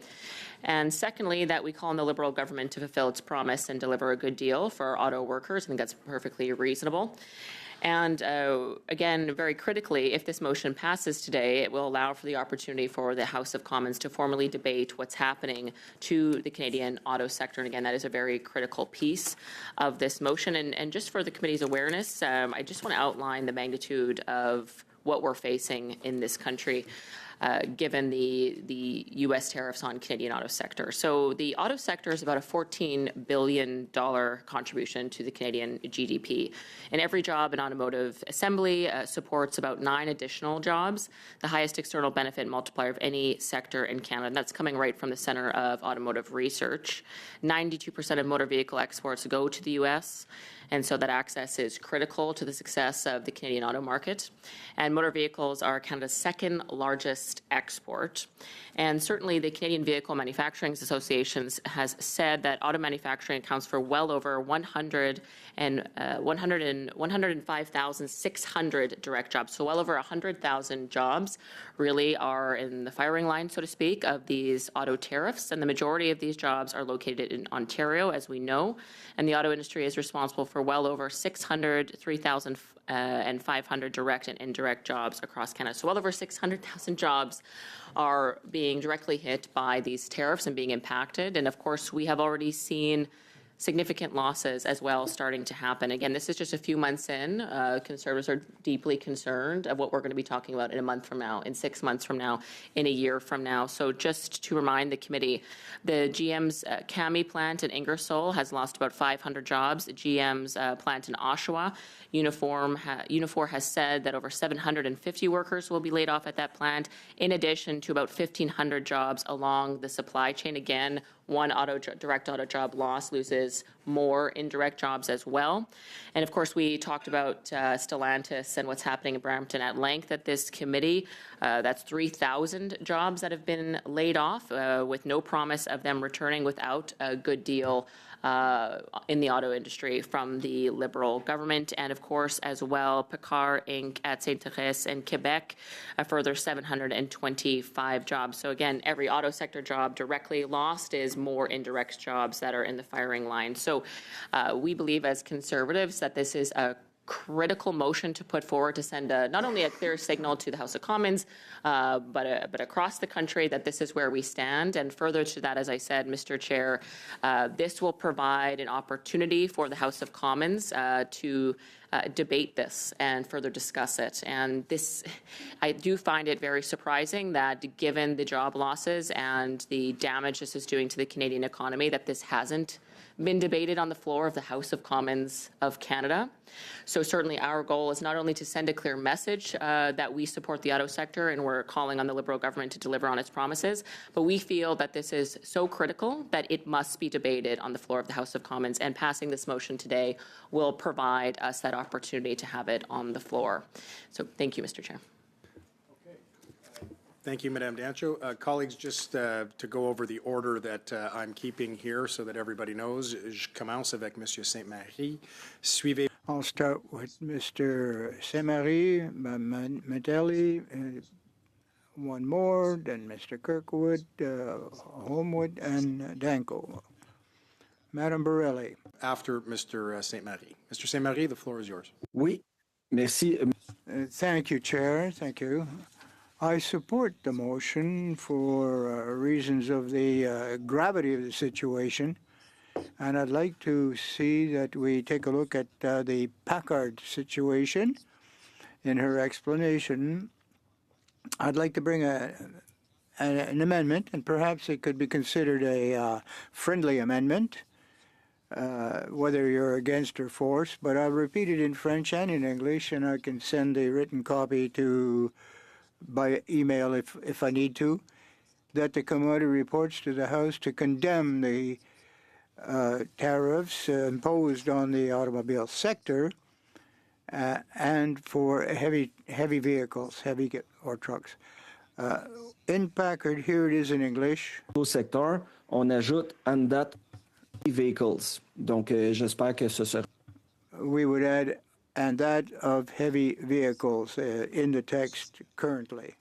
And secondly, that we call on the Liberal government to fulfill its promise and deliver a good deal for auto workers. I think that's perfectly reasonable. And again, very critically, if this motion passes today, it will allow for the opportunity for the House of Commons to formally debate what's happening to the Canadian auto sector. And again, that is a very critical piece of this motion. And just for the committee's awareness, I just want to outline the magnitude of what we're facing in this country. Given the U.S. tariffs on Canadian auto sector. So the auto sector is about a $14 billion contribution to the Canadian GDP. And every job in automotive assembly supports about 9 additional jobs, the highest external benefit multiplier of any sector in Canada. And that's coming right from the Centre of Automotive Research. 92% of motor vehicle exports go to the U.S., and so that access is critical to the success of the Canadian auto market. And motor vehicles are Canada's second largest export. And certainly the Canadian Vehicle Manufacturing Associations has said that auto manufacturing accounts for well over 105,600 direct jobs. So well over 100,000 jobs really are in the firing line, so to speak, of these auto tariffs. And the majority of these jobs are located in Ontario, as we know. And the auto industry is responsible for well over 3,500 direct and indirect jobs across Canada. So well over 600,000 jobs are being directly hit by these tariffs and being impacted. And of course, we have already seen significant losses as well starting to happen. Again, this is just a few months in. Conservatives are deeply concerned of what we're going to be talking about in a month from now, in 6 months from now, in a year from now. So just to remind the committee, the GM's Kami plant in Ingersoll has lost about 500 jobs. GM's plant in Oshawa, Unifor has said that over 750 workers will be laid off at that plant, in addition to about 1,500 jobs along the supply chain. Again, one direct auto job loss loses more indirect jobs as well. And of course, we talked about Stellantis and what's happening in Brampton at length at this committee. That's 3,000 jobs that have been laid off with no promise of them returning without a good deal in the auto industry from the Liberal government. And of course, as well, Picard Inc. at Sainte-Thérèse in Quebec, a further 725 jobs. So again, every auto sector job directly lost is more indirect jobs that are in the firing line. So we believe as Conservatives that this is a critical motion to put forward to send not only a clear signal to the House of Commons, but across the country that this is where we stand. And further to that, as I said, Mr. Chair, this will provide an opportunity for the House of Commons to debate this and further discuss it. And this, I do find it very surprising that given the job losses and the damage this is doing to the Canadian economy, that this hasn't been debated on the floor of the House of Commons of Canada. So certainly our goal is not only to send a clear message that we support the auto sector and we're calling on the Liberal government to deliver on its promises, but we feel that this is so critical that it must be debated on the floor of the House of Commons, and passing this motion today will provide us that opportunity to have it on the floor. So thank you, Mr. Chair. Thank you, Madame Dancho. Colleagues, just to go over the order that I'm keeping here so that everybody knows, je commence avec Monsieur Saint-Marie. Suivez. I'll start with Mr. Saint-Marie, Metelli, one more, then Mr. Kirkwood, Homewood, and Danko. Madame Borelli. After Mr. Saint-Marie. Mr. Saint-Marie, the floor is yours. Oui, merci. Thank you, Chair. Thank you. I support the motion for reasons of the gravity of the situation, and I'd like to see that we take a look at the Packard situation. In her explanation, I'd like to bring an amendment, and perhaps it could be considered a friendly amendment, whether you're against or for, but I'll repeat it in French and in English, and I can send a written copy by email if I need to, that the committee reports to the House to condemn the tariffs imposed on the automobile sector and for heavy vehicles, or trucks. In Packard, here it is in English. Au secteur, on ajoute and that vehicles. Donc, j'espère que ce sera. We would add and that of heavy vehicles in the text currently.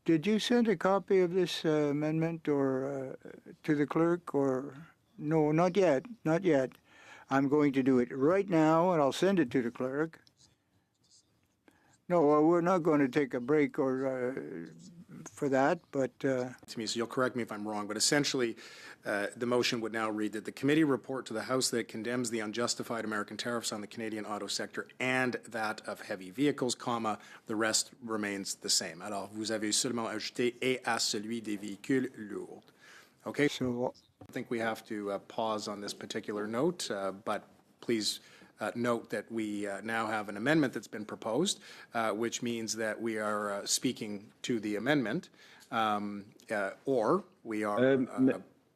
Did you send a copy of this amendment or to the clerk, or no? Not yet. Not yet. I'm going to do it right now, and I'll send it to the clerk. No, well, we're not going to take a break or for that, but to me, so you'll correct me if I'm wrong, but essentially the motion would now read that the committee report to the House that it condemns the unjustified American tariffs on the Canadian auto sector and that of heavy vehicles, comma, the rest remains the same. Alors, vous avez seulement ajouté et à celui des véhicules lourds. Okay, so I think we have to pause on this particular note, but please note that we now have an amendment that's been proposed, which means that we are speaking to the amendment, or we are...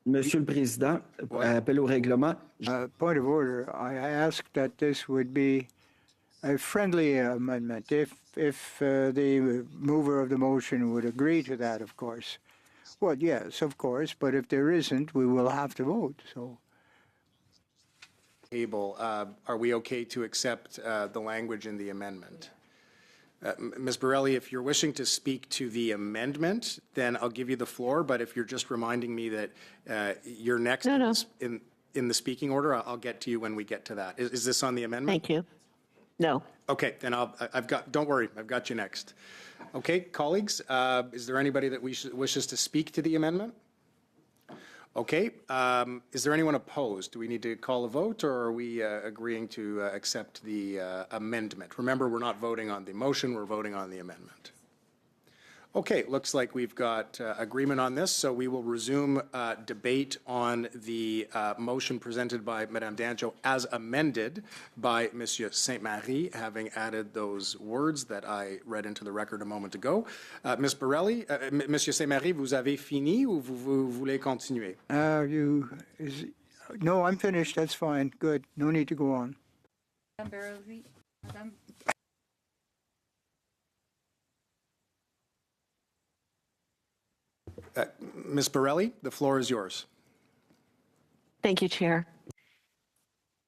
Monsieur le Président, appel au règlement. Point of order. I ask that this would be a friendly amendment, if the mover of the motion would agree to that, of course. Well, yes, of course, but if there isn't, we will have to vote, so... Are we okay to accept the language in the amendment? Ms. Borelli, if you're wishing to speak to the amendment, then I'll give you the floor. But if you're just reminding me that you're next in the speaking order, I'll get to you when we get to that. Is this on the amendment? Thank you. No. Okay, then don't worry, I've got you next. Okay, colleagues, is there anybody that wishes to speak to the amendment? Okay. Is there anyone opposed? Do we need to call a vote, or are we agreeing to accept the amendment? Remember, we're not voting on the motion, we're voting on the amendment. Okay, looks like we've got agreement on this, so we will resume debate on the motion presented by Madame Danjo as amended by Monsieur Saint-Marie, having added those words that I read into the record a moment ago. Ms. Borelli, Monsieur Saint-Marie, vous avez fini ou vous voulez continuer? No, I'm finished. That's fine. Good. No need to go on. Madame Barrosi, Madame. Ms. Borelli, the floor is yours. Thank you, Chair.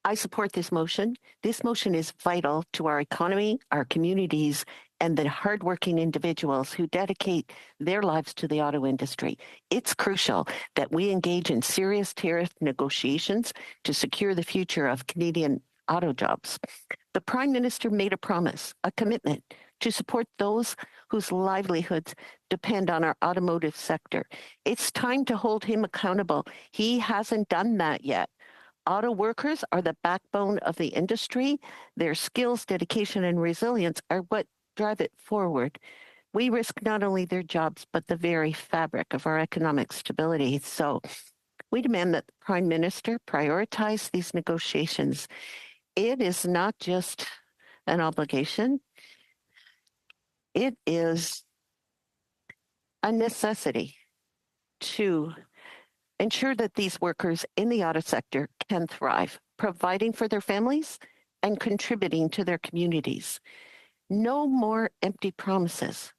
I support this motion. This motion is vital to our economy, our communities, and the hardworking individuals who dedicate their lives to the auto industry. It's crucial that we engage in serious tariff negotiations to secure the future of Canadian auto jobs. The Prime Minister made a promise, a commitment to support those whose livelihoods depend on our automotive sector. It's time to hold him accountable. He hasn't done that yet. Auto workers are the backbone of the industry. Their skills, dedication, and resilience are what drive it forward. We risk not only their jobs, but the very fabric of our economic stability. So we demand that the Prime Minister prioritize these negotiations. It is not just an obligation. It is a necessity to ensure that these workers in the auto sector can thrive, providing for their families and contributing to their communities. No more empty promises.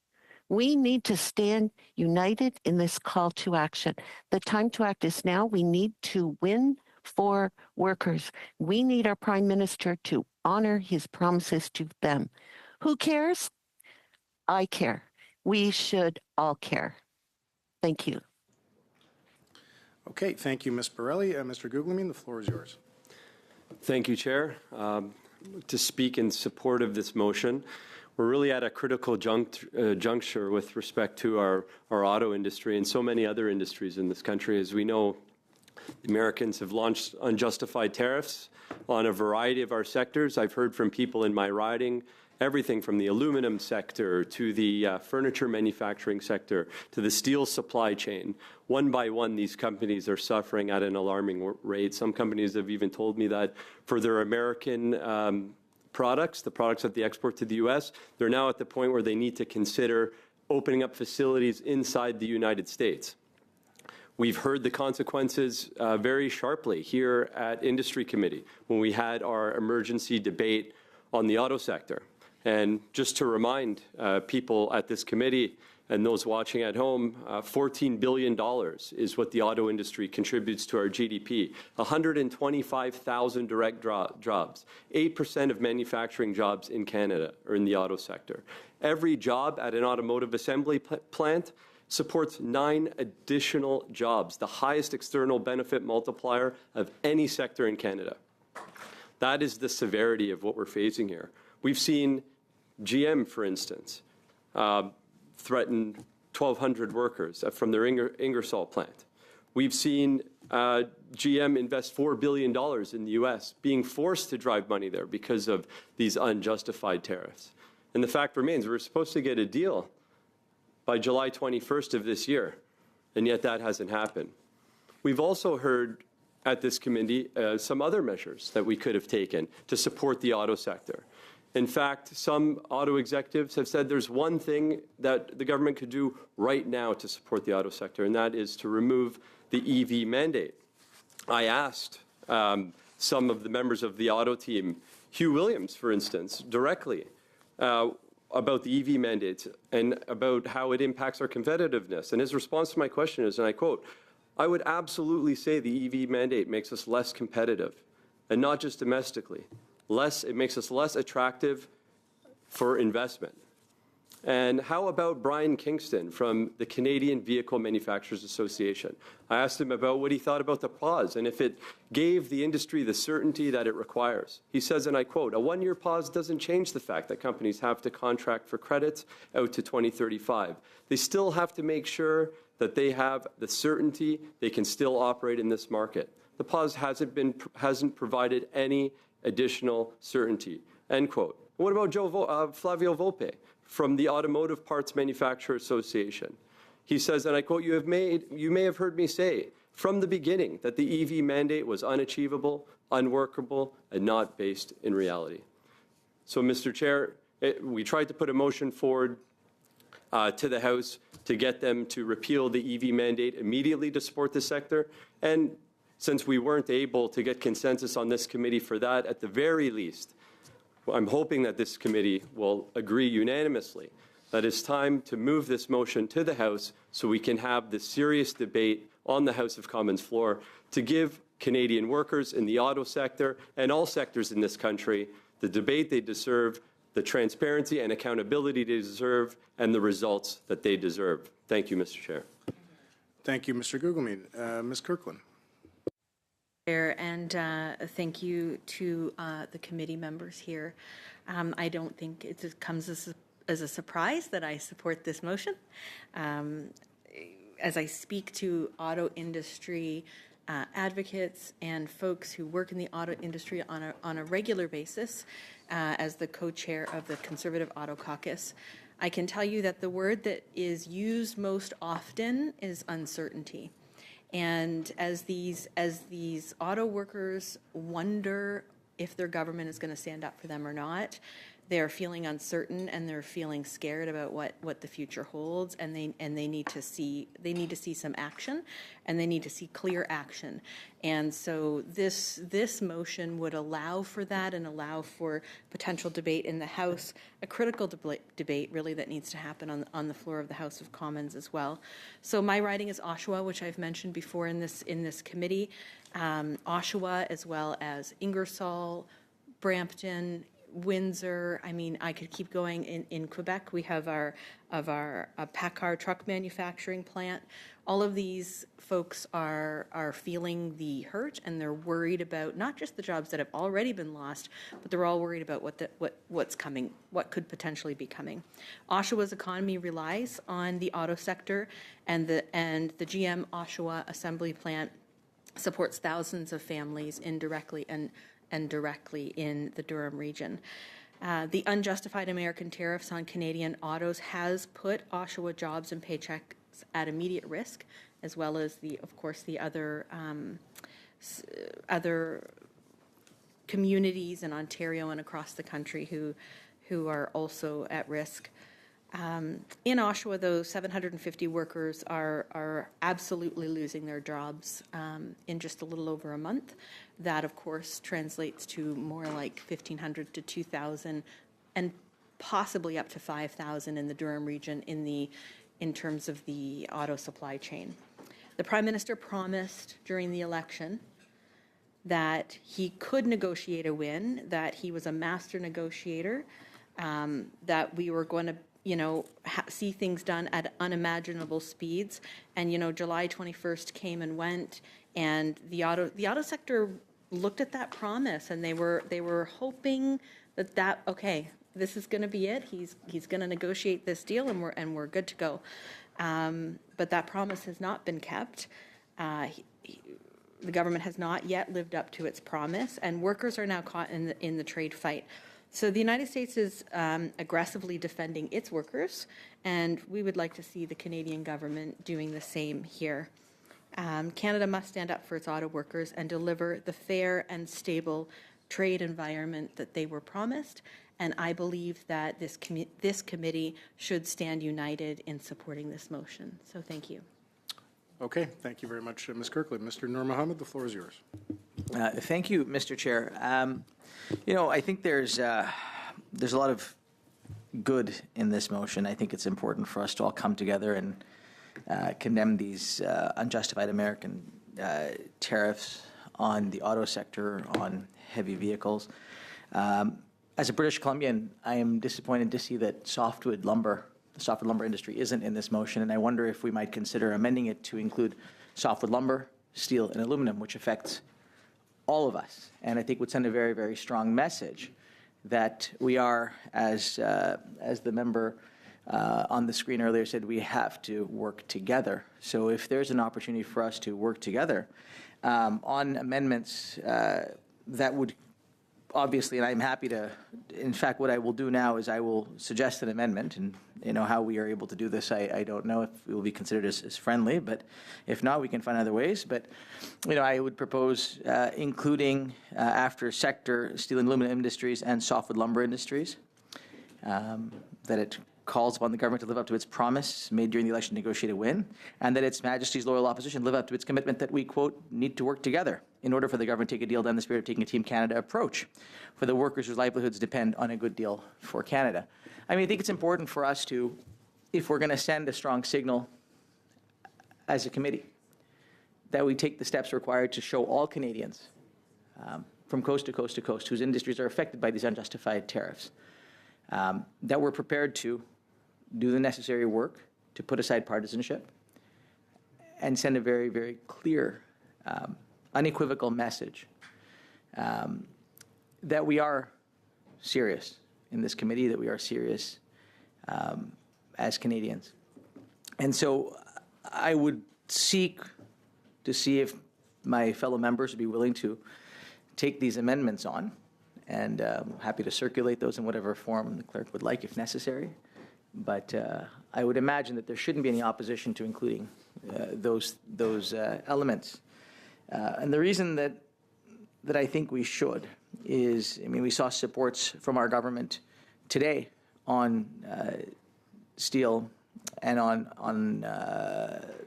We need to stand united in this call to action. The time to act is now. We need to win for workers. We need our Prime Minister to honor his promises to them. Who cares? I care. We should all care. Thank you. Okay, thank you, Ms. Borelli. Mr. Guglielmin, the floor is yours. Thank you, Chair. To speak in support of this motion, we're really at a critical juncture with respect to our auto industry and so many other industries in this country. As we know, the Americans have launched unjustified tariffs on a variety of our sectors. I've heard from people in my riding, everything from the aluminum sector to the furniture manufacturing sector to the steel supply chain. One by one, these companies are suffering at an alarming rate. Some companies have even told me that for their American products, the products that they export to the U.S., they're now at the point where they need to consider opening up facilities inside the United States. We've heard the consequences very sharply here at Industry Committee when we had our emergency debate on the auto sector. And just to remind people at this committee and those watching at home, $14 billion is what the auto industry contributes to our GDP, 125,000 direct jobs, 8% of manufacturing jobs in Canada are in the auto sector. Every job at an automotive assembly plant supports 9 additional jobs, the highest external benefit multiplier of any sector in Canada. That is the severity of what we're facing here. We've seen GM, for instance, threaten 1,200 workers from their Ingersoll plant. We've seen GM invest $4 billion in the U.S., being forced to drive money there because of these unjustified tariffs. And the fact remains, we're supposed to get a deal by July 21st of this year, and yet that hasn't happened. We've also heard at this committee some other measures that we could have taken to support the auto sector. In fact, some auto executives have said there's one thing that the government could do right now to support the auto sector, and that is to remove the EV mandate. I asked some of the members of the auto team, Hugh Williams, for instance, directly about the EV mandates and about how it impacts our competitiveness. And his response to my question is, and I quote, "I would absolutely say the EV mandate makes us less competitive, and not just domestically. It makes us less attractive for investment." And how about Brian Kingston from the Canadian Vehicle Manufacturers Association? I asked him about what he thought about the pause and if it gave the industry the certainty that it requires. He says, and I quote, "A one-year pause doesn't change the fact that companies have to contract for credits out to 2035. They still have to make sure that they have the certainty they can still operate in this market. The pause hasn't provided any additional certainty, end quote. What about Flavio Volpe from the Automotive Parts Manufacturer Association? He says, and I quote, you may have heard me say from the beginning that the EV mandate was unachievable, unworkable, and not based in reality. So, Mr. Chair, we tried to put a motion forward to the House to get them to repeal the EV mandate immediately to support the sector. And since we weren't able to get consensus on this committee for that, at the very least, I'm hoping that this committee will agree unanimously that it's time to move this motion to the House so we can have the serious debate on the House of Commons floor to give Canadian workers in the auto sector and all sectors in this country the debate they deserve, the transparency and accountability they deserve, and the results that they deserve. Thank you, Mr. Chair. Thank you, Mr. Gugelmin. Ms. Kirkland. And thank you to the committee members here. I don't think it comes as a surprise that I support this motion. As I speak to auto industry advocates and folks who work in the auto industry on a regular basis, as the co-chair of the Conservative Auto Caucus, I can tell you that the word that is used most often is uncertainty. And as these auto workers wonder if their government is going to stand up for them or not, they're feeling uncertain and they're feeling scared about what the future holds, and they need to see some action, and they need to see clear action. And so this motion would allow for that and allow for potential debate in the House, a critical debate really that needs to happen on the floor of the House of Commons as well. So my riding is Oshawa, which I've mentioned before in this committee. Oshawa, as well as Ingersoll, Brampton, Windsor. I mean, I could keep going. In Quebec, we have our PACCAR truck manufacturing plant. All of these folks are feeling the hurt, and they're worried about not just the jobs that have already been lost, but they're all worried about what's coming, what could potentially be coming. Oshawa's economy relies on the auto sector, and the GM Oshawa assembly plant supports thousands of families indirectly and directly in the Durham region. The unjustified American tariffs on Canadian autos has put Oshawa jobs and paychecks at immediate risk, as well as of course, the other communities in Ontario and across the country who are also at risk. In Oshawa, though, 750 workers are absolutely losing their jobs in just a little over a month. That, of course, translates to more like 1,500 to 2,000 and possibly up to 5,000 in the Durham region in terms of the auto supply chain. The Prime Minister promised during the election that he could negotiate a win, that he was a master negotiator, that we were going to see things done at unimaginable speeds. And, July 21st came and went, and the auto sector looked at that promise, and they were hoping that okay, this is going to be it. He's going to negotiate this deal, and we're good to go. But that promise has not been kept. The government has not yet lived up to its promise, and workers are now caught in the trade fight. So the United States is aggressively defending its workers, and we would like to see the Canadian government doing the same here. Canada must stand up for its auto workers and deliver the fair and stable trade environment that they were promised, and I believe that this committee should stand united in supporting this motion. So thank you. Okay, thank you very much, Ms. Kirkland. Mr. Nur Mohammed, the floor is yours. Thank you, Mr. Chair. I think there's a lot of good in this motion. I think it's important for us to all come together and condemn these unjustified American tariffs on the auto sector, on heavy vehicles. As a British Columbian, I am disappointed to see that the softwood lumber industry isn't in this motion, and I wonder if we might consider amending it to include softwood lumber, steel, and aluminum, which affects all of us, and I think would send a very, very strong message that we are, as the member on the screen earlier said we have to work together. So if there's an opportunity for us to work together on amendments that would obviously, and I'm happy to, in fact, what I will do now is I will suggest an amendment, and how we are able to do this, I don't know if it will be considered as friendly, but if not, we can find other ways. But, I would propose including after sector steel and aluminum industries and softwood lumber industries, that it calls upon the government to live up to its promise made during the election to negotiate a win, and that its Majesty's loyal opposition live up to its commitment that we, quote, need to work together in order for the government to take a deal down the spirit of taking a Team Canada approach for the workers whose livelihoods depend on a good deal for Canada. I think it's important for us to, if we're going to send a strong signal as a committee, that we take the steps required to show all Canadians from coast to coast to coast whose industries are affected by these unjustified tariffs, that we're prepared to do the necessary work to put aside partisanship and send a very, very clear, unequivocal message that we are serious in this committee, that we are serious as Canadians. And so I would seek to see if my fellow members would be willing to take these amendments on, and happy to circulate those in whatever form the clerk would like if necessary. But I would imagine that there shouldn't be any opposition to including those elements. And the reason that I think we should is, we saw supports from our government today on steel and on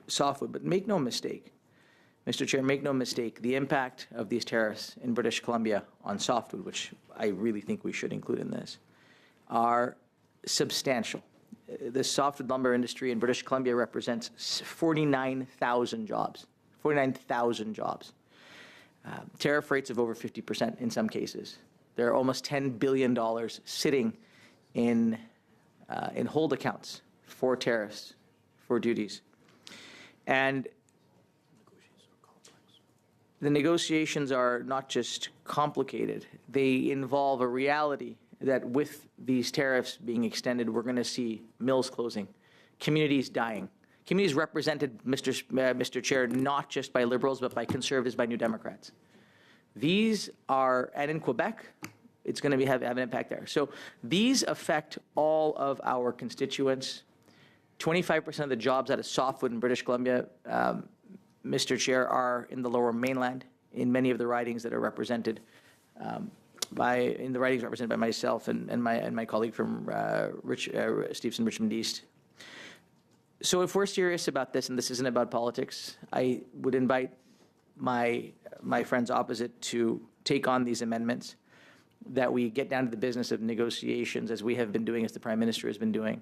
softwood. But make no mistake, Mr. Chair, make no mistake, the impact of these tariffs in British Columbia on softwood, which I really think we should include in this, are substantial. The softwood lumber industry in British Columbia represents 49,000 jobs. 49,000 jobs. Tariff rates of over 50% in some cases. There are almost $10 billion sitting in hold accounts for tariffs, for duties. And the negotiations are not just complicated, they involve a reality that with these tariffs being extended, we're going to see mills closing, communities dying. Communities represented, Mr. Chair, not just by Liberals, but by Conservatives, by New Democrats. These are, and in Quebec, it's going to have an impact there. So these affect all of our constituents. 25% of the jobs out of softwood in British Columbia, Mr. Chair, are in the Lower Mainland, in many of the ridings that are represented in the ridings represented by myself and my colleague from Stevenson, Richmond East. So if we're serious about this, and this isn't about politics, I would invite my friends opposite to take on these amendments, that we get down to the business of negotiations as we have been doing, as the Prime Minister has been doing.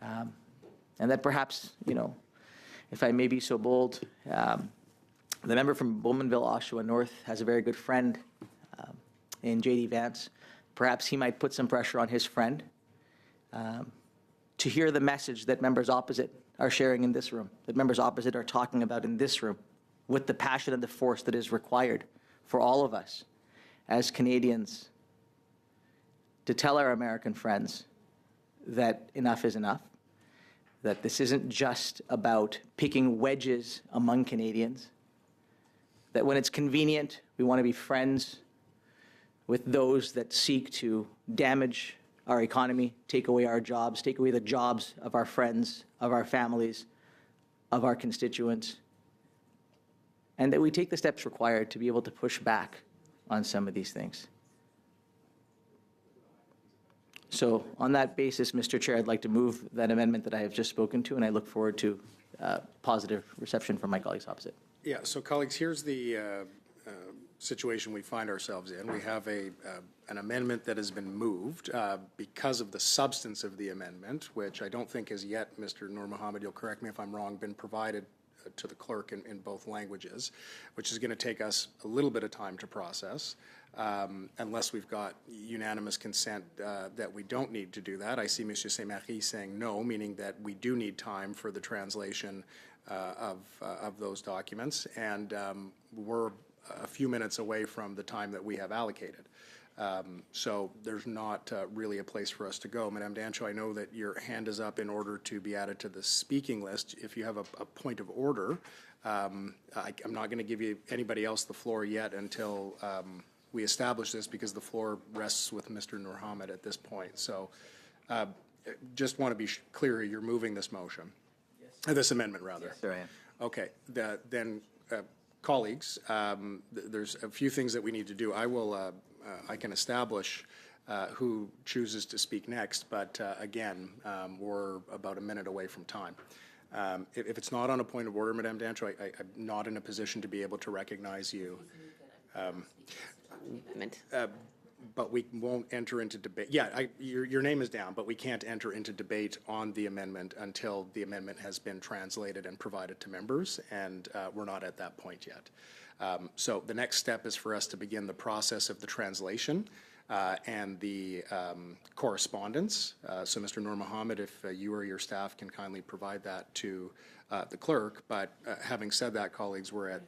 And that perhaps, if I may be so bold, the member from Bowmanville, Oshawa North, has a very good friend in J.D. Vance. Perhaps he might put some pressure on his friend to hear the message that members opposite are sharing in this room, that members opposite are talking about in this room, with the passion and the force that is required for all of us as Canadians to tell our American friends that enough is enough, that this isn't just about picking wedges among Canadians, that when it's convenient, we want to be friends with those that seek to damage our economy, take away our jobs, take away the jobs of our friends, of our families, of our constituents, and that we take the steps required to be able to push back on some of these things. So on that basis, Mr. Chair, I'd like to move that amendment that I have just spoken to, and I look forward to positive reception from my colleagues opposite. Yeah, so colleagues, here's the situation we find ourselves in. We have an amendment that has been moved because of the substance of the amendment, which I don't think has yet, Mr. Noor Mohammed, you'll correct me if I'm wrong, been provided to the clerk in both languages, which is going to take us a little bit of time to process, unless we've got unanimous consent that we don't need to do that. I see Monsieur Saint-Marie saying no, meaning that we do need time for the translation of those documents, and we're a few minutes away from the time that we have allocated. So there's not really a place for us to go. Madame Dancho, I know that your hand is up in order to be added to the speaking list. If you have a point of order, I'm not going to give you anybody else the floor yet until we establish this, because the floor rests with Mr. Nurhamed at this point. So just want to be clear, you're moving this motion, this amendment rather. Yes, sir, I am. Okay, then colleagues, there's a few things that we need to do. I can establish who chooses to speak next, but again, we're about a minute away from time. If it's not on a point of order, Madame Dancho, I'm not in a position to be able to recognize you. But we won't enter into debate. Yeah, your name is down, but we can't enter into debate on the amendment until the amendment has been translated and provided to members, and we're not at that point yet. So the next step is for us to begin the process of the translation and the correspondence. So Mr. Noor Mohammed, if you or your staff can kindly provide that to the clerk. But having said that, colleagues, we're at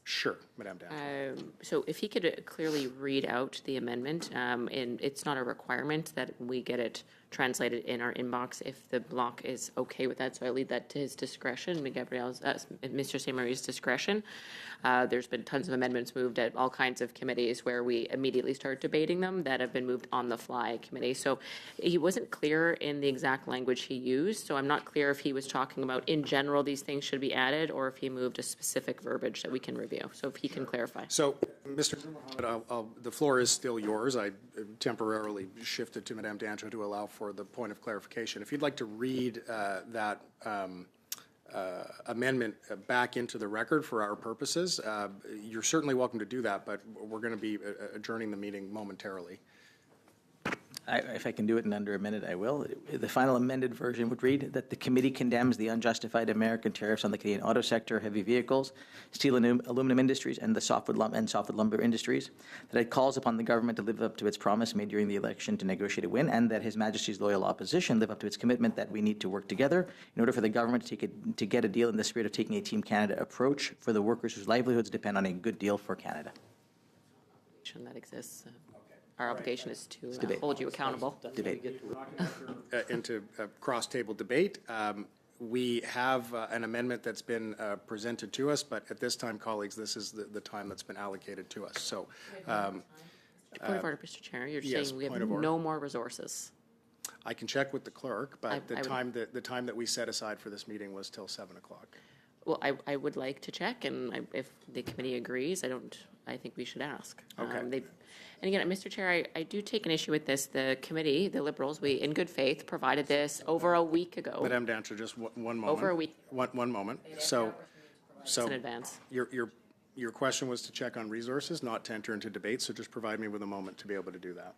sure, Madame Dancho. So if he could clearly read out the amendment, and it's not a requirement that we get it translated in our inbox if the bloc is okay with that. So I leave that to his discretion, Mr. St. Marie's discretion. There's been tons of amendments moved at all kinds of committees where we immediately start debating them that have been moved on the fly committee. So he wasn't clear in the exact language he used. So I'm not clear if he was talking about in general these things should be added, or if he moved a specific verbiage that we can review. So if he can clarify. So, Mr. Mohammed, the floor is still yours. I temporarily shifted to Madame Dancho to allow for the point of clarification. If you'd like to read that amendment back into the record for our purposes, you're certainly welcome to do that, but we're going to be adjourning the meeting momentarily. If I can do it in under a minute, I will. The final amended version would read that the committee condemns the unjustified American tariffs on the Canadian auto sector, heavy vehicles, steel and aluminum industries, and the softwood lumber industries, that it calls upon the government to live up to its promise made during the election to negotiate a win, and that His Majesty's loyal opposition live up to its commitment that we need to work together in order for the government to get a deal in the spirit of taking a Team Canada approach for the workers whose livelihoods depend on a good deal for Canada. That exists. Our obligation is to hold you accountable. Debate. Into cross-table debate. We have an amendment that's been presented to us, but at this time, colleagues, this is the time that's been allocated to us. So, point of order, Mr. Chair. You're saying we have no more resources. I can check with the clerk, but the time that we set aside for this meeting was till 7 o'clock. Well, I would like to check, and if the committee agrees, I think we should ask. Okay. And again, Mr. Chair, I do take an issue with this. The committee, the Liberals, we, in good faith, provided this over a week ago. Madame Dancho, just one moment. Over a week. One moment. So in advance. Your question was to check on resources, not to enter into debate, so just provide me with a moment to be able to do that.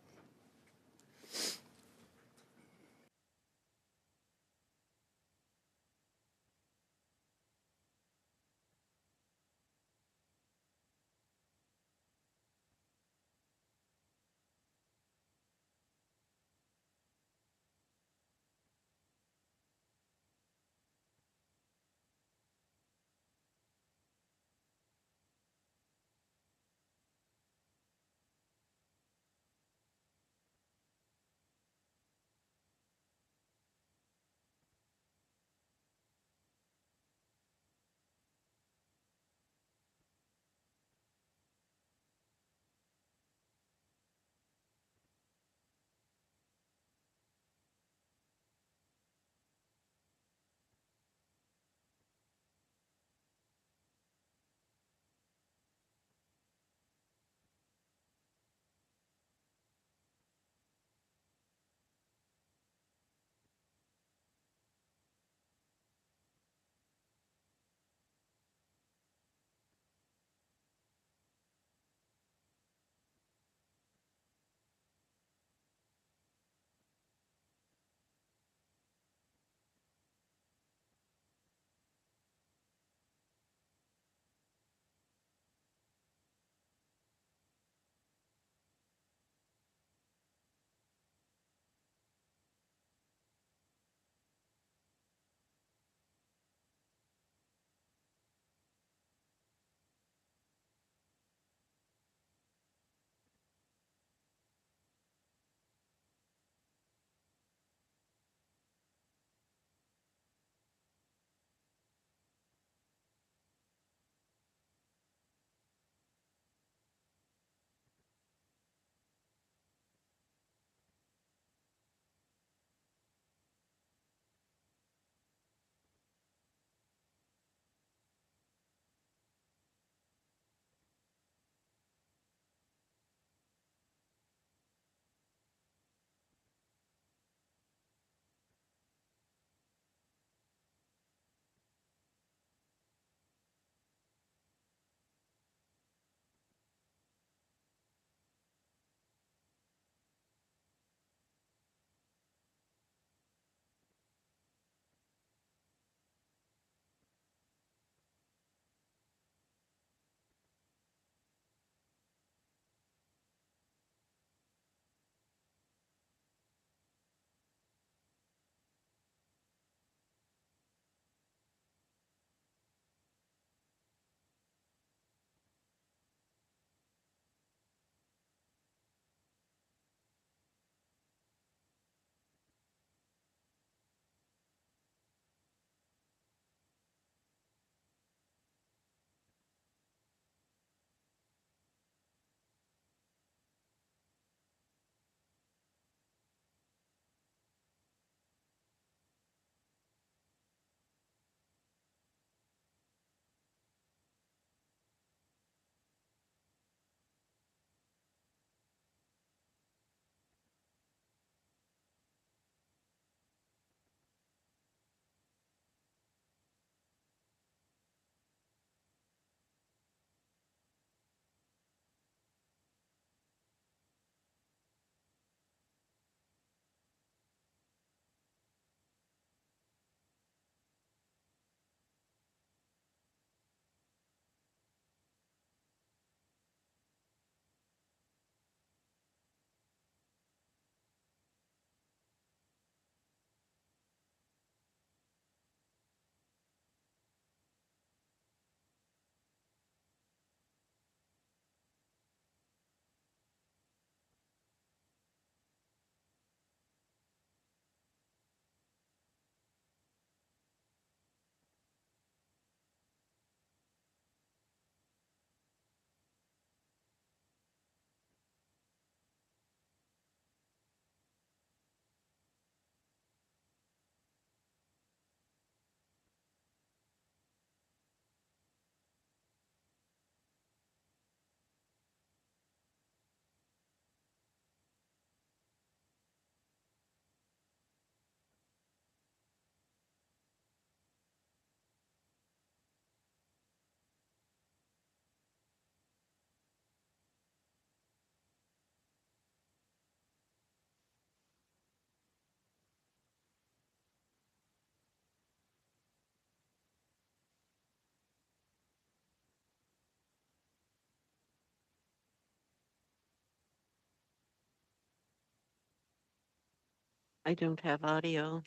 I don't have audio.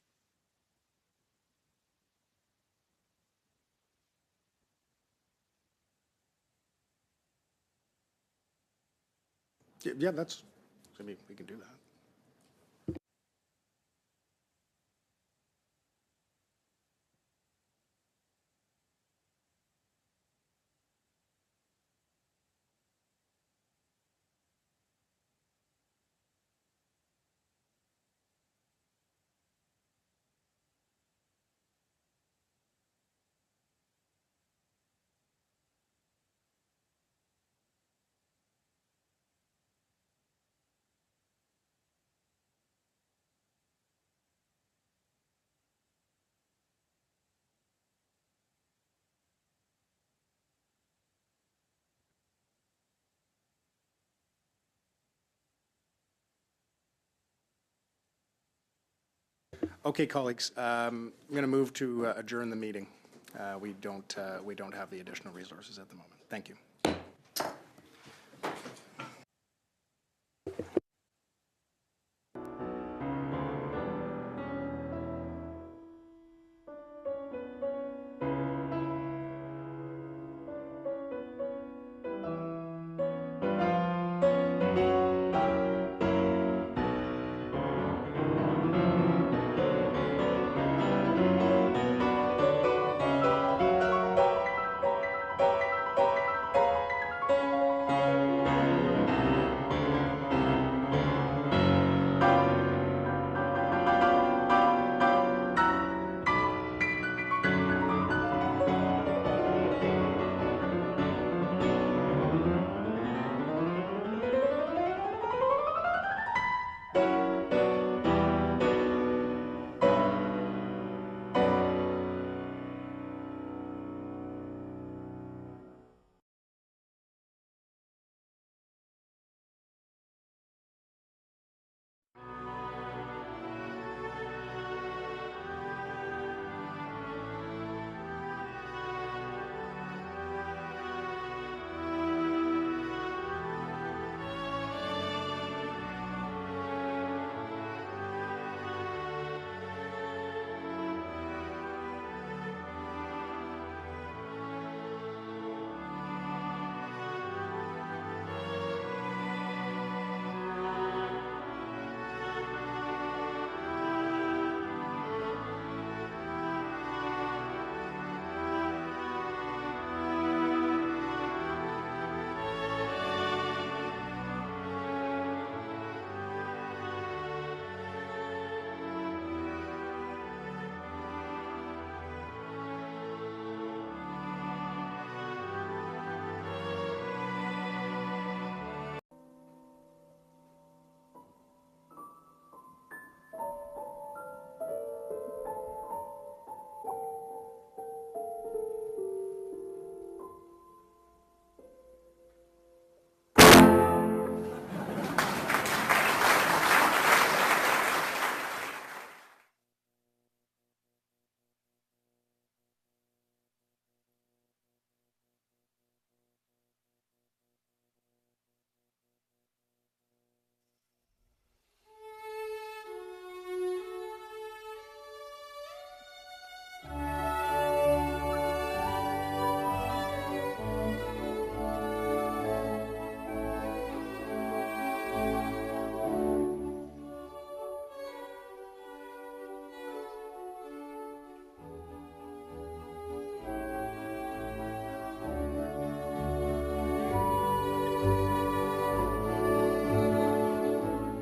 Yeah, that's, I mean, we can do that. Okay, colleagues, I'm going to move to adjourn the meeting. We don't have the additional resources at the moment. Thank you.